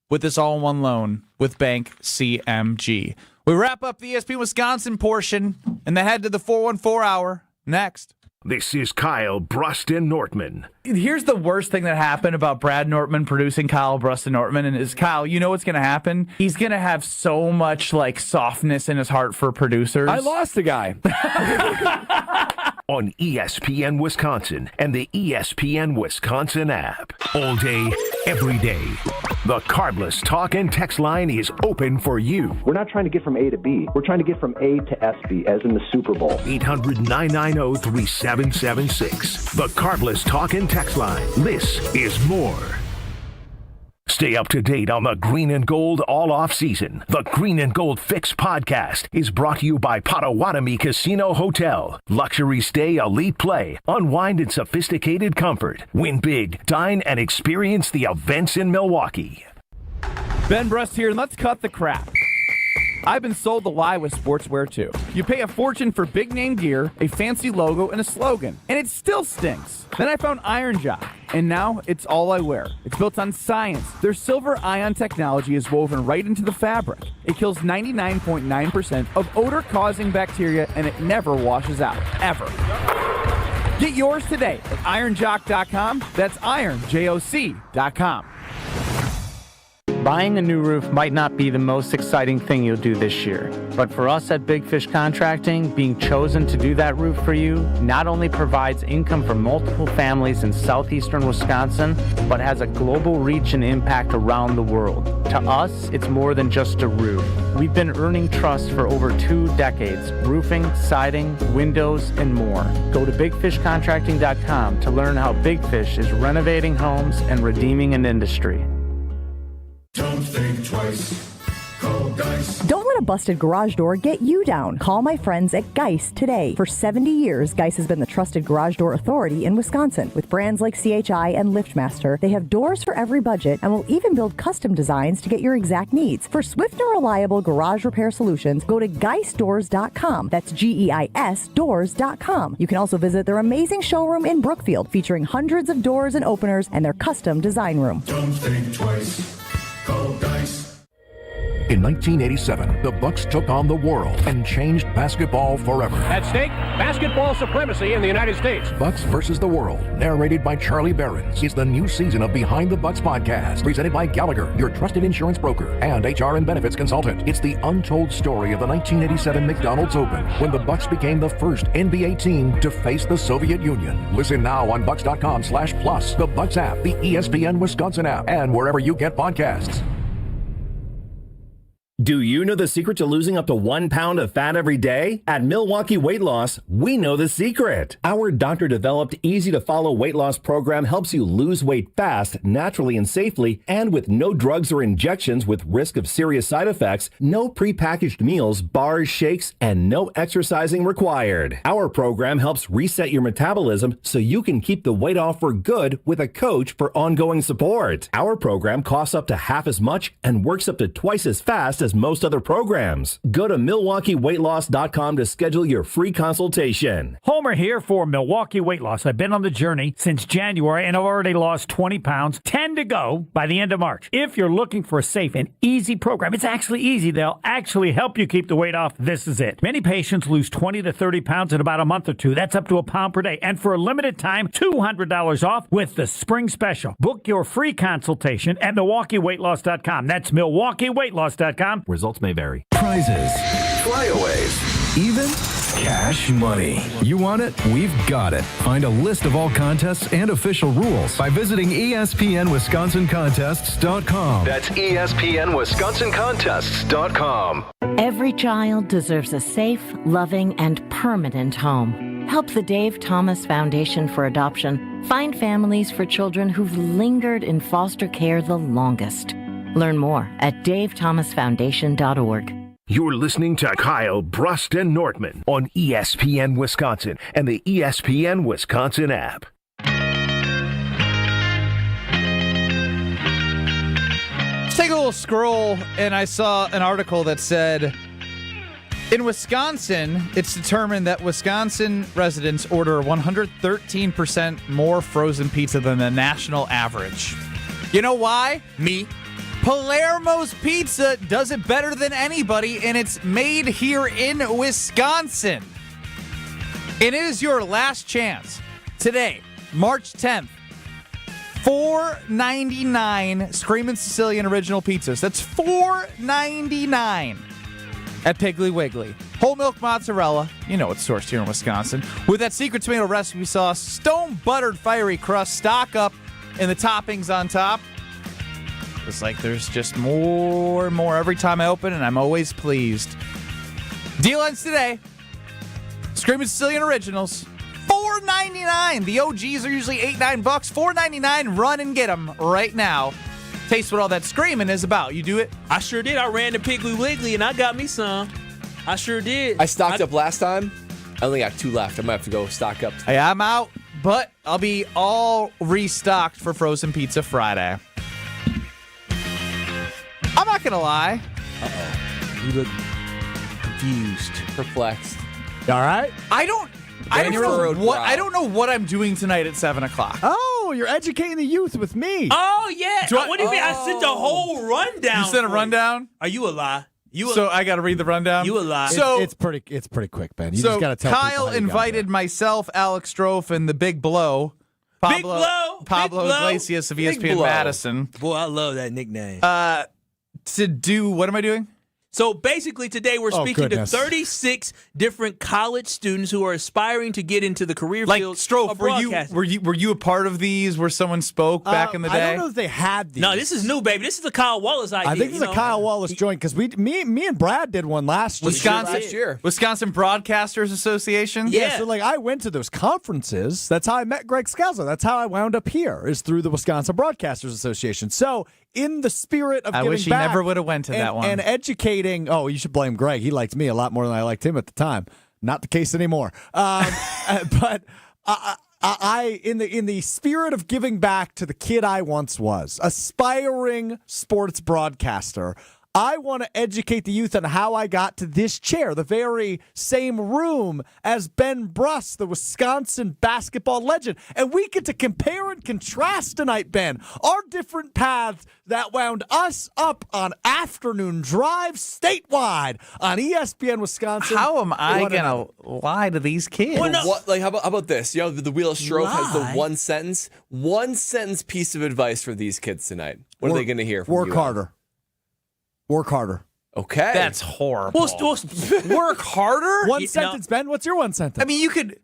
with this all-in-one loan with Bank CMG. We wrap up the ESPN Wisconsin portion and then head to the 414 hour next. This is Kyle, Brust, and Nortman. Here's the worst thing that happened about Brad Nortman producing Kyle, Brust, and Nortman, and is Kyle, you know what's going to happen? He's going to have so much like softness in his heart for producers. I lost the guy. On ESPN Wisconsin and the ESPN Wisconsin app. All day, every day. The Carbless talk and text line is open for you. We're not trying to get from A to B. We're trying to get from A to SB, as in the Super Bowl. 800-990-3776. The Carbless talk and text line. This is more. Stay up to date on the Green and Gold all off season. The Green and Gold Fix podcast is brought to you by Potawatomi Casino Hotel. Luxury stay, elite play, unwind in sophisticated comfort. Win big, dine, and experience the events in Milwaukee. Ben Brust here, and let's cut the crap. I've been sold the lie with sportswear too. You pay a fortune for big name gear, a fancy logo, and a slogan, and it still stinks. Then I found Iron Jock, and now it's all I wear. It's built on science. Their silver ion technology is woven right into the fabric. It kills 99.9% of odor-causing bacteria, and it never washes out, ever. Get yours today at ironjock.com. That's ironjoc.com. Buying a new roof might not be the most exciting thing you'll do this year, but for us at Big Fish Contracting, being chosen to do that roof for you not only provides income for multiple families in southeastern Wisconsin, but has a global reach and impact around the world. To us, it's more than just a roof. We've been earning trust for over 2 decades, roofing, siding, windows, and more. Go to bigfishcontracting.com to learn how Big Fish is renovating homes and redeeming an industry. Don't think twice. Call Geist. Don't let a busted garage door get you down. Call my friends at Geist today. For 70 years, Geist has been the trusted garage door authority in Wisconsin. With brands like CHI and LiftMaster, they have doors for every budget and will even build custom designs to get your exact needs. For swift and reliable garage repair solutions, go to geistdoors.com. That's GEIS doors.com. You can also visit their amazing showroom in Brookfield, featuring hundreds of doors and openers and their custom design room. Don't think twice. Call Geist. In 1987, the Bucks took on the world and changed basketball forever. At stake, basketball supremacy in the United States. Bucks versus the World, narrated by Charlie Behrens, is the new season of Behind the Bucks podcast, presented by Gallagher, your trusted insurance broker and HR and benefits consultant. It's the untold story of the 1987 McDonald's Open, when the Bucks became the first NBA team to face the Soviet Union. Listen now on bucks.com/plus, the Bucks app, the ESPN Wisconsin app, and wherever you get podcasts. Do you know the secret to losing up to 1 pound of fat every day? At Milwaukee Weight Loss, we know the secret. Our doctor-developed, easy-to-follow weight loss program helps you lose weight fast, naturally and safely, and with no drugs or injections with risk of serious side effects, no prepackaged meals, bars, shakes, and no exercising required. Our program helps reset your metabolism so you can keep the weight off for good with a coach for ongoing support. Our program costs up to half as much and works up to twice as fast as most other programs. Go to MilwaukeeWeightLoss.com to schedule your free consultation. Homer here for Milwaukee Weight Loss. I've been on the journey since January and I've already lost 20 pounds, 10 to go by the end of March. If you're looking for a safe and easy program, it's actually easy. They'll actually help you keep the weight off. This is it. Many patients lose 20 to 30 pounds in about a month or two. That's up to a pound per day. And for a limited time, $200 off with the spring special. Book your free consultation at MilwaukeeWeightLoss.com. That's MilwaukeeWeightLoss.com. Results may vary. Prizes, flyaways, even cash money. You want it? We've got it. Find a list of all contests and official rules by visiting ESPNWisconsinContests.com. That's ESPNWisconsinContests.com. Every child deserves a safe, loving, and permanent home. Help the Dave Thomas Foundation for Adoption find families for children who've lingered in foster care the longest. Learn more at davethomasfoundation.org. You're listening to Kyle, Brust, and Nortman on ESPN Wisconsin and the ESPN Wisconsin app. Let's take a little scroll, and I saw an article that said, in Wisconsin, it's determined that Wisconsin residents order 113% more frozen pizza than the national average. You know why? Me. Palermo's Pizza does it better than anybody, and it's made here in Wisconsin. And it is your last chance. Today, March 10th, $4.99 Screamin' Sicilian Original Pizzas. That's $4.99 at Piggly Wiggly. Whole milk mozzarella, you know it's sourced here in Wisconsin, with that secret tomato recipe sauce, stone buttered fiery crust, stock up, and the toppings on top. It's like there's just more and more every time I open, and I'm always pleased. Deal ends today. Screamin' Sicilian Originals, $4.99. The OGs are usually $8-9. $4.99. Run and get them right now. Taste what all that screaming is about. You do it? I sure did. I ran to Piggly Wiggly, and I got me some. I sure did. I stocked up last time. I only got 2 left. I might have to go stock up. Hey, I'm out, but I'll be all restocked for Frozen Pizza Friday. I'm not going to lie. Uh-oh. You look confused. Perplexed. All right? I don't know what I'm doing tonight at 7 o'clock. Oh, you're educating the youth with me. Oh, yeah. What do you mean? I sent the whole rundown. You sent a rundown? Are you a lie? So I got to read the rundown? You a lie. So it's pretty quick, Ben. You just got to tell Kyle people how you invited myself, Alex Strofe, and the Big Blow. Pablo Iglesias of ESPN Madison. Boy, I love that nickname. To do, what am I doing? So basically today we're speaking to 36 different college students who are aspiring to get into the career field of broadcasting. Were you a part of these where someone spoke back in the day? I don't know if they had these. No, this is new, baby. This is a Kyle Wallace idea. I think this is a Kyle Wallace joint because me and Brad did one last year. Wisconsin Broadcasters Association? Yeah, so I went to those conferences. That's how I met Greg Scalzo. That's how I wound up here, is through the Wisconsin Broadcasters Association. So in the spirit of I giving wish he back never would have went to that one. And educating. Oh, you should blame Greg. He liked me a lot more than I liked him at the time. Not the case anymore. But I in the spirit of giving back to the kid I once was, aspiring sports broadcaster, I want to educate the youth on how I got to this chair, the very same room as Ben Brust, the Wisconsin basketball legend. And we get to compare and contrast tonight, Ben, our different paths that wound us up on afternoon drives statewide on ESPN Wisconsin. How am I going to lie to these kids? Well, no. How about this? You know, the Wheel of Stroke has the one sentence piece of advice for these kids tonight. What are they going to hear from Work you? harder. Work harder. Okay. That's horrible. Work harder? One sentence, Ben. What's your one sentence? I mean, you could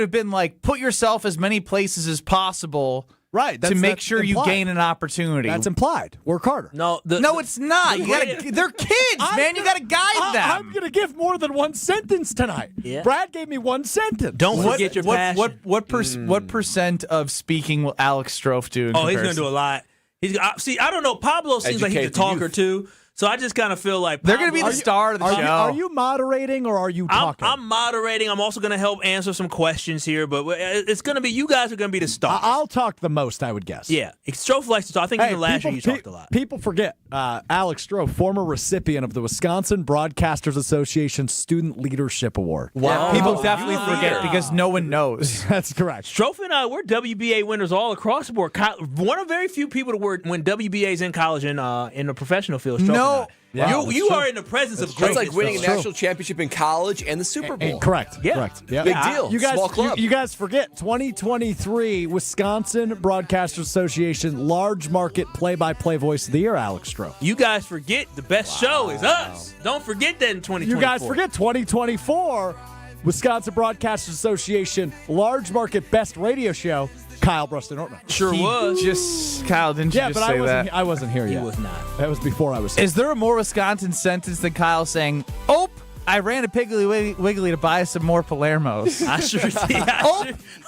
have been like, put yourself as many places as possible. Right. To make sure you gain an opportunity. That's implied. Work harder. No, it's not. They're kids, man. You got to guide them. I'm going to give more than one sentence tonight. Yeah. Brad gave me one sentence. Don't forget your passion. What percent of speaking will Alex Strofe do? Oh, he's going to do a lot. I don't know. Pablo seems like he's a talker too. So I just kind of feel like they're going to be the star of the show. Are you moderating or are you talking? I'm moderating. I'm also going to help answer some questions here, but it's going to be you guys are going to be the stars. I'll talk the most, I would guess. Yeah, Strofe likes to talk. I think even last year you talked a lot. People forget Alex Strofe, former recipient of the Wisconsin Broadcasters Association Student Leadership Award. Wow. People definitely forget because no one knows. That's correct. Strofe and I, we're WBA winners all across the board. One of very few people to win WBAs in college and in the professional field. Strofe you are in the presence of greatness. It's like winning a national championship in college and the Super Bowl. Correct. Yeah. Correct. Yeah. Big deal. Small club. You guys forget 2023 Wisconsin Broadcasters Association large market play-by-play voice of the year, Alex Strofe. You guys forget the best show is us. Don't forget that in 2024. You guys forget 2024 Wisconsin Broadcasters Association large market best radio show. Kyle, Brust, and Nortman. Sure was. Kyle, didn't you just say that? I wasn't here yet. He was not. That was before I was here. Is there a more Wisconsin sentence than Kyle saying, "Oh, I ran to Piggly Wiggly to buy some more Palermos. I sure did.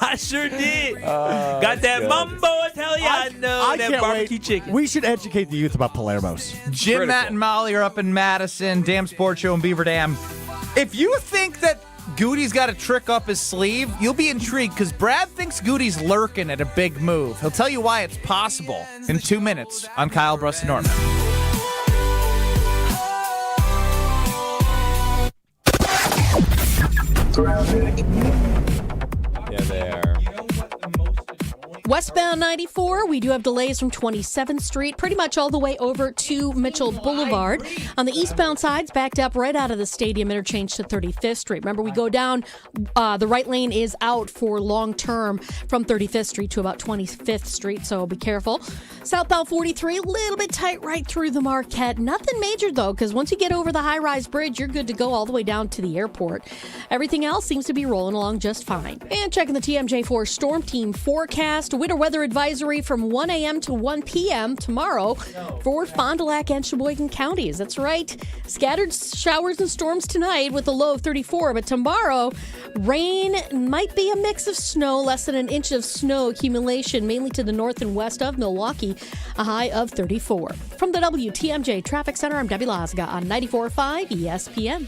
I sure did. Got that good. Mambo Italiano, that barbecue chicken. We should educate the youth about Palermos. Jim, Critical. Matt, and Molly are up in Madison, Dam Sports Show in Beaver Dam. If you think that Gute's got a trick up his sleeve, you'll be intrigued because Brad thinks Gute's lurking at a big move. He'll tell you why it's possible in 2 minutes on Kyle Brust Nortman. Yeah, they are. Westbound 94, we do have delays from 27th Street, pretty much all the way over to Mitchell Boulevard. On the eastbound side, it's backed up right out of the stadium interchange to 35th Street. Remember, we go down, the right lane is out for long term from 35th Street to about 25th Street, so be careful. Southbound 43, a little bit tight right through the Marquette. Nothing major, though, because once you get over the high-rise bridge, you're good to go all the way down to the airport. Everything else seems to be rolling along just fine. And checking the TMJ4 Storm Team forecast. Winter weather advisory from 1 a.m. to 1 p.m. tomorrow for Fond du Lac and Sheboygan counties. That's right. Scattered showers and storms tonight with a low of 34, but tomorrow, rain might be a mix of snow, less than an inch of snow accumulation, mainly to the north and west of Milwaukee, a high of 34. From the WTMJ Traffic Center, I'm Debbie Lasga on 94.5 ESPN.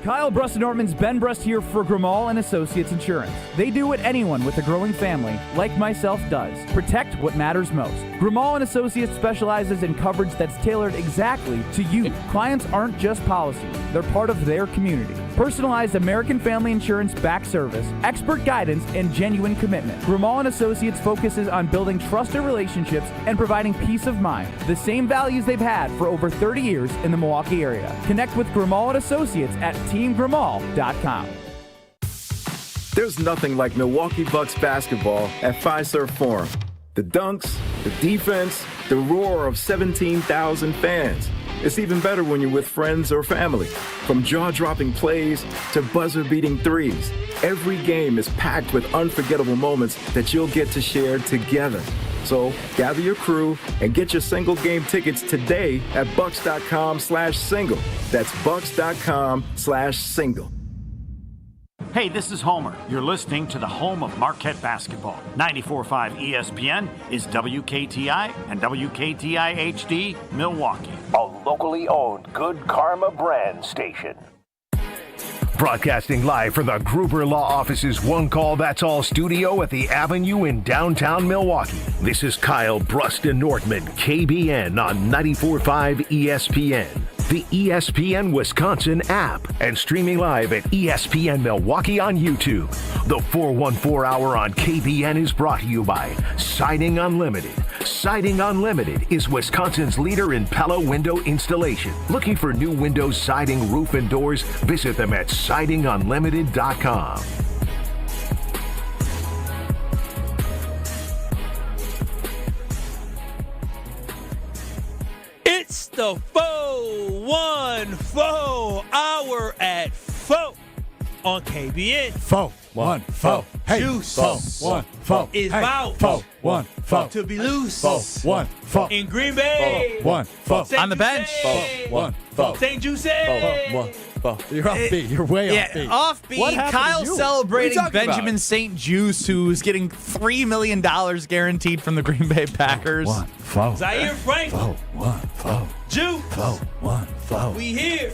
Kyle Brust Nortman's Ben Brust here for Grimal and Associates Insurance. They do what anyone with a growing family, like myself, does. Protect what matters most. Grimal and Associates specializes in coverage that's tailored exactly to you. Clients aren't just policies, they're part of their community. Personalized American Family Insurance back service, expert guidance, and genuine commitment. Grimal and Associates focuses on building trusted relationships and providing peace of mind. The same values they've had for over 30 years in the Milwaukee area. Connect with Grimal and Associates at teamgrimal.com. There's nothing like Milwaukee Bucks basketball at Fiserv Forum. The dunks, the defense, the roar of 17,000 fans. It's even better when you're with friends or family. From jaw-dropping plays to buzzer-beating threes, every game is packed with unforgettable moments that you'll get to share together. So gather your crew and get your single game tickets today at bucks.com/single. That's bucks.com/single. Hey, this is Homer. You're listening to the home of Marquette basketball. 94.5 ESPN is WKTI and WKTI HD Milwaukee. A locally owned Good Karma brand station. Broadcasting live from the Gruber Law Office's One Call That's All studio at the Avenue in downtown Milwaukee. This is Kyle Brust Nortman, KBN on 94.5 ESPN. The ESPN Wisconsin app, and streaming live at ESPN Milwaukee on YouTube. The 414 Hour on KBN is brought to you by Siding Unlimited. Siding Unlimited is Wisconsin's leader in Pella window installation. Looking for new windows, siding, roof, and doors? Visit them at sidingunlimited.com. It's the 414 Hour at 4 on KBN. 414. Hey, Juice. 414. Is hey, about 414. to be loose 414. in Green Bay. 414. On the bench. St-Juste. You're offbeat. You're way offbeat. Offbeat. What happened Kyle to you? celebrating What are you talking Benjamin about? St-Juste, who's getting $3 million guaranteed from the Green Bay Packers. Zaire Franklin. Juice. We here.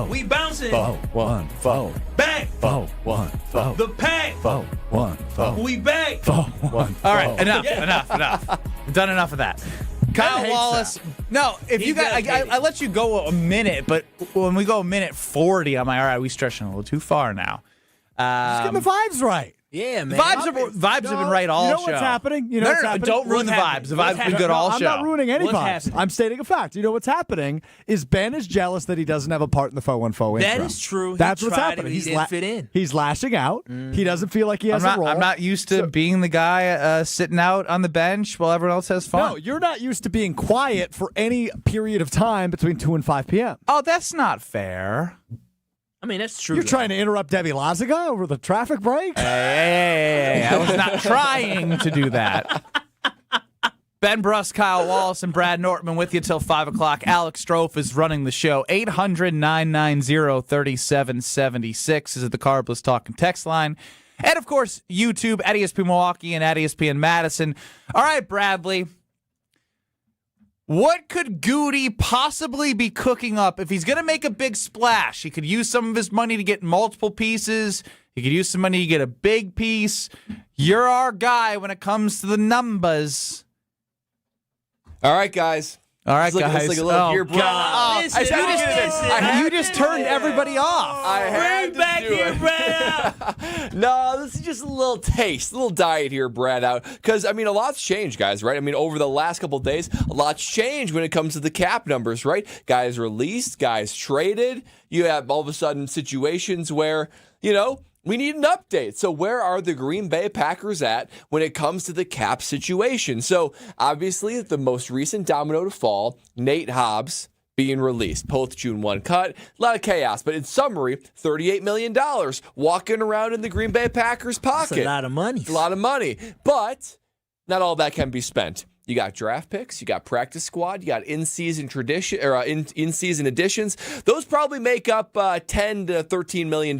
We bouncing. Back. The pack. We back. All right, enough. We've done enough of that. Kyle Wallace. No, if you got, I let you go a minute, but when we go a minute 40, I'm like, all right, we stretching a little too far now. Just get the vibes right. Yeah, man. Vibes have been right all show. You know what's happening? You know what's happening? Don't ruin the vibes. The vibes have been good all show. I'm not ruining any What's vibes. happening? I'm stating a fact. You know what's happening is Ben is jealous that he doesn't have a part in the 414 That intro. is true. That's He what's tried happening. it, he didn't fit in. He's lashing out. He doesn't feel like he has a role. I'm not used to being the guy sitting out on the bench while everyone else has fun. No, you're not used to being quiet for any period of time between 2 and 5 p.m. Oh, that's not fair. I mean, that's true. You're trying to interrupt Debbie Lazaga over the traffic break? Hey, I was not trying to do that. Ben Brust, Kyle Wallace, and Brad Nortman with you till 5 o'clock. Alex Strofe is running the show. 800-990-3776 is the Carbless Talking text line. And, of course, YouTube at ESPN Milwaukee and at ESPN Madison. All right, Bradley. What could Gute possibly be cooking up if he's going to make a big splash? He could use some of his money to get multiple pieces. He could use some money to get a big piece. You're our guy when it comes to the numbers. All right, guys. All right, guys. It's like a little beer God. You just turned everybody off. Bring back here, Brad out. No, this is just a little taste, a little diet here, Brad out. Because, I mean, a lot's changed, guys, right? I mean, over the last couple of days, a lot's changed when it comes to the cap numbers, right? Guys released, guys traded. You have all of a sudden situations where, we need an update. So where are the Green Bay Packers at when it comes to the cap situation? So obviously the most recent domino to fall, Nate Hobbs being released. Post June 1 cut. A lot of chaos. But in summary, $38 million walking around in the Green Bay Packers' pocket. That's a lot of money. It's a lot of money. But not all that can be spent. You got draft picks, you got practice squad, you got in-season in-season additions. Those probably make up $10 to $13 million.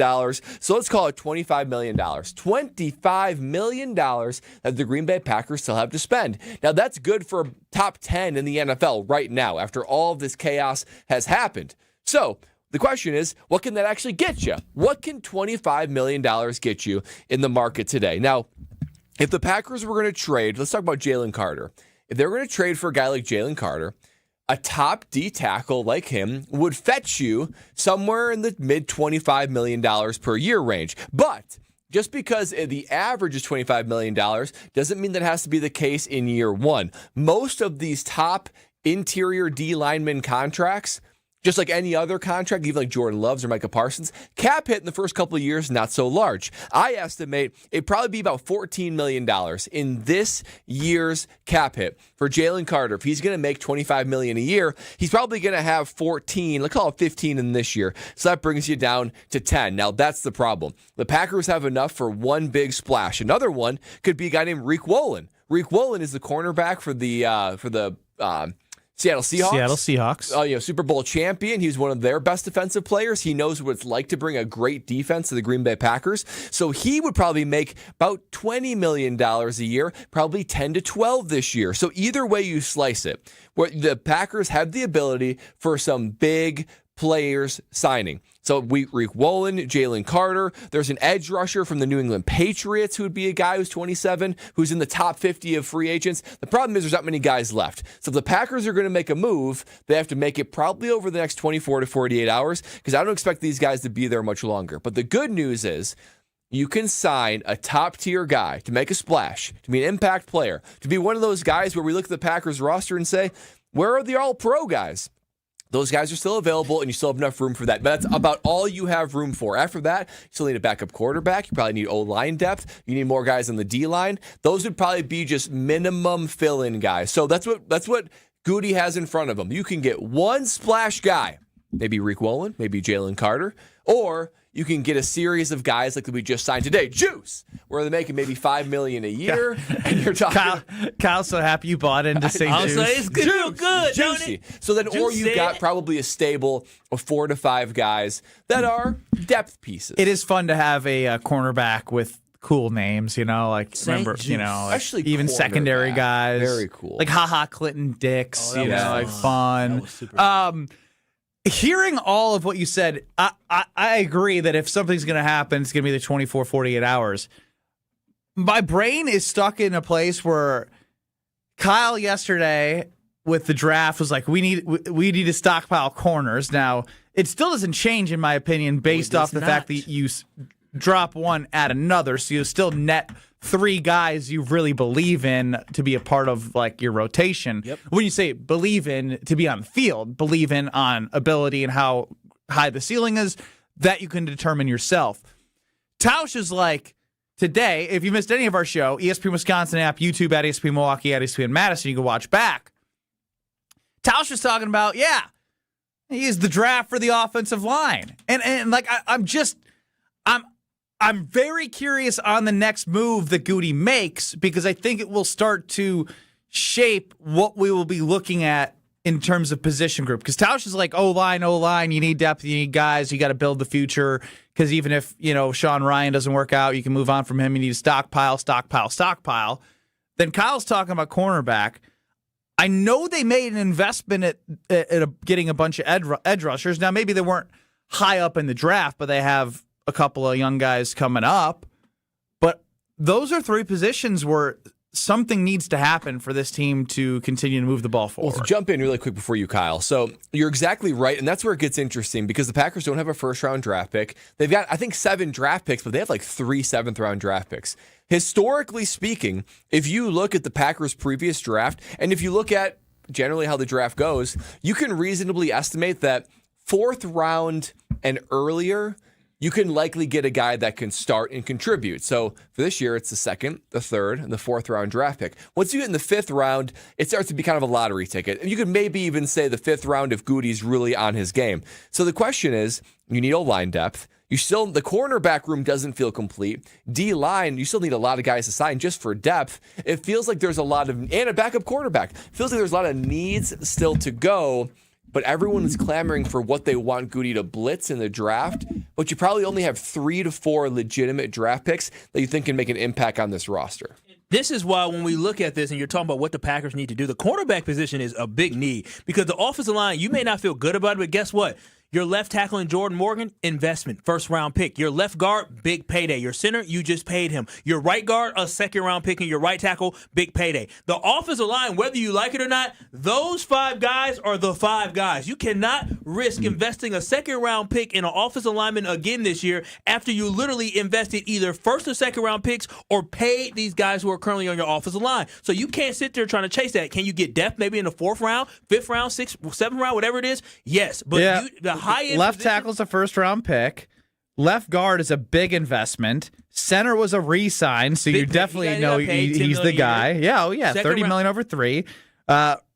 So let's call it $25 million. $25 million that the Green Bay Packers still have to spend. Now that's good for top 10 in the NFL right now after all of this chaos has happened. So the question is, what can that actually get you? What can $25 million get you in the market today? Now, if the Packers were going to trade, let's talk about Jaylen Carter. If they were going to trade for a guy like Jaylen Carter, a top D tackle like him would fetch you somewhere in the mid $25 million per year range. But just because the average is $25 million doesn't mean that has to be the case in year one. Most of these top interior D lineman contracts, just like any other contract, even like Jordan Love's or Micah Parsons, cap hit in the first couple of years, not so large. I estimate it'd probably be about $14 million in this year's cap hit for Jaylen Carter. If he's going to make $25 million a year, he's probably going to have 14, let's call it 15 in this year. So that brings you down to 10. Now that's the problem. The Packers have enough for one big splash. Another one could be a guy named Ric Woolen. Ric Woolen is the cornerback for the Seattle Seahawks. Oh, Super Bowl champion. He was one of their best defensive players. He knows what it's like to bring a great defense to the Green Bay Packers. So he would probably make about $20 million a year, probably 10 to 12 this year. So either way you slice it, where the Packers have the ability for some big players signing. So Ric Woolen, Jaylen Carter. There's an edge rusher from the New England Patriots who would be a guy who's 27, who's in the top 50 of free agents. The problem is there's not many guys left. So if the Packers are going to make a move, they have to make it probably over the next 24 to 48 hours because I don't expect these guys to be there much longer. But the good news is you can sign a top-tier guy to make a splash, to be an impact player, to be one of those guys where we look at the Packers roster and say, where are the all-pro guys? Those guys are still available, and you still have enough room for that. But that's about all you have room for. After that, you still need a backup quarterback. You probably need O-line depth. You need more guys on the D-line. Those would probably be just minimum fill-in guys. So that's what Gute has in front of him. You can get one splash guy, maybe Ric Woolen, maybe Jaylen Carter, or you can get a series of guys like we just signed today, Juice, where they're making maybe $5 million a year, and you're talking. Kyle's so happy you bought into St-Juste. It's good, Juice, good, juicy. So then, or you've got probably a stable of 4 to 5 guys that are depth pieces. It is fun to have a cornerback with cool names, like remember, Especially even secondary guys, very cool, like Clinton Dix, like fun. That was super Hearing all of what you said, I agree that if something's going to happen, it's going to be the 24, 48 hours. My brain is stuck in a place where Kyle yesterday with the draft was like, we need to stockpile corners. Now, it still doesn't change, in my opinion, based off the fact that you drop one, add another, so you still net 3 guys you really believe in to be a part of your rotation. Yep. When you say believe in to be on the field, believe in on ability and how high the ceiling is, that you can determine yourself. Tauscher is like, today, if you missed any of our show, ESPN Wisconsin app, YouTube at ESPN Milwaukee, at ESPN Madison, you can watch back. Tauscher's talking about, he's the draft for the offensive line. And I'm very curious on the next move that Gute makes because I think it will start to shape what we will be looking at in terms of position group. Because Tauscher is like, O-line, you need depth, you need guys, you got to build the future. Because even if, Sean Ryan doesn't work out, you can move on from him. You need a stockpile. Then Kyle's talking about cornerback. I know they made an investment at getting a bunch of edge rushers. Now, maybe they weren't high up in the draft, but they have a couple of young guys coming up. But those are three positions where something needs to happen for this team to continue to move the ball forward. Well, to jump in really quick before you, Kyle. So you're exactly right, and that's where it gets interesting because the Packers don't have a first-round draft pick. They've got, I think, 7 draft picks, but they have like 3 seventh-round draft picks. Historically speaking, if you look at the Packers' previous draft, and if you look at generally how the draft goes, you can reasonably estimate that 4th round and earlier, you can likely get a guy that can start and contribute. So for this year, it's the 2nd, the 3rd, and the 4th round draft pick. Once you get in the 5th round, it starts to be kind of a lottery ticket. And you could maybe even say the 5th round if Gute's really on his game. So the question is, you need O-line depth. The cornerback room doesn't feel complete. D-line, you still need a lot of guys to sign just for depth. It feels like there's a lot of, and a backup quarterback. It feels like there's a lot of needs still to go. But everyone is clamoring for what they want Gute to blitz in the draft. But you probably only have 3 to 4 legitimate draft picks that you think can make an impact on this roster. This is why when we look at this and you're talking about what the Packers need to do, the cornerback position is a big need because the offensive line, you may not feel good about it, but guess what? Your left tackle in Jordan Morgan, investment, first-round pick. Your left guard, big payday. Your center, you just paid him. Your right guard, a second-round pick, and your right tackle, big payday. The offensive line, whether you like it or not, those 5 guys are the 5 guys. You cannot risk investing a second-round pick in an offensive lineman again this year after you literally invested either first or second-round picks or paid these guys who are currently on your offensive line. So you can't sit there trying to chase that. Can you get depth maybe in the 4th round, 5th round, 6th, 7th round, whatever it is? Yes, but the high-end left position, tackle's a first-round pick. Left guard is a big investment. Center was a re-sign, so you definitely know he's the guy. Yeah, $30 million over 3.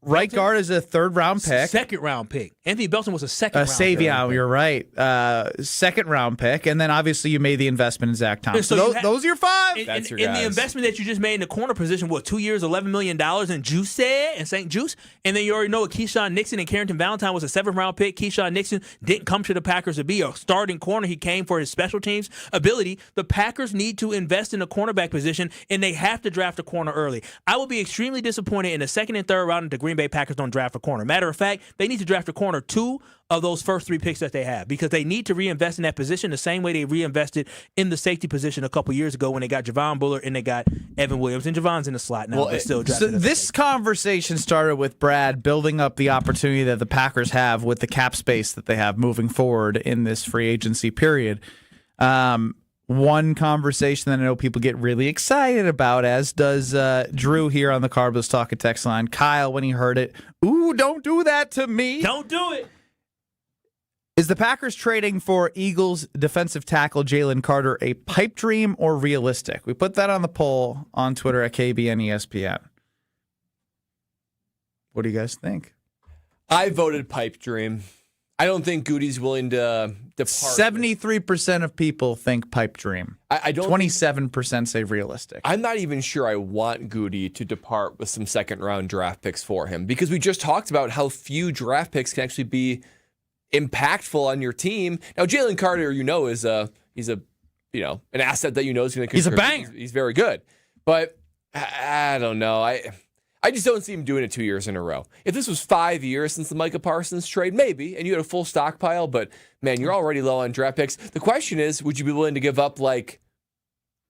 Right guard is a 3rd-round pick. 2nd-round pick. Anthony Belton was a 2nd-round pick. Savion, you're right. 2nd-round pick. And then, obviously, you made the investment in Zach Thomas. So those are your 5. That's your guys. And the investment that you just made in the corner position, 2 years, $11 million in Juice and St-Juste? And then you already know Keyshawn Nixon and Carrington Valentine was a 7th-round pick. Keyshawn Nixon didn't come to the Packers to be a starting corner. He came for his special teams ability. The Packers need to invest in the cornerback position, and they have to draft a corner early. I would be extremely disappointed in the 2nd and 3rd round if the Green Bay Packers don't draft a corner. Matter of fact, they need to draft a corner 2 of those first 3 picks that they have because they need to reinvest in that position the same way they reinvested in the safety position a couple years ago when they got Javon Bullard and they got Evan Williams. And Javon's in the slot now, but still drafted. So this conversation started with Brad building up the opportunity that the Packers have with the cap space that they have moving forward in this free agency period. One conversation that I know people get really excited about, as does Drew here on the Carbless Talk and Text line. Kyle, when he heard it, ooh, don't do that to me. Don't do it. Is the Packers trading for Eagles defensive tackle Jaylen Carter a pipe dream or realistic? We put that on the poll on Twitter at KBN ESPN. What do you guys think? I voted pipe dream. I don't think Gute's willing to depart. 73% of people think pipe dream. I don't. 27% say realistic. I'm not even sure I want Gute to depart with some 2nd-round draft picks for him because we just talked about how few draft picks can actually be impactful on your team. Now, Jaylen Carter, is he's an asset that is going to contribute. He's a banger. He's very good, but I don't know. I just don't see him doing it 2 years in a row. If this was 5 years since the Micah Parsons trade, maybe, and you had a full stockpile, but man, you're already low on draft picks. The question is, would you be willing to give up like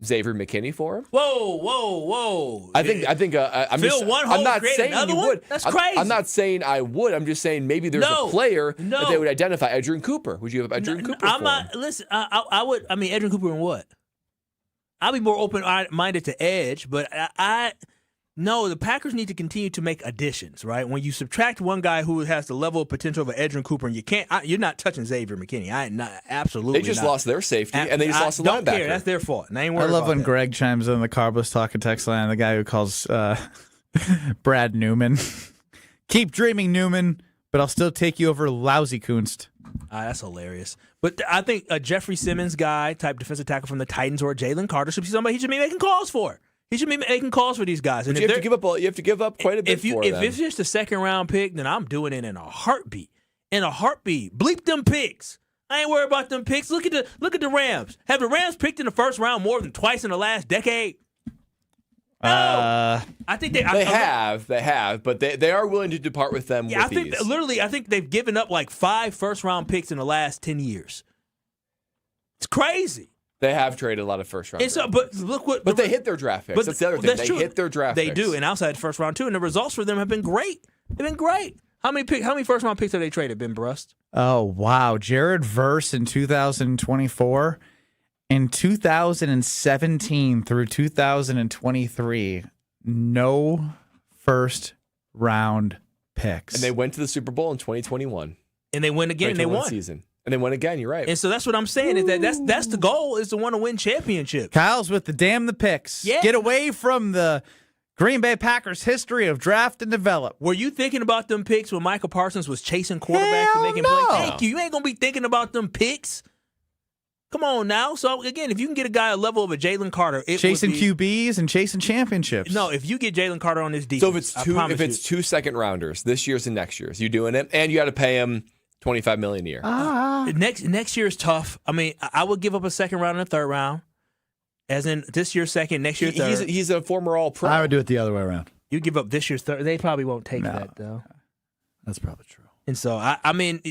Xavier McKinney for him? Whoa. I'm not saying you would. That's crazy. I'm not saying I would. I'm just saying maybe there's a player that they would identify. Adrian Cooper. Would you have Adrian Cooper? I'm not. Listen, I would. I mean, Adrian Cooper and what? I'd be more open-minded to edge, but No, the Packers need to continue to make additions, right? When you subtract one guy who has the level of potential of an Adrian Cooper, and you're not touching Xavier McKinney. Absolutely. They just lost their safety, and they just lost the linebacker. Don't care. That's their fault. I love when Greg chimes in the Carbless Talk and Text line, the guy who calls Brad Newman. Keep dreaming, Newman, but I'll still take you over lousy Kunst. That's hilarious. But I think a Jeffrey Simmons guy, type defensive tackle from the Titans, or Jaylen Carter should be somebody he should be making calls for. He should be making calls for these guys. And and you have to give up quite a bit for them. If it's just a second-round pick, then I'm doing it in a heartbeat. In a heartbeat. Bleep them picks. I ain't worried about them picks. Look at the Rams. Have the Rams picked in the first round more than twice in the last decade? No. I think they have, but they are willing to depart with them. Yeah, I think they've given up like 5 first-round picks in the last 10 years. It's crazy. They have traded a lot of first round. But look what. But they hit their draft picks. That's the other thing. They hit their draft picks. They do, and outside the first round too. And the results for them have been great. They've been great. How many first round picks have they traded? Ben Brust. Oh wow, Jared Verse in 2024, in 2017 through 2023, no first round picks. And they went to the Super Bowl in 2021. And they win again. And they won. Season. And they win again. You're right. And so that's what I'm saying is that's the goal is to want to win championships. Kyle's with the damn the picks. Yeah. Get away from the Green Bay Packers history of draft and develop. Were you thinking about them picks when Michael Parsons was chasing quarterbacks and making plays? Thank you. You ain't gonna be thinking about them picks. Come on now. So again, if you can get a guy a level of a Jaylen Carter, chasing QBs and chasing championships. No, if you get Jaylen Carter on this defense, so if it's two second rounders, this year's and next year's, you doing it, and you got to pay him $25 million a year. Next year is tough. I mean, I would give up a second round and a third round. As in this year's second, next year's third. He's a former All-Pro. I would do it the other way around. You give up this year's third. They probably won't take that, though. That's probably true. And so, I mean,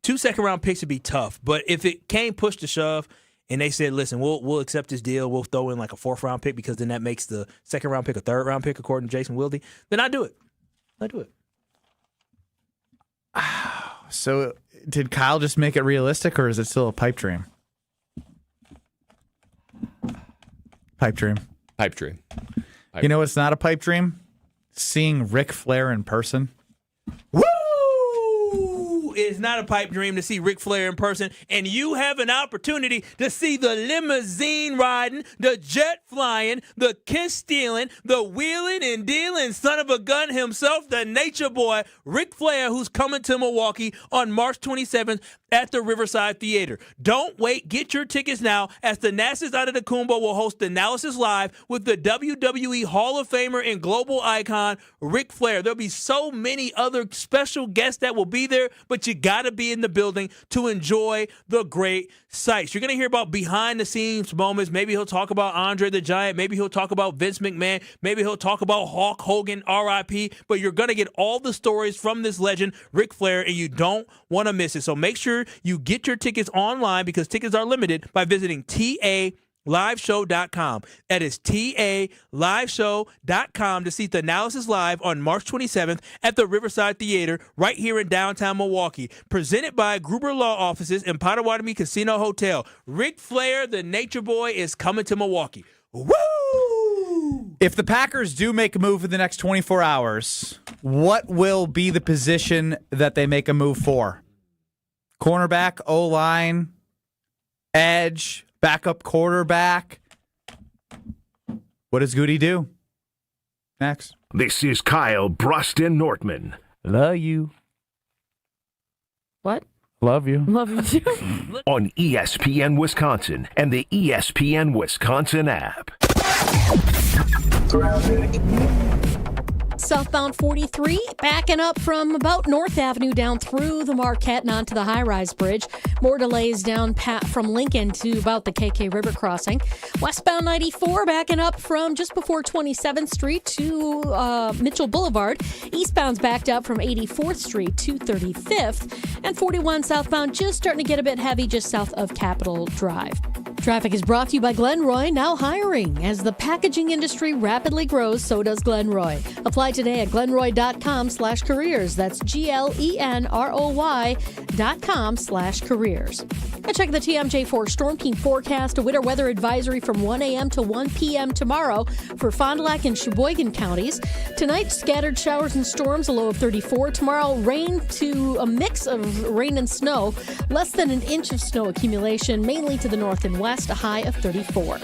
2 second-round picks would be tough. But if it came push to shove and they said, listen, we'll accept this deal, we'll throw in like a 4th-round pick because then that makes the second-round pick a 3rd-round pick according to Jason Wilde, then I'd do it. I'd do it. So did Kyle just make it realistic, or is it still a pipe dream? Pipe dream. Pipe dream. You know what's not a pipe dream? Seeing Ric Flair in person. Woo! It's not a pipe dream to see Ric Flair in person, and you have an opportunity to see the limousine riding, the jet flying, the kiss stealing, the wheeling and dealing son of a gun himself, the nature boy, Ric Flair, who's coming to Milwaukee on March 27th at the Riverside Theater. Don't wait. Get your tickets now as the Nassus Antetokounmpo will host Analysis Live with the WWE Hall of Famer and global icon, Ric Flair. There'll be so many other special guests that will be there, but you got to be in the building to enjoy the great sights. You're going to hear about behind-the-scenes moments. Maybe he'll talk about Andre the Giant. Maybe he'll talk about Vince McMahon. Maybe he'll talk about Hulk Hogan, R.I.P. But you're going to get all the stories from this legend, Ric Flair, and you don't want to miss it. So make sure you get your tickets online because tickets are limited by visiting TALiveshow.com. That is TALiveshow.com to see the Analysis Live on March 27th at the Riverside Theater right here in downtown Milwaukee. Presented by Gruber Law Offices and Potawatomi Casino Hotel. Ric Flair, the nature boy, is coming to Milwaukee. Woo! If the Packers do make a move in the next 24 hours, what will be the position that they make a move for? Cornerback, O-line, edge, backup quarterback. What does Gute do? Next. This is Kyle, Brust, and Nortman. Love you. What? Love you. Love you too. On ESPN Wisconsin and the ESPN Wisconsin app. Southbound 43, backing up from about North Avenue down through the Marquette and onto the high-rise bridge. More delays down from Lincoln to about the KK River crossing. Westbound 94, backing up from just before 27th Street to Mitchell Boulevard. Eastbound's backed up from 84th Street to 35th. And 41 southbound just starting to get a bit heavy just south of Capitol Drive. Traffic is brought to you by Glenroy, now hiring. As the packaging industry rapidly grows, so does Glenroy. Apply today at glenroy.com/careers. That's GLENROY.com/careers. And check the TMJ4 Storm Team forecast, a winter weather advisory from 1 a.m. to 1 p.m. tomorrow for Fond du Lac and Sheboygan counties. Tonight, scattered showers and storms, a low of 34. Tomorrow, rain to a mix of rain and snow. Less than an inch of snow accumulation, mainly to the north and west, a high of 34.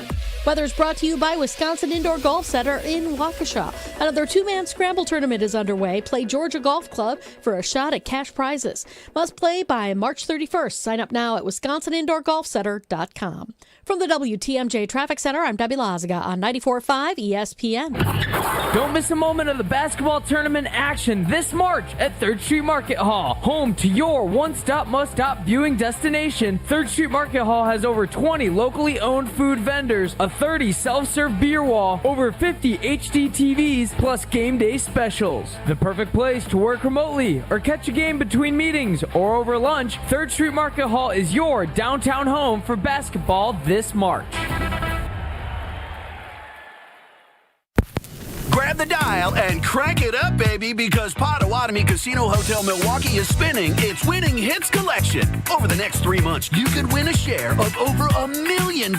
Weather is brought to you by Wisconsin Indoor Golf Center in Waukesha. Another 2-man scramble tournament is underway. Play Georgia Golf Club for a shot at cash prizes. Must play by March 31st. Sign up now at WisconsinIndoorGolfCenter.com. From the WTMJ Traffic Center, I'm Debbie Lazaga on 94.5 ESPN. Don't miss a moment of the basketball tournament action this March at 3rd Street Market Hall. Home to your one-stop, must-stop viewing destination. 3rd Street Market Hall has over 20 locally owned food vendors, a 30 self-serve beer wall, over 50 HD TVs, plus game day specials. The perfect place to work remotely or catch a game between meetings or over lunch. 3rd Street Market Hall is your downtown home for basketball this March. Grab the dial and crank it up, baby, because Potawatomi Casino Hotel Milwaukee is spinning its Winning Hits collection. Over the next 3 months, you could win a share of over $1 million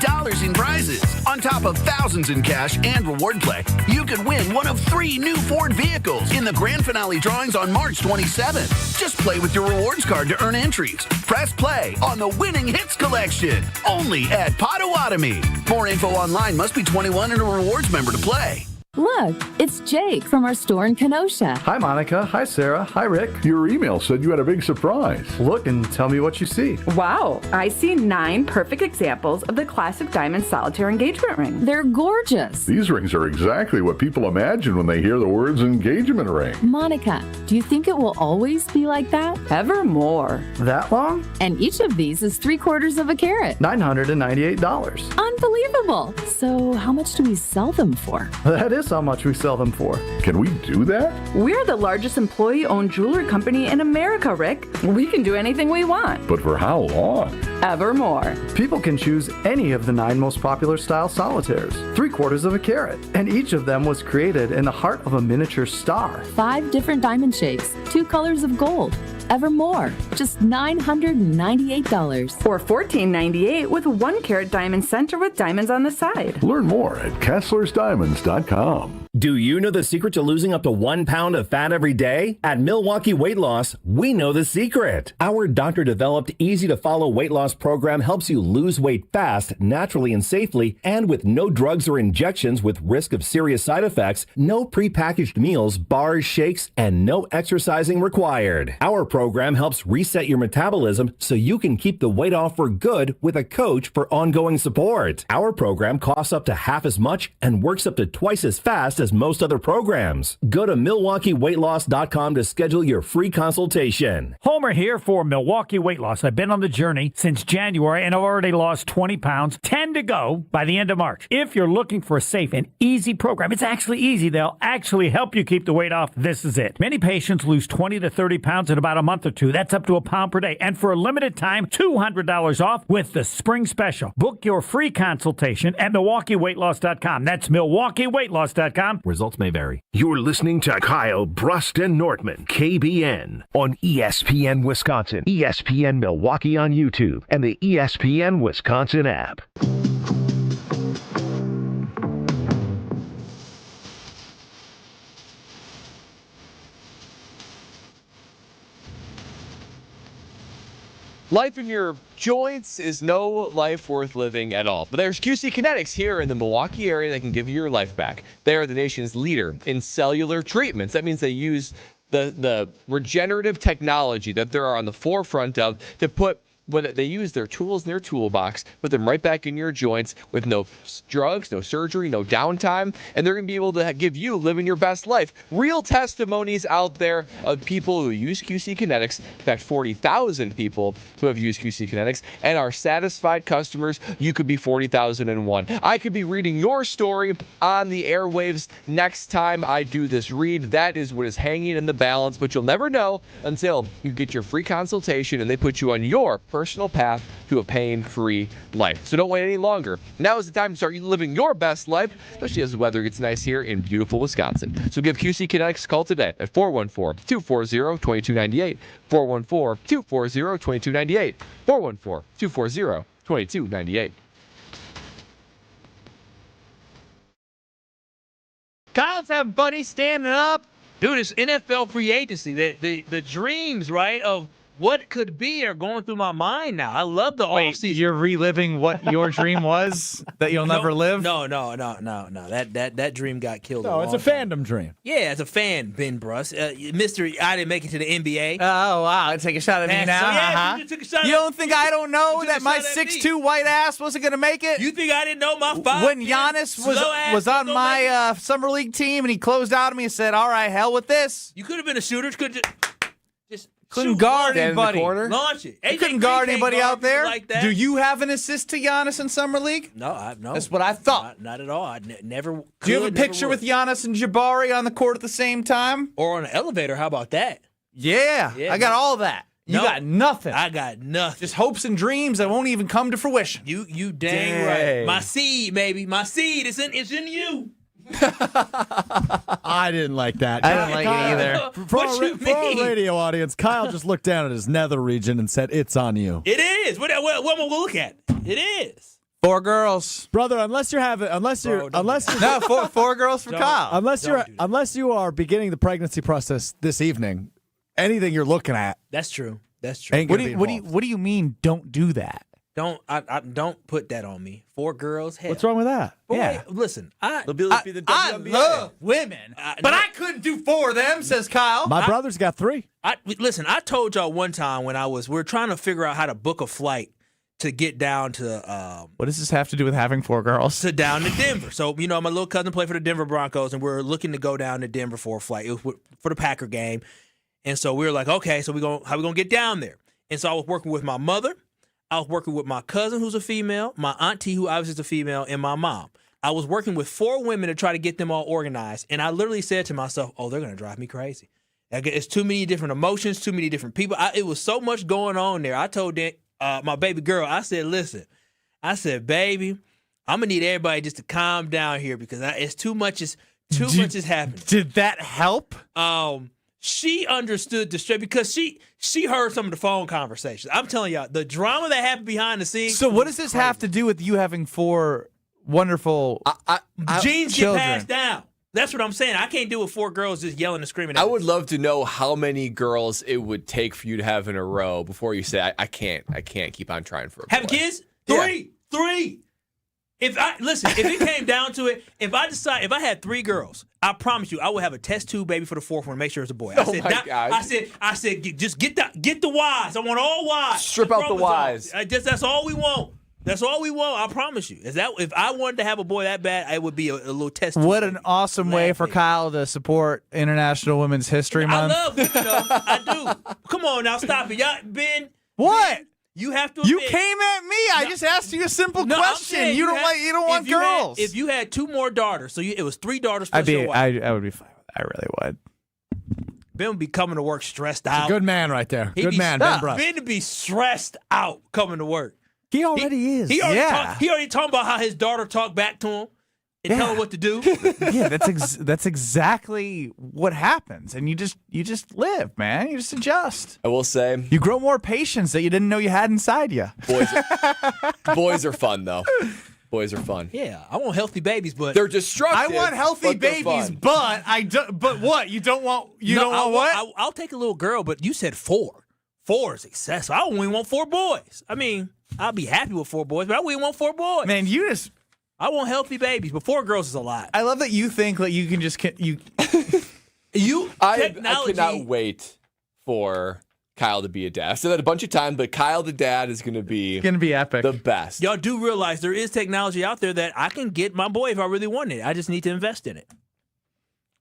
in prizes. On top of thousands in cash and reward play, you could win one of 3 new Ford vehicles in the grand finale drawings on March 27th. Just play with your rewards card to earn entries. Press play on the Winning Hits collection, only at Potawatomi. More info online. Must be 21 and a rewards member to play. Look, it's Jake from our store in Kenosha. Hi, Monica. Hi, Sarah. Hi, Rick. Your email said you had a big surprise. Look and tell me what you see. Wow, I see 9 perfect examples of the classic diamond solitaire engagement ring. They're gorgeous. These rings are exactly what people imagine when they hear the words engagement ring. Monica, do you think it will always be like that? Evermore. That long? And each of these is 3/4 of a carat. $998. Unbelievable. So how much do we sell them for? That is how much we sell them for. Can we do that? We're the largest employee-owned jewelry company in America, Rick. We can do anything we want. But for how long? Evermore. People can choose any of the 9 most popular style solitaires, 3/4 of a carat, and each of them was created in the heart of a miniature star. 5 different diamond shapes, 2 colors of gold. Evermore, just $998. Or $14.98 with a 1-carat diamond center with diamonds on the side. Learn more at KesslersDiamonds.com. Do you know the secret to losing up to 1 pound of fat every day? At Milwaukee Weight Loss, we know the secret. Our doctor-developed, easy-to-follow weight loss program helps you lose weight fast, naturally and safely, and with no drugs or injections with risk of serious side effects, no prepackaged meals, bars, shakes, and no exercising required. Our program helps reset your metabolism so you can keep the weight off for good with a coach for ongoing support. Our program costs up to half as much and works up to twice as fast as most other programs. Go to MilwaukeeWeightLoss.com to schedule your free consultation. Homer here for Milwaukee Weight Loss. I've been on the journey since January and I've already lost 20 pounds, 10 to go by the end of March. If you're looking for a safe and easy program, it's actually easy. They'll actually help you keep the weight off. This is it. Many patients lose 20 to 30 pounds in about a month or two. That's up to a pound per day. And for a limited time, $200 off with the spring special. Book your free consultation at MilwaukeeWeightLoss.com. That's MilwaukeeWeightLoss.com. Results may vary. You're listening to Kyle, Brust, and Nortman, KBN, on ESPN Wisconsin, ESPN Milwaukee on YouTube, and the ESPN Wisconsin app. Life in your joints is no life worth living at all. But there's QC Kinetics here in the Milwaukee area that can give you your life back. They are the nation's leader in cellular treatments. That means they use the regenerative technology that they're on the forefront of to put when they use their tools in their toolbox, put them right back in your joints with no drugs, no surgery, no downtime, and they're going to be able to give you living your best life. Real testimonies out there of people who use QC Kinetics. In fact, 40,000 people who have used QC Kinetics and are satisfied customers. You could be 40,001. I could be reading your story on the airwaves next time I do this read. That is what is hanging in the balance, but you'll never know until you get your free consultation and they put you on your personal path to a pain-free life. So don't wait any longer. Now is the time to start living your best life, especially as the weather gets nice here in beautiful Wisconsin. So give QC Kinetics a call today at 414-240-2298, 414-240-2298, 414-240-2298. Kyle's having fun. He's standing up. Dude, it's NFL free agency. The dreams, right, of what could be are going through my mind now. I love the offseason. You're reliving what your dream was that you'll never live? No. That dream got killed. No, it's a fandom dream. Yeah, as a fan, Ben Brust. Mr. I didn't make it to the NBA. Oh, wow. Take a shot at me now. Yeah, you took a shot You don't think I don't know that my 6'2" white ass wasn't going to make it? You think I didn't know my 5'10" When Giannis was on my summer league team and he closed out on me and said, all right, hell with this. You could have been a shooter. Couldn't guard anybody. Launch it. You couldn't guard anybody out there. Like that. Do you have an assist to Giannis in summer league? No, no. That's what I thought. Not at all. I never. Do you have a picture with Giannis and Jabari on the court at the same time? Or on an elevator? How about that? Yeah, I got all that. You got nothing. I got nothing. Just hopes and dreams that won't even come to fruition. You dang right. My seed, baby. My seed is in you. I didn't like that. I didn't like it either. For our radio audience, Kyle just looked down at his nether region and said, "It's on you." It is. What we'll look at? It is. 4 girls, brother. Unless you're no 4 girls for Kyle. Unless you are beginning the pregnancy process this evening, anything you're looking at. That's true. What do you mean? Don't do that. Don't put that on me. 4 girls. Hell. What's wrong with that? But wait, listen, I love women, but I couldn't do 4 of them, says Kyle. My brother's got 3. Listen, I told y'all one time when we were trying to figure out how to book a flight to get down to. What does this have to do with having 4 girls? Down to Denver. So, my little cousin played for the Denver Broncos, and we're looking to go down to Denver for a flight. It was for the Packer game. And so we were like, okay, so how we going to get down there? And so I was working with my mother. I was working with my cousin, who's a female, my auntie, who obviously is a female, and my mom. I was working with 4 women to try to get them all organized. And I literally said to myself, oh, they're going to drive me crazy. It's too many different emotions, too many different people. It was so much going on there. I told my baby girl, I said, listen, baby, I'm going to need everybody just to calm down here because it's too much is happening. Did that help? She understood the straight because she heard some of the phone conversations. I'm telling y'all, the drama that happened behind the scenes. So what does this have to do with you having 4 wonderful genes children? Get passed down? That's what I'm saying. I can't deal with 4 girls just yelling and screaming. I would love to know how many girls it would take for you to have in a row before you say, I can't keep on trying for a boy. Having kids? 3. If it came down to it, if I had 3 girls, I promise you, I would have a test tube baby for the 4th one to make sure it's a boy. I said, just get the Ys. I want all Ys. Strip out the Ys. That's all we want. That's all we want. I promise you. If I wanted to have a boy that bad, it would be a little test tube. What an awesome way for Kyle to support International Women's History Month. I love women, I do. Come on now, stop it, y'all. Ben. What? You have to. You came at me. I just asked you a simple question. You don't want girls. If you had 2 more daughters, so it was 3 daughters plus your wife. I would be fine with that. I really would. Ben would be coming to work stressed out. Good man right there. Good man, Ben Brust. Ben would be stressed out coming to work. He already is. He already talking about how his daughter talked back to him and tell him what to do. Yeah, that's exactly what happens. And you just live, man. You just adjust. I will say, you grow more patience that you didn't know you had inside you. Boys are fun though. Boys are fun. Yeah, I want healthy babies, but they're destructive. I want healthy babies, but But what? You don't want? Don't want what? I'll take a little girl, but you said 4. 4 is excessive. I only want 4 boys. I mean, I'll be happy with 4 boys, but I only want 4 boys. Man, I want healthy babies, but 4 girls is a lot. I love that you think that you can just I cannot wait for Kyle to be a dad. I've said that a bunch of times, but Kyle the dad is going to be epic. The best. Y'all do realize there is technology out there that I can get my boy if I really want it. I just need to invest in it.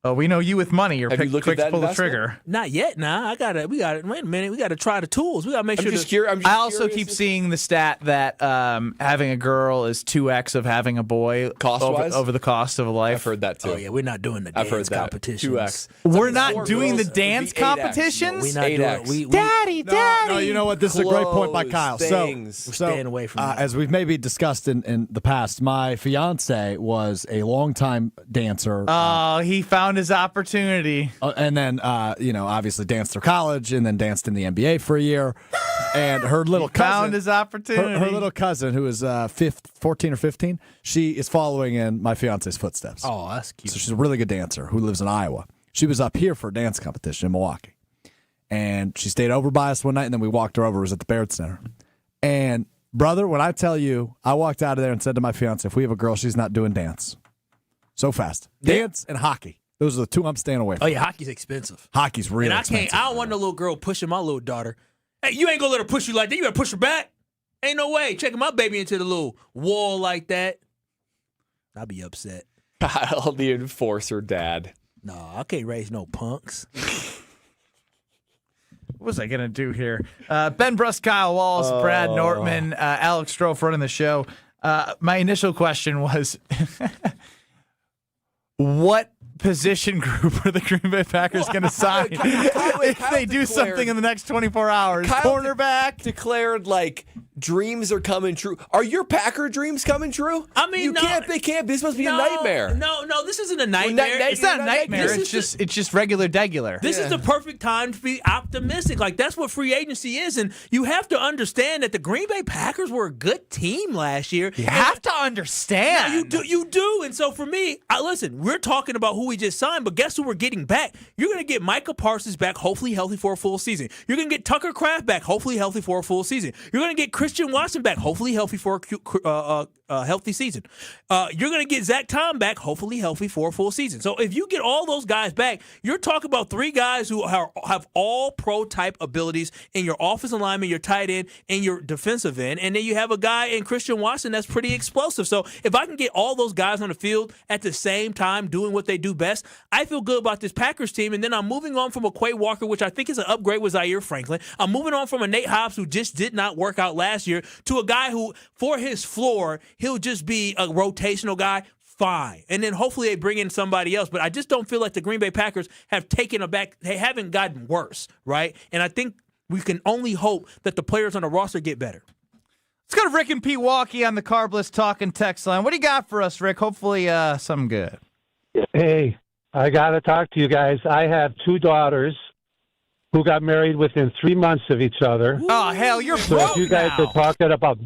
Oh, we know you with money. You're quick to pull the trigger. Not yet. Nah, we got it. Wait a minute. We got to try the tools. We got to make sure. I also keep seeing the stat that having a girl is 2x of having a boy cost-wise over the cost of a life. I've heard that too. Oh yeah, we're not doing the dance competitions. 2x. We're not doing the dance competitions. No, we're not doing. Daddy. No, you know what? This is a great point by Kyle. We're staying away from that. As we've maybe discussed in the past, my fiance was a longtime dancer. Oh, he found his opportunity. And then, obviously danced through college and then danced in the NBA for a year. And her little cousin found his opportunity. Her little cousin, who is 14 or 15, she is following in my fiance's footsteps. Oh, that's cute. So she's a really good dancer who lives in Iowa. She was up here for a dance competition in Milwaukee. And she stayed over by us one night, and then we walked her over. It was at the Barrett Center. And, brother, when I tell you, I walked out of there and said to my fiance, if we have a girl, she's not doing dance. So fast. Dance and hockey. Those are the two I'm staying away from. Oh, yeah, hockey's expensive. Hockey's real expensive. I don't want no little girl pushing my little daughter. Hey, you ain't going to let her push you like that. You got to push her back. Ain't no way. Checking my baby into the little wall like that. I'd be upset. Kyle, the enforcer dad. No, I can't raise no punks. What was I going to do here? Ben Brust, Kyle Wallace, Brad Nortman, Alex Stro running the show. My initial question was, what position group are the Green Bay Packers going to sign if they do something in the next 24 hours? Cornerback? Declared, like, dreams are coming true. Are your Packer dreams coming true? I mean, they can't. This must be a nightmare. No, this isn't a nightmare. It's not a nightmare. It's just regular degular. This is the perfect time to be optimistic. Like, that's what free agency is. And you have to understand that the Green Bay Packers were a good team last year. You have to understand. No, you do. And so for me, listen, we're talking about who we just signed, but guess who we're getting back? You're going to get Micah Parsons back, hopefully healthy for a full season. You're going to get Tucker Kraft back, hopefully healthy for a full season. You're going to get Christian Watson back, hopefully healthy for a healthy season. You're going to get Zach Tom back, hopefully healthy for a full season. So if you get all those guys back, you're talking about three guys who have all pro-type abilities in your offensive lineman, your tight end, and your defensive end. And then you have a guy in Christian Watson that's pretty explosive. So if I can get all those guys on the field at the same time doing what they do best, I feel good about this Packers team. And then I'm moving on from a Quay Walker, which I think is an upgrade with Zaire Franklin. I'm moving on from a Nate Hobbs, who just did not work out last year, to a guy who, for his floor, he'll just be a rotational guy. Fine. And then hopefully they bring in somebody else. But I just don't feel like the Green Bay Packers have taken a back. They haven't gotten worse, right? And I think we can only hope that the players on the roster get better. Let's go to Rick and Pete Walkie on the Carbless talking text line. What do you got for us, Rick? Hopefully something good. Hey, I got to talk to you guys. I have two daughters who got married within 3 months of each other. Oh, hell, you're so broke if you guys now. are talking about,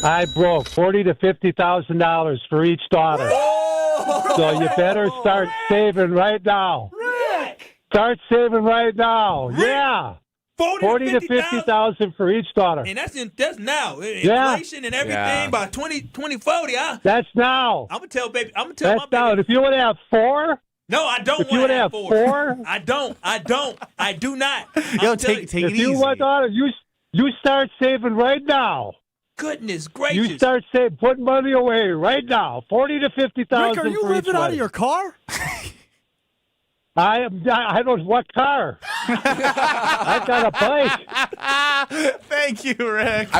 I broke $40,000 to $50,000 for each daughter. Oh! So you better start saving right now. Rick! Start saving right now. Rick! Yeah. 40 to 50,000 for each daughter. And that's now. Yeah. Inflation and everything by 2040. That's now. I'm gonna tell my baby. That's now. And if you would have four. No, I don't if you want would to have four. I don't. I do not. Yo, take it easy. If you want daughter, you start saving right now. Goodness gracious. You start putting money away right now. 40 to 50,000. Rick, are you living out of your car? I don't know what car. I've got a bike. Thank you, Rick.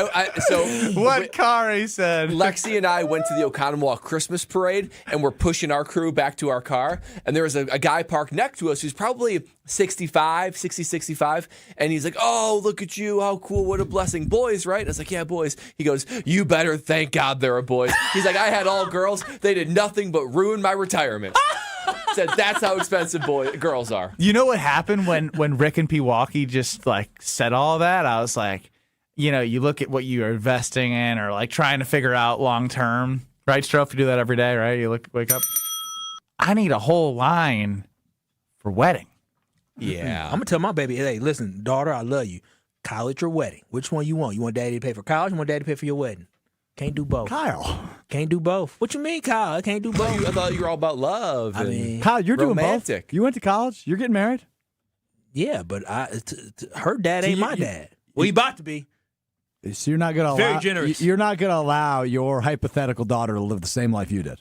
What car, he said. Lexi and I went to the Oconomowoc Christmas parade, and we're pushing our crew back to our car. And there was a guy parked next to us who's probably 65, and he's like, oh, look at you. How cool. What a blessing. Boys, right? I was like, yeah, boys. He goes, you better thank God there are boys. He's like, I had all girls. They did nothing but ruin my retirement. Said that's how expensive girls are. You know what happened when Rick and Pewaukee just said all that? I was like, you look at what you're investing in or trying to figure out long term, right, Stro? You do that every day, right? You wake up. I need a whole line for wedding. Yeah, I'm gonna tell my baby, hey, listen, daughter, I love you. College or wedding? Which one you want? You want daddy to pay for college? You want daddy to pay for your wedding? Can't do both. Kyle. Can't do both. What you mean, Kyle? I can't do both. I thought you were all about love. Kyle, you're romantic. doing both. You went to college. You're getting married. Yeah, but her dad ain't my dad. Well, he about to be. So you're not gonna very generous. You're not gonna allow your hypothetical daughter to live the same life you did.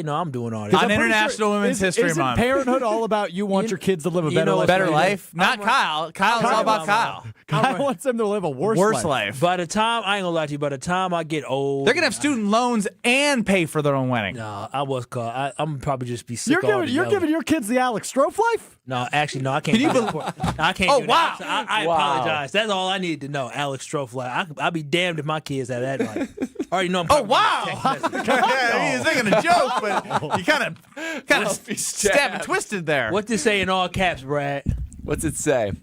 I'm doing all that. On International Women's History Month. Isn't parenthood all about you want your kids to live a better life? Better life? Not Kyle. Kyle's all about Kyle. Kyle wants them to live a worse life. By the time, I ain't gonna lie to you, by the time I get old, they're gonna have student loans and pay for their own wedding. No, I'm probably just be sick. You're giving your kids the Alex Strofe life? No, actually, no, I can't. I can't. Oh, do wow. That. I apologize. That's all I need to know. Alex Strofe life. I'd be damned if my kids had that life. I already know. Oh, wow. Yeah, he was making a joke, but you kind of stabbed and twisted there. What's it say in all caps, Brad? What's it say? It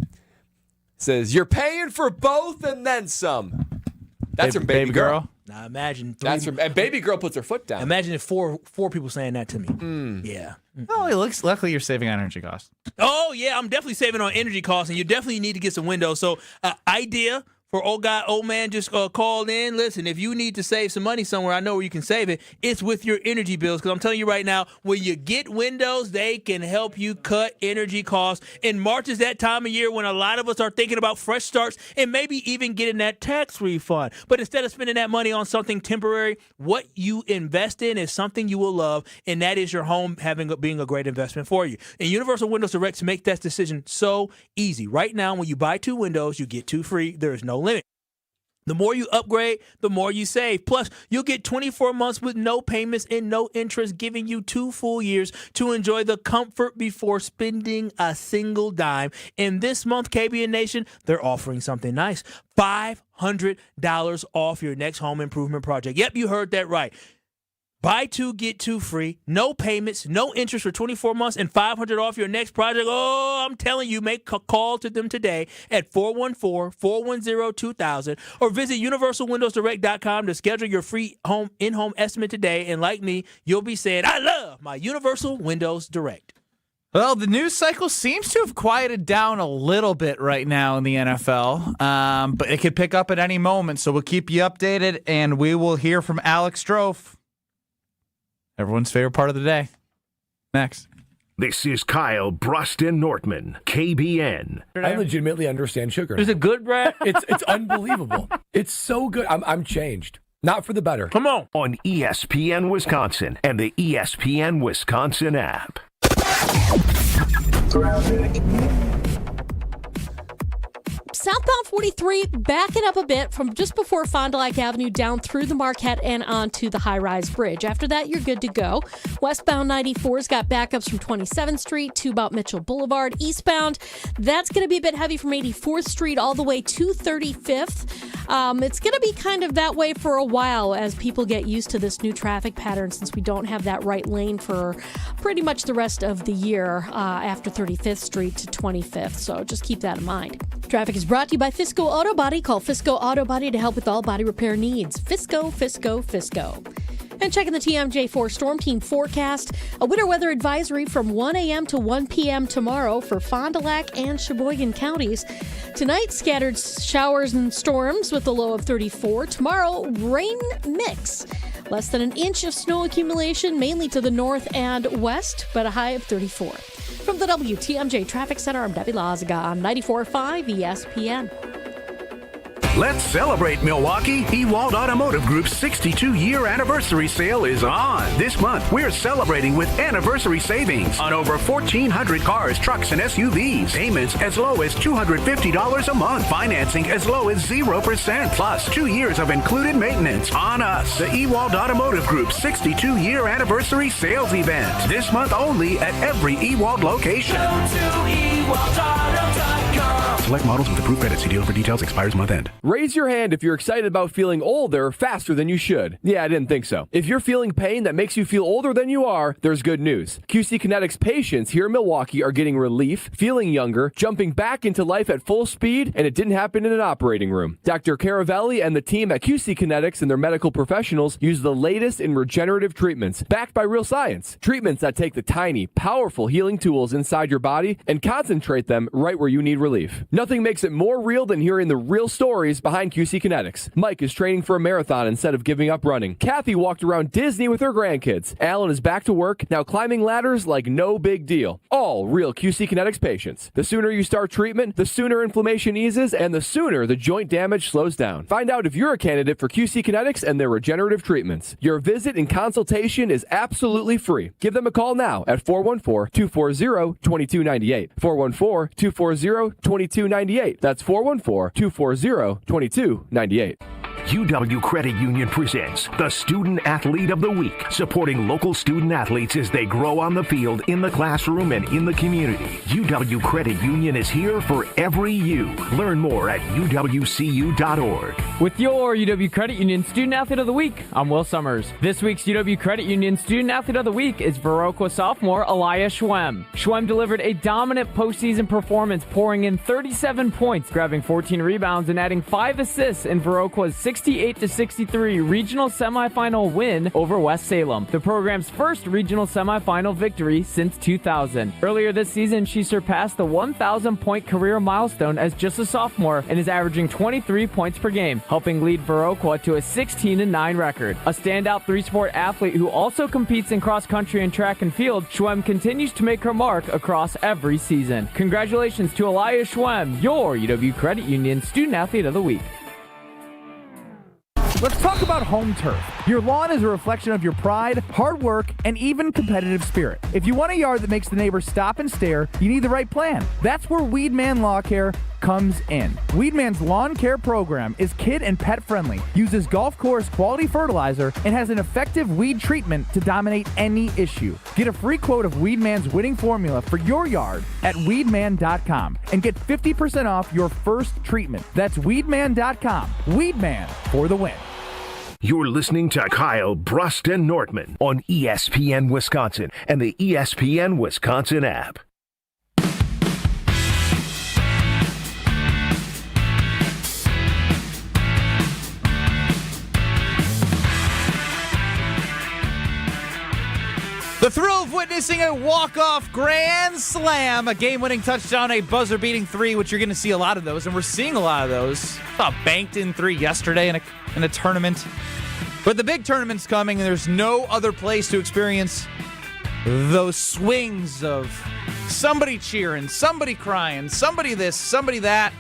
says, you're paying for both and then some. That's her baby girl. Now imagine and baby girl puts her foot down. Imagine if four people saying that to me. Yeah. Oh, it looks. Luckily, you're saving on energy costs. Oh yeah, I'm definitely saving on energy costs, and you definitely need to get some windows. So, idea for old man just called in. Listen, if you need to save some money somewhere, I know where you can save it. It's with your energy bills, because I'm telling you right now, when you get windows, they can help you cut energy costs. And March is that time of year when a lot of us are thinking about fresh starts and maybe even getting that tax refund. But instead of spending that money on something temporary, what you invest in is something you will love, and that is your home being a great investment for you. And Universal Windows Direct makes that decision so easy. Right now, when you buy 2 windows, you get 2 free. There is no limit. The more you upgrade, the more you save. Plus, you'll get 24 months with no payments and no interest, giving you 2 full years to enjoy the comfort before spending a single dime. And this month, KBN Nation, they're offering something nice. $500 off your next home improvement project. Yep, you heard that right. Buy 2, get 2 free, no payments, no interest for 24 months, and $500 off your next project. Oh, I'm telling you, make a call to them today at 414-410-2000 or visit universalwindowsdirect.com to schedule your free in-home estimate today. And like me, you'll be saying, I love my Universal Windows Direct. Well, the news cycle seems to have quieted down a little bit right now in the NFL, but it could pick up at any moment, so we'll keep you updated, and we will hear from Alex Strofe. Everyone's favorite part of the day. Next. This is Kyle, Brust, and Nortman, KBN. I legitimately understand sugar. Is it good, Brad? It's unbelievable. It's so good. I'm changed. Not for the better. Come on. On ESPN Wisconsin and the ESPN Wisconsin app. Southbound 43, backing up a bit from just before Fond du Lac Avenue down through the Marquette and onto the high-rise bridge. After that, you're good to go. Westbound 94's got backups from 27th Street to about Mitchell Boulevard. Eastbound, that's going to be a bit heavy from 84th Street all the way to 35th. It's going to be kind of that way for a while as people get used to this new traffic pattern, since we don't have that right lane for pretty much the rest of the year after 35th Street to 25th. So just keep that in mind. Traffic is brought to you by Fisco Auto Body. Call Fisco Auto Body to help with all body repair needs. Fisco, Fisco, Fisco. And checking the TMJ4 Storm Team forecast, a winter weather advisory from 1 a.m. to 1 p.m. tomorrow for Fond du Lac and Sheboygan counties. Tonight, scattered showers and storms with a low of 34. Tomorrow, rain mix. Less than an inch of snow accumulation, mainly to the north and west, but a high of 34. From the WTMJ Traffic Center, I'm Debbie Lazaga on 94.5 ESPN. Let's celebrate Milwaukee. Ewald Automotive Group's 62-year anniversary sale is on. This month, we're celebrating with anniversary savings on over 1,400 cars, trucks, and SUVs. Payments as low as $250 a month. Financing as low as 0%. Plus 2 years of included maintenance on us. The Ewald Automotive Group's 62-year anniversary sales event. This month only at every Ewald location. Go to EwaldAuto.com. Select models with approved credit. See dealer for details. Expires month end. Raise your hand if you're excited about feeling older faster than you should. Yeah, I didn't think so. If you're feeling pain that makes you feel older than you are, there's good news. QC Kinetics patients here in Milwaukee are getting relief, feeling younger, jumping back into life at full speed, and it didn't happen in an operating room. Dr. Caravelli and the team at QC Kinetics and their medical professionals use the latest in regenerative treatments, backed by real science. Treatments that take the tiny, powerful healing tools inside your body and concentrate them right where you need relief. Nothing makes it more real than hearing the real stories behind QC Kinetics. Mike is training for a marathon instead of giving up running. Kathy walked around Disney with her grandkids. Alan is back to work, now climbing ladders like no big deal. All real QC Kinetics patients. The sooner you start treatment, the sooner inflammation eases, and the sooner the joint damage slows down. Find out if you're a candidate for QC Kinetics and their regenerative treatments. Your visit and consultation is absolutely free. Give them a call now at 414-240-2298. 414-240-2298. That's 414-240-2298. UW Credit Union presents the Student Athlete of the Week, supporting local student athletes as they grow on the field, in the classroom, and in the community. UW Credit Union is here for every you. Learn more at uwcu.org. With your UW Credit Union Student Athlete of the Week, I'm Will Summers. This week's UW Credit Union Student Athlete of the Week is Viroqua sophomore Elias Schwem. Schwem delivered a dominant postseason performance, pouring in 37 points, grabbing 14 rebounds, and adding 5 assists in Viroqua's 6 68-63 regional semifinal win over West Salem, the program's first regional semifinal victory since 2000. Earlier this season, she surpassed the 1,000-point career milestone as just a sophomore and is averaging 23 points per game, helping lead Viroqua to a 16-9 record. A standout three-sport athlete who also competes in cross-country and track and field, Schwem continues to make her mark across every season. Congratulations to Elias Schwem, your UW Credit Union Student Athlete of the Week. Let's talk about home turf. Your lawn is a reflection of your pride, hard work, and even competitive spirit. If you want a yard that makes the neighbors stop and stare, you need the right plan. That's where Weedman Lawn Care comes in. Weedman's lawn care program is kid and pet friendly, uses golf course quality fertilizer, and has an effective weed treatment to dominate any issue. Get a free quote of Weedman's winning formula for your yard at weedman.com and get 50% off your first treatment. That's weedman.com. Weedman for the win. You're listening to Kyle, Brust, and Nortman on ESPN Wisconsin and the ESPN Wisconsin app. The thrill of witnessing a walk-off grand slam, a game-winning touchdown, a buzzer-beating three, which you're going to see a lot of those, and we're seeing a lot of those. Saw a banked-in three yesterday in a tournament. But the big tournament's coming, and there's no other place to experience those swings of somebody cheering, somebody crying, somebody this, somebody that.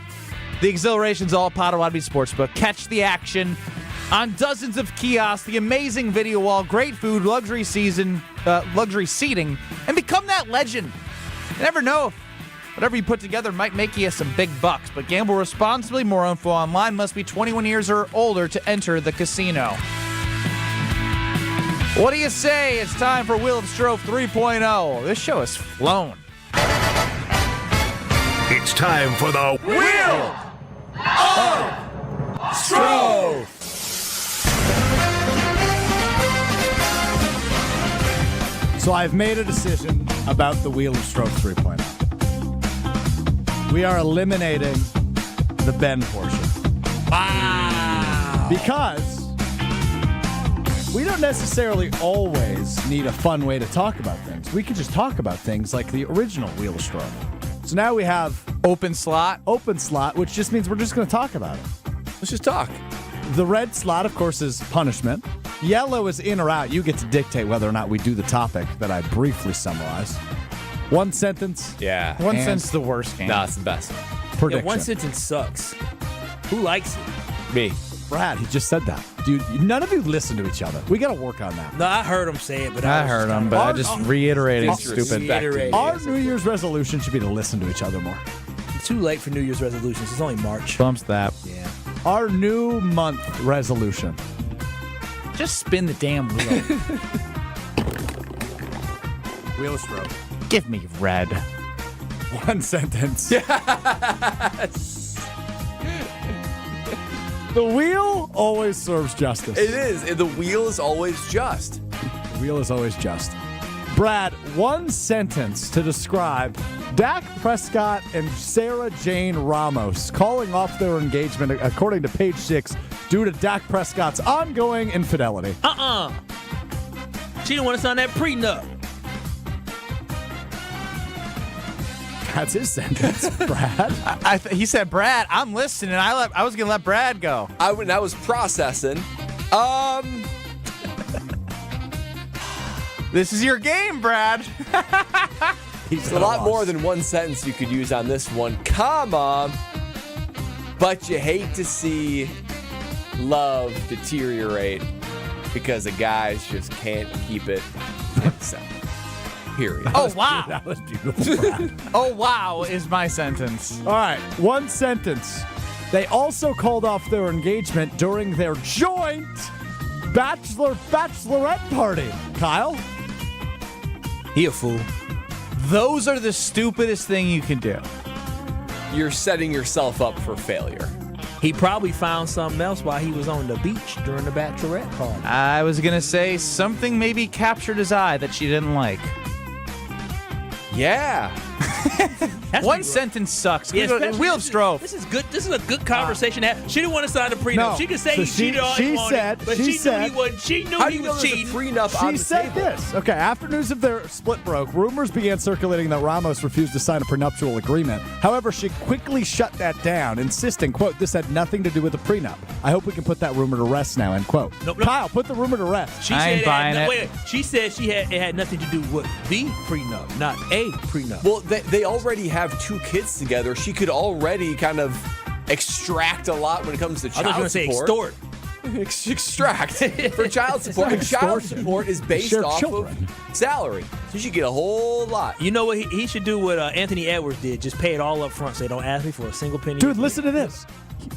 The exhilaration's all Potawatomi Sportsbook. Catch the action on dozens of kiosks, the amazing video wall, great food, luxury seating, and become that legend. You never know if whatever you put together might make you some big bucks, but gamble responsibly. More info online. Must be 21 years or older to enter the casino. What do you say? It's time for Wheel of Stro 3.0. This show has flown. It's time for the Wheel of Stro. So I've made a decision about the Wheel of Stro 3.0. We are eliminating the Ben portion. Wow. Because we don't necessarily always need a fun way to talk about things. We can just talk about things like the original Wheel of Stro. So now we have open slot, which just means we're just going to talk about it. Let's just talk. The red slot, of course, is punishment. Yellow is in or out. You get to dictate whether or not we do the topic that I briefly summarized. One sentence. Yeah. One sentence is the worst game. Nah, it's the best. Prediction. Yeah, one sentence sucks. Who likes it? Me. Brad, he just said that. Dude, none of you listen to each other. We got to work on that. No, I heard him say it, but I heard him, but I just reiterated stupid. Our New Year's resolution should be to listen to each other more. It's too late for New Year's resolutions. It's only March. Bumps that. Yeah. Our new month resolution. Just spin the damn wheel. Wheel of Stro. Give me red. One sentence. Yes. The wheel always serves justice. It is. The wheel is always just. The wheel is always just. Brad, one sentence to describe Dak Prescott and Sarah Jane Ramos calling off their engagement, according to Page 6, due to Dak Prescott's ongoing infidelity. She didn't want to sign that prenup. That's his sentence, Brad. He said, Brad, I'm listening. I was going to let Brad go. I was processing. This is your game, Brad. There's a lot more than one sentence you could use on this one, comma, but you hate to see love deteriorate because the guys just can't keep it themselves. Period. Oh, wow. That was beautiful, Brad. Oh, wow is my sentence. All right, one sentence. They also called off their engagement during their joint bachelorette party. Kyle? He a fool. Those are the stupidest thing you can do. You're setting yourself up for failure. He probably found something else while he was on the beach during the bachelorette party. I was going to say something maybe captured his eye that she didn't like. Yeah. One sentence sucks. Yeah, Wheel of Stro. This is good. This is a good conversation. She didn't want to sign a prenup. No. She could say So he cheated all he wanted, but she knew he wasn't. She knew he was cheating. She said this. Okay, after news of their split broke, rumors began circulating that Ramos refused to sign a prenuptial agreement. However, she quickly shut that down, insisting, quote, this had nothing to do with the prenup. I hope we can put that rumor to rest now, end quote. Nope. Kyle, put the rumor to rest. I ain't buying it. Wait, she said it had nothing to do with the prenup, not a prenup. Well, they already have 2 kids together. She could already kind of extract a lot when it comes to child support. I was going to say extort. Extract for child support. And child support is based off of salary. So you get a whole lot. You know what? He should do what Anthony Edwards did. Just pay it all up front. Say, don't ask me for a single penny. Dude, listen to this.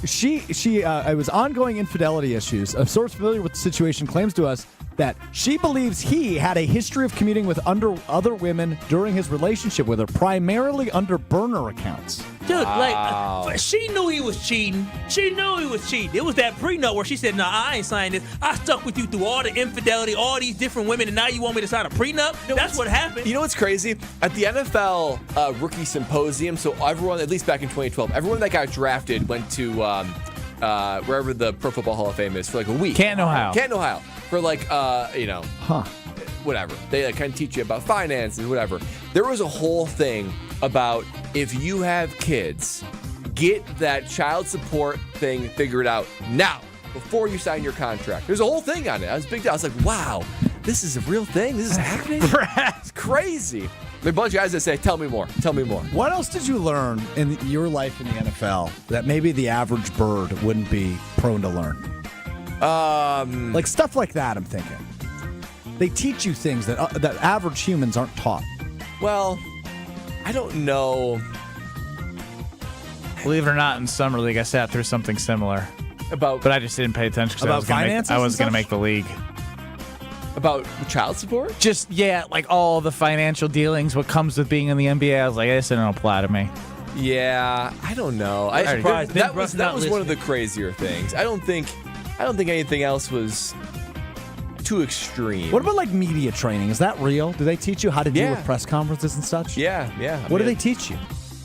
It was ongoing infidelity issues. A source familiar with the situation claims to us that she believes he had a history of commuting with other women during his relationship with her, primarily under burner accounts. Dude, she knew he was cheating. She knew he was cheating. It was that prenup where she said, "Nah, I ain't signing this. I stuck with you through all the infidelity, all these different women, and now you want me to sign a prenup?" That's what happened. You know what's crazy? At the NFL Rookie Symposium, so everyone, at least back in 2012, everyone that got drafted went to wherever the Pro Football Hall of Fame is for like a week. Canton, Ohio. For like, whatever. They kind of teach you about finances, whatever. There was a whole thing about if you have kids, get that child support thing figured out now before you sign your contract. There's a whole thing on it. I was big deal. I was like, wow, this is a real thing. This is happening. It's crazy. There are a bunch of guys that say, tell me more. Tell me more. What else did you learn in your life in the NFL that maybe the average bird wouldn't be prone to learn? Like stuff like that, I'm thinking. They teach you things that average humans aren't taught. Well, I don't know. Believe it or not, in Summer League, I sat through something similar. But I just didn't pay attention because I was going to make the league. About child support? Just, like all the financial dealings, what comes with being in the NBA. I was like, this didn't apply to me. Yeah, I don't know. That was one of the crazier things. I don't think anything else was too extreme. What about like media training? Is that real? Do they teach you how to deal with press conferences and such? Yeah. What do they teach you?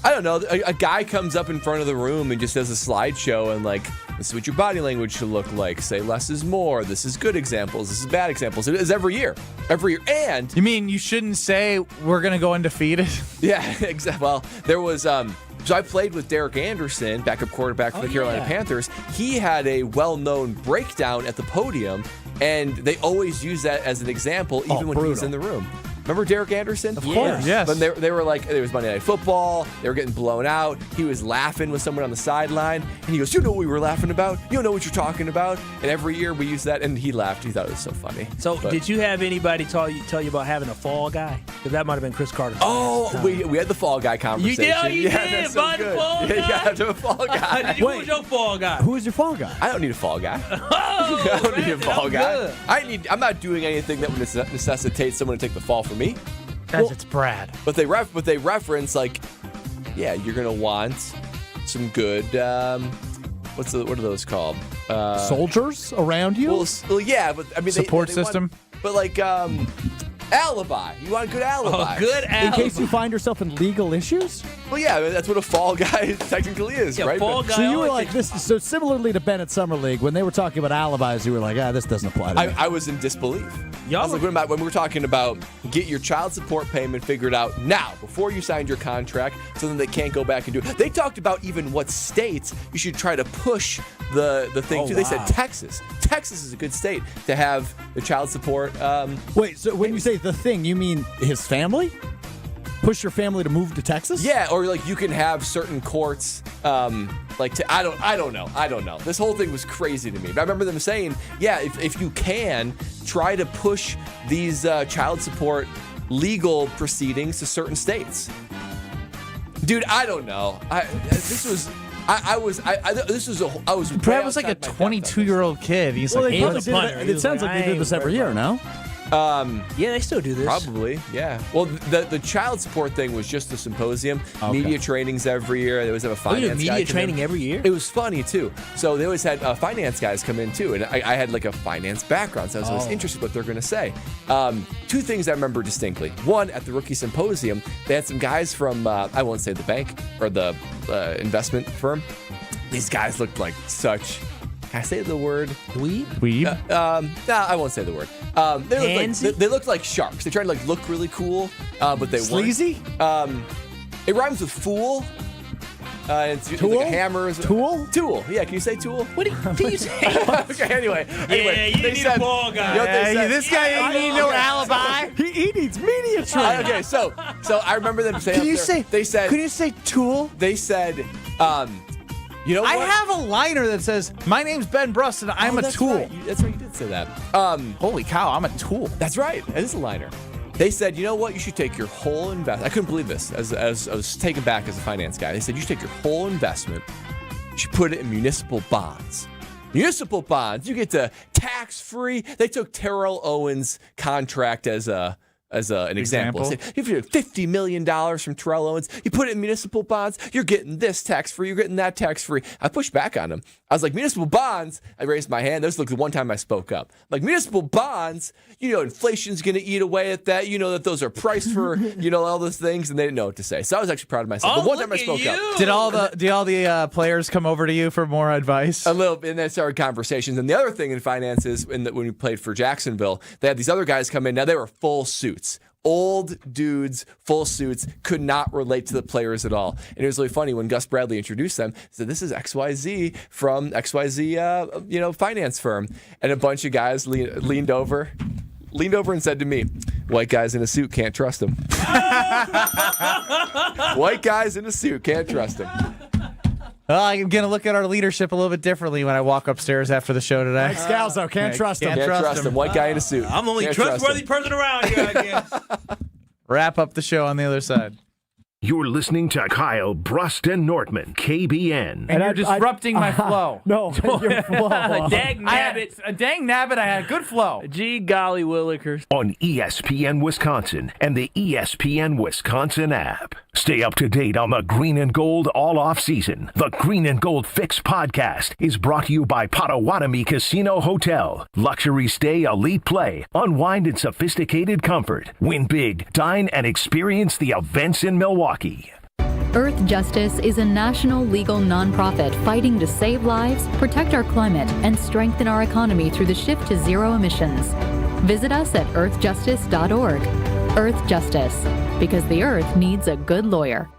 I don't know. A guy comes up in front of the room and just does a slideshow and like, this is what your body language should look like. Say less is more. This is good examples. This is bad examples. It is every year. And you mean you shouldn't say we're going to go undefeated? Yeah, exactly. Well, there was so I played with Derek Anderson, backup quarterback for the Carolina Panthers. He had a well-known breakdown at the podium, and they always use that as an example, even when he was in the room. Remember Derek Anderson? Of course, yes. When they were like, there was Monday Night Football, they were getting blown out. He was laughing with someone on the sideline, and he goes, "You know what we were laughing about? You don't know what you're talking about." And every year we use that, and he laughed. He thought it was so funny. So, did you have anybody tell you about having a fall guy? Because that might have been Chris Carter. Oh, we had the fall guy conversation. You did. By the fall guy. Yeah, you got to have a fall guy. Who was your fall guy? Who was your fall guy? I don't need a fall guy. I don't need a fall guy. I'm not doing anything that would necessitate someone to take the fall for me. Guys, it's Brad. But they reference like, yeah, you're gonna want some good. What are those called? Soldiers around you. Well, yeah, but I mean support system. But like alibi. You want a good alibi. Good alibi. In case you find yourself in legal issues? Well, yeah, that's what a fall guy technically is, right? Fall guy. So you were like this. So similarly to Ben at Summer League, when they were talking about alibis, you were like, this doesn't apply to me. I was in disbelief. I was like, when we were talking about get your child support payment figured out now before you signed your contract, so then they can't go back and do it. They talked about even what states you should try to push the thing to. They said Texas. Texas is a good state to have the child support. Wait, so when you say the thing, you mean his family? Push your family to move to Texas? Yeah, or like you can have certain courts. I don't know. This whole thing was crazy to me. But I remember them saying, yeah, if you can, try to push these child support legal proceedings to certain states. Dude, I don't know. I was Brad was like a 22-year-old kid. He's like, it sounds like they did this every year, no? Yeah, they still do this. Probably, yeah. Well, the child support thing was just the symposium. Okay. Media trainings every year. They always have a finance guy. Media training every year? It was funny, too. So they always had finance guys come in, too. And I had like a finance background, so I was always interested in what they're going to say. Two things I remember distinctly. One, at the rookie symposium, they had some guys from, I won't say the bank or the investment firm. These guys looked like such... Can I say the word? Weeb? No, I won't say the word. They looked like sharks. They tried to like look really cool, but they weren't. Sleazy? It rhymes with fool. It's Tool? like a hammer. Tool? Tool. Yeah, can you say tool? What do you say? Okay, anyway. Yeah, you need a ball guy. You know what they said? This guy ain't need no alibi. He needs media training. Okay, so I remember them saying. Can you say tool? They said, you know what? I have a liner that says, "My name's Ben Brust and I'm a tool." Right. That's right. You did say that. Holy cow, I'm a tool. That's right. That is a liner. They said, you know what? You should take your whole investment. I couldn't believe this as I was taken back as a finance guy. They said, you should take your whole investment. You should put it in municipal bonds. Municipal bonds, you get to tax-free. They took Terrell Owens' contract as an example. If you get $50 million from Terrell Owens, you put it in municipal bonds, you're getting this tax-free, you're getting that tax-free. I pushed back on him. I was like, municipal bonds? I raised my hand. This was the one time I spoke up. Like, municipal bonds, inflation's going to eat away at that. You know that those are priced for, all those things, and they didn't know what to say. So I was actually proud of myself. But one time I spoke up. Did all the players come over to you for more advice? A little bit, and then started conversations. And the other thing in finance is when we played for Jacksonville, they had these other guys come in. Now, they were full suits. Old dudes, full suits, could not relate to the players at all. And it was really funny when Gus Bradley introduced them. He said, this is XYZ from XYZ, finance firm. And a bunch of guys leaned over and said to me, white guys in a suit, can't trust them. White guys in a suit, can't trust them. Well, I'm going to look at our leadership a little bit differently when I walk upstairs after the show today. Like Scalzo, can't trust him. Can't trust him. White guy in a suit. I'm the only trustworthy person around here, I guess. Wrap up the show on the other side. You're listening to Kyle, Brust, and Nortman, KBN. And you're disrupting my flow. No, your flow. Dang nabbit. Dang nabbit, I had a good flow. Gee golly willikers. On ESPN Wisconsin and the ESPN Wisconsin app. Stay up to date on the Green and Gold all off-season. The Green and Gold Fix podcast is brought to you by Potawatomi Casino Hotel. Luxury stay, elite play, unwind in sophisticated comfort. Win big, dine, and experience the events in Milwaukee. Earth Justice is a national legal nonprofit fighting to save lives, protect our climate, and strengthen our economy through the shift to zero emissions. Visit us at earthjustice.org. Earth Justice, because the earth needs a good lawyer.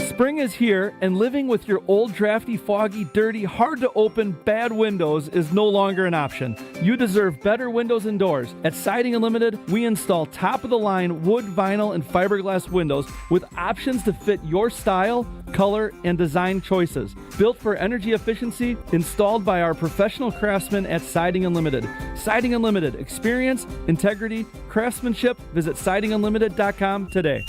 Spring is here, and living with your old, drafty, foggy, dirty, hard-to-open, bad windows is no longer an option. You deserve better windows and doors. At Siding Unlimited, we install top-of-the-line wood, vinyl, and fiberglass windows with options to fit your style, color, and design choices. Built for energy efficiency, installed by our professional craftsmen at Siding Unlimited. Siding Unlimited. Experience, integrity, craftsmanship. Visit sidingunlimited.com today.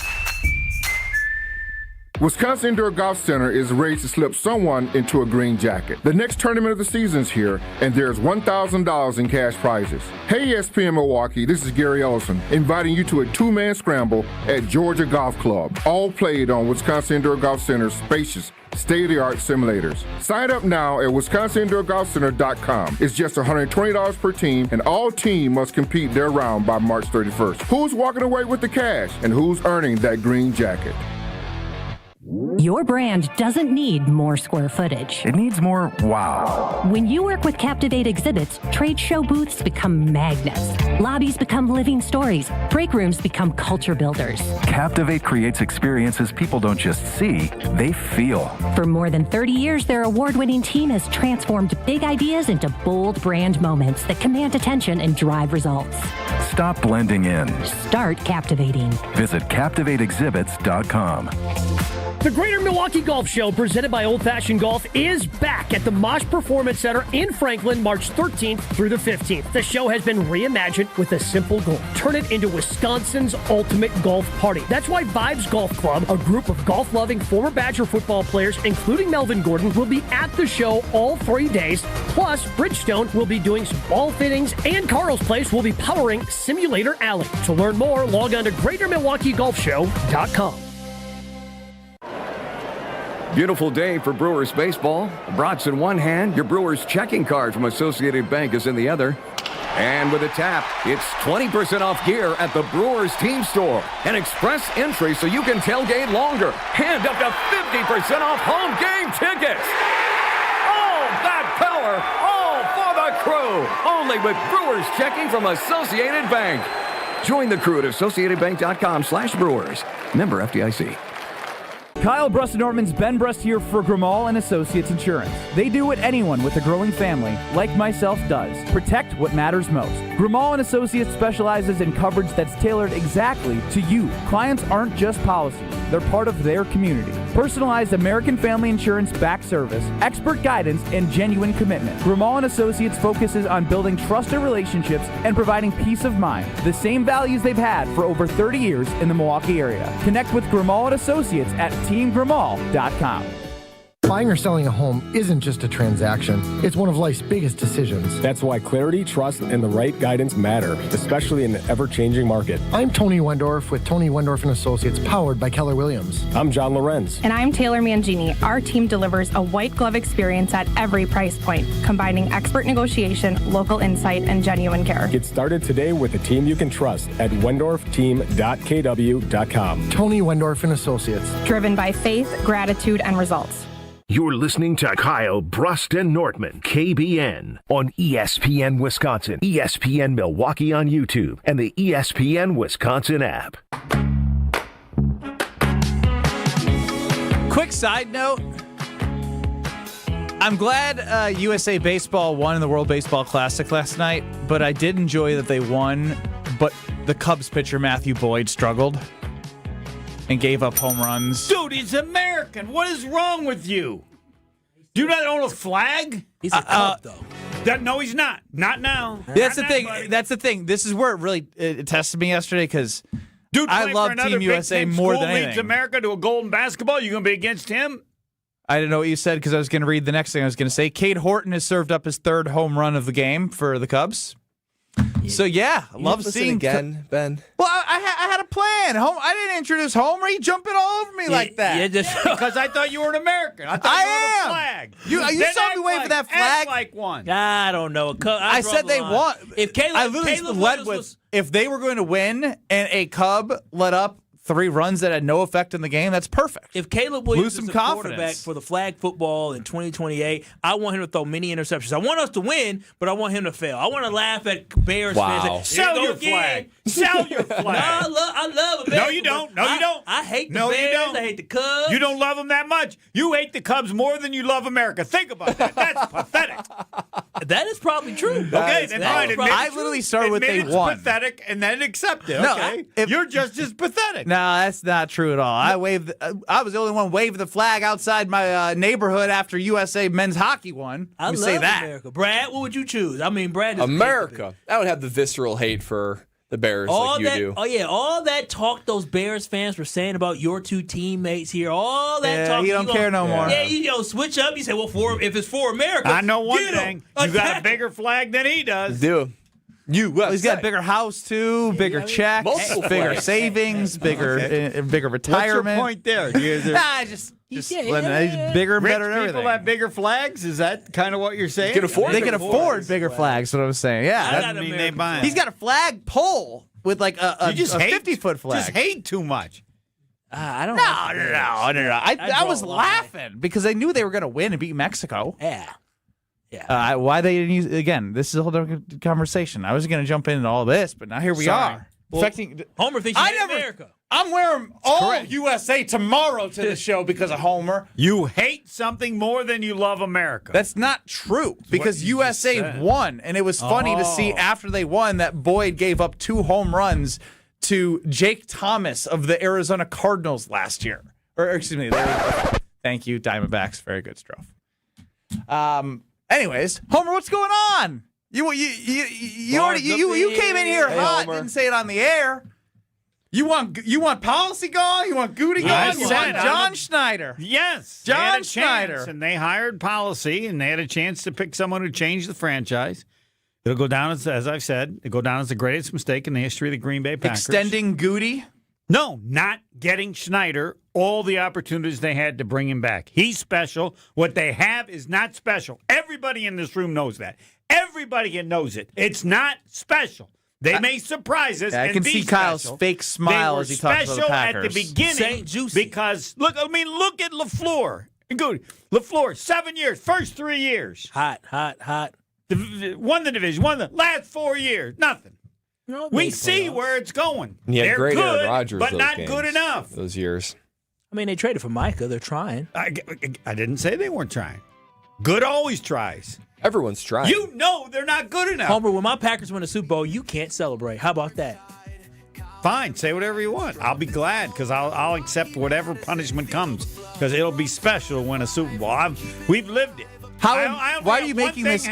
Wisconsin Indoor Golf Center is ready to slip someone into a green jacket. The next tournament of the season is here, and there's $1,000 in cash prizes. Hey ESPN Milwaukee, this is Gary Ellison, inviting you to a two-man scramble at Georgia Golf Club, all played on Wisconsin Indoor Golf Center's spacious, state-of-the-art simulators. Sign up now at wisconsinindoorgolfcenter.com. It's just $120 per team, and all teams must compete their round by March 31st. Who's walking away with the cash, and who's earning that green jacket? Your brand doesn't need more square footage. It needs more wow. When you work with Captivate Exhibits, trade show booths become magnets. Lobbies become living stories. Break rooms become culture builders. Captivate creates experiences people don't just see, they feel. For more than 30 years, their award-winning team has transformed big ideas into bold brand moments that command attention and drive results. Stop blending in. Start captivating. Visit CaptivateExhibits.com. The Greater Milwaukee Golf Show, presented by Old Fashioned Golf, is back at the Mosh Performance Center in Franklin, March 13th through the 15th. The show has been reimagined with a simple goal: turn it into Wisconsin's ultimate golf party. That's why Vibes Golf Club, a group of golf-loving former Badger football players, including Melvin Gordon, will be at the show all 3 days. Plus, Bridgestone will be doing some ball fittings, and Carl's Place will be powering Simulator Alley. To learn more, log on to GreaterMilwaukeeGolfShow.com. Beautiful day for Brewers baseball. Brats in one hand, your Brewers checking card from Associated Bank is in the other. And with a tap, it's 20% off gear at the Brewers team store. An express entry so you can tailgate longer. And up to 50% off home game tickets. All that power, all for the crew. Only with Brewers checking from Associated Bank. Join the crew at AssociatedBank.com/Brewers. Member FDIC. Kyle Brust Nortman's Ben Brust here for Grimal and Associates Insurance. They do what anyone with a growing family, like myself, does. Protect what matters most. Grimal and Associates specializes in coverage that's tailored exactly to you. Clients aren't just policies. They're part of their community. Personalized American Family Insurance back service, expert guidance, and genuine commitment. Grimal and Associates focuses on building trusted relationships and providing peace of mind. The same values they've had for over 30 years in the Milwaukee area. Connect with Grimal and Associates at teamgrimal.com. Buying or selling a home isn't just a transaction. It's one of life's biggest decisions. That's why clarity, trust, and the right guidance matter, especially in an ever-changing market. I'm Tony Wendorf with Tony Wendorf & Associates, powered by Keller Williams. I'm John Lorenz. And I'm Taylor Mangini. Our team delivers a white glove experience at every price point, combining expert negotiation, local insight, and genuine care. Get started today with a team you can trust at wendorfteam.kw.com. Tony Wendorf & Associates. Driven by faith, gratitude, and results. You're listening to Kyle Brust and Nortman, KBN, on ESPN Wisconsin, ESPN Milwaukee on YouTube, and the ESPN Wisconsin app. Quick side note. I'm glad USA Baseball won in the World Baseball Classic last night, but I did enjoy that they won, but the Cubs pitcher Matthew Boyd struggled and gave up home runs. Dude, he's American. What is wrong with you? Do you not own a flag? He's a Cub, though. No, he's not. Not now. That's the thing. Buddy. That's the thing. This is where it really tested me yesterday because I love Team USA more than anything. Leads America to a golden basketball. You going to be against him? I didn't know what you said because I was going to read the next thing I was going to say. Cade Horton has served up his third home run of the game for the Cubs. So, yeah, I love seeing again, Ben. Well, I had a plan. I didn't introduce Homer. He jumping all over me like that. Yeah, because I thought you were an American. I thought you were a flag. You saw me wave for that flag. Act like one. I don't know. I said they won. If Caleb led with if they were going to win and a Cub let up 3 runs that had no effect in the game, that's perfect. If Caleb Williams is a quarterback for the flag football in 2028, I want him to throw many interceptions. I want us to win, but I want him to fail. I want to laugh at Bears fans. Sell your flag. Sell your flag. No, I love America. No, you don't. No, you don't. I hate the Bears. You don't. I hate the Cubs. You don't love them that much. You hate the Cubs more than you love America. Think about that. That's pathetic. That is probably true. Okay, then fine. I literally started with they won. It's pathetic, and then accept it. No, okay, you're just as pathetic. No, that's not true at all. I was the only one waving the flag outside my neighborhood after USA men's hockey won. I love say that. America. Brad, what would you choose? I mean, Brad is America. I would have the visceral hate for the Bears like you do. Oh, yeah. All that talk those Bears fans were saying about your 2 teammates here, all that talk. You don't care no more. Yeah, you switch up. You say, well, if it's for America. I know one thing. You got a bigger flag than he does. You do. He's got a bigger house, too, bigger checks, bigger savings, bigger retirement. What's your point there? Just he's bigger and better than everything. People have bigger flags? Is that kind of what you're saying? They can afford bigger flags, what I'm saying. Yeah. That doesn't mean they buy. He's got a flag pole with like a 50-foot flag. Just hate too much. I don't know. No. I was laughing because I knew they were going to win and beat Mexico. Yeah. Why they didn't use again? This is a whole different conversation. I was going to jump into all this, but now here we are. Affecting Homer thinks you hate America. I'm wearing all USA tomorrow to the show because of Homer. You hate something more than you love America. That's not true because USA won, and it was funny to see after they won that Boyd gave up 2 home runs to Jake Thomas of the Arizona Cardinals last year. Or excuse me. Thank you, Diamondbacks. Very good, Strofe. Anyways, Homer, what's going on? You came in here hot, Homer. didn't say it on the air. You want policy gone? You want Gute gone? You want John Schneider? Yes. John Schneider. And they hired policy, and they had a chance to pick someone who changed the franchise. It'll go down, as I've said, it'll go down as the greatest mistake in the history of the Green Bay Packers. Extending Gute? No, not getting Schneider all the opportunities they had to bring him back. He's special. What they have is not special. Everybody in this room knows that. Everybody knows it. It's not special. They may surprise us. I can see Kyle's fake smile as he talks about the Packers. At the beginning, St-Juste. because look at LaFleur. Good, LaFleur, 7 years, first 3 years, Hot. won the division, won the last 4 years, nothing. No, We see where it's going. Yeah, They're great Aaron good, Rodgers, but those not games, good enough. those years. I mean, they traded for Micah. They're trying. I didn't say they weren't trying. Good always tries. Everyone's trying. You know they're not good enough. Homer, when my Packers win a Super Bowl, you can't celebrate. How about that? Fine, say whatever you want. I'll be glad because I'll accept whatever punishment comes because it'll be special to win a Super Bowl. We've lived it. Why are you making this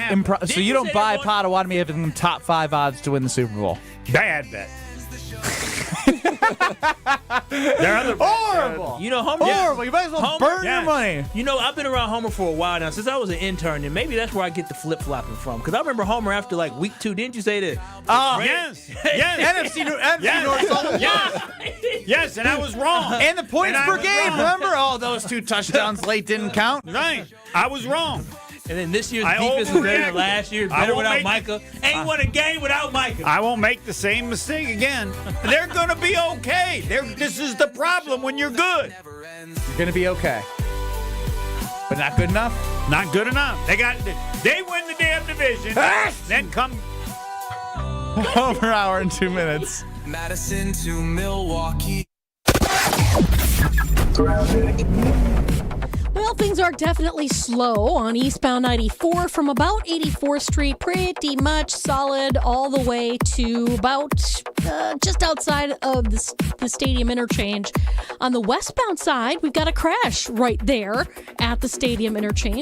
so you don't buy Potawatomi having them top 5 odds to win the Super Bowl? Bad bet. They're other horrible. You know, Homer. Horrible. You might as well burn your money. You know, I've been around Homer for a while now, since I was an intern, and maybe that's where I get the flip-flopping from. Because I remember Homer after like week 2. Didn't you say that? Yes. NFC North. Yes, and I was wrong. And the points per game. Remember? Oh, those 2 touchdowns late didn't count. Right. I was wrong. And then this year's defense is better than last year. Better without Micah. Ain't won a game without Micah. I won't make the same mistake again. They're going to be okay. This is the problem when you're good. You're going to be okay. But not good enough? Not good enough. They win the damn division. Then come. Homer hour in 2 minutes. Madison to Milwaukee. Well, things are definitely slow on eastbound 94 from about 84th Street, pretty much solid all the way to about just outside of the stadium interchange. On the westbound side, we've got a crash right there at the stadium interchange.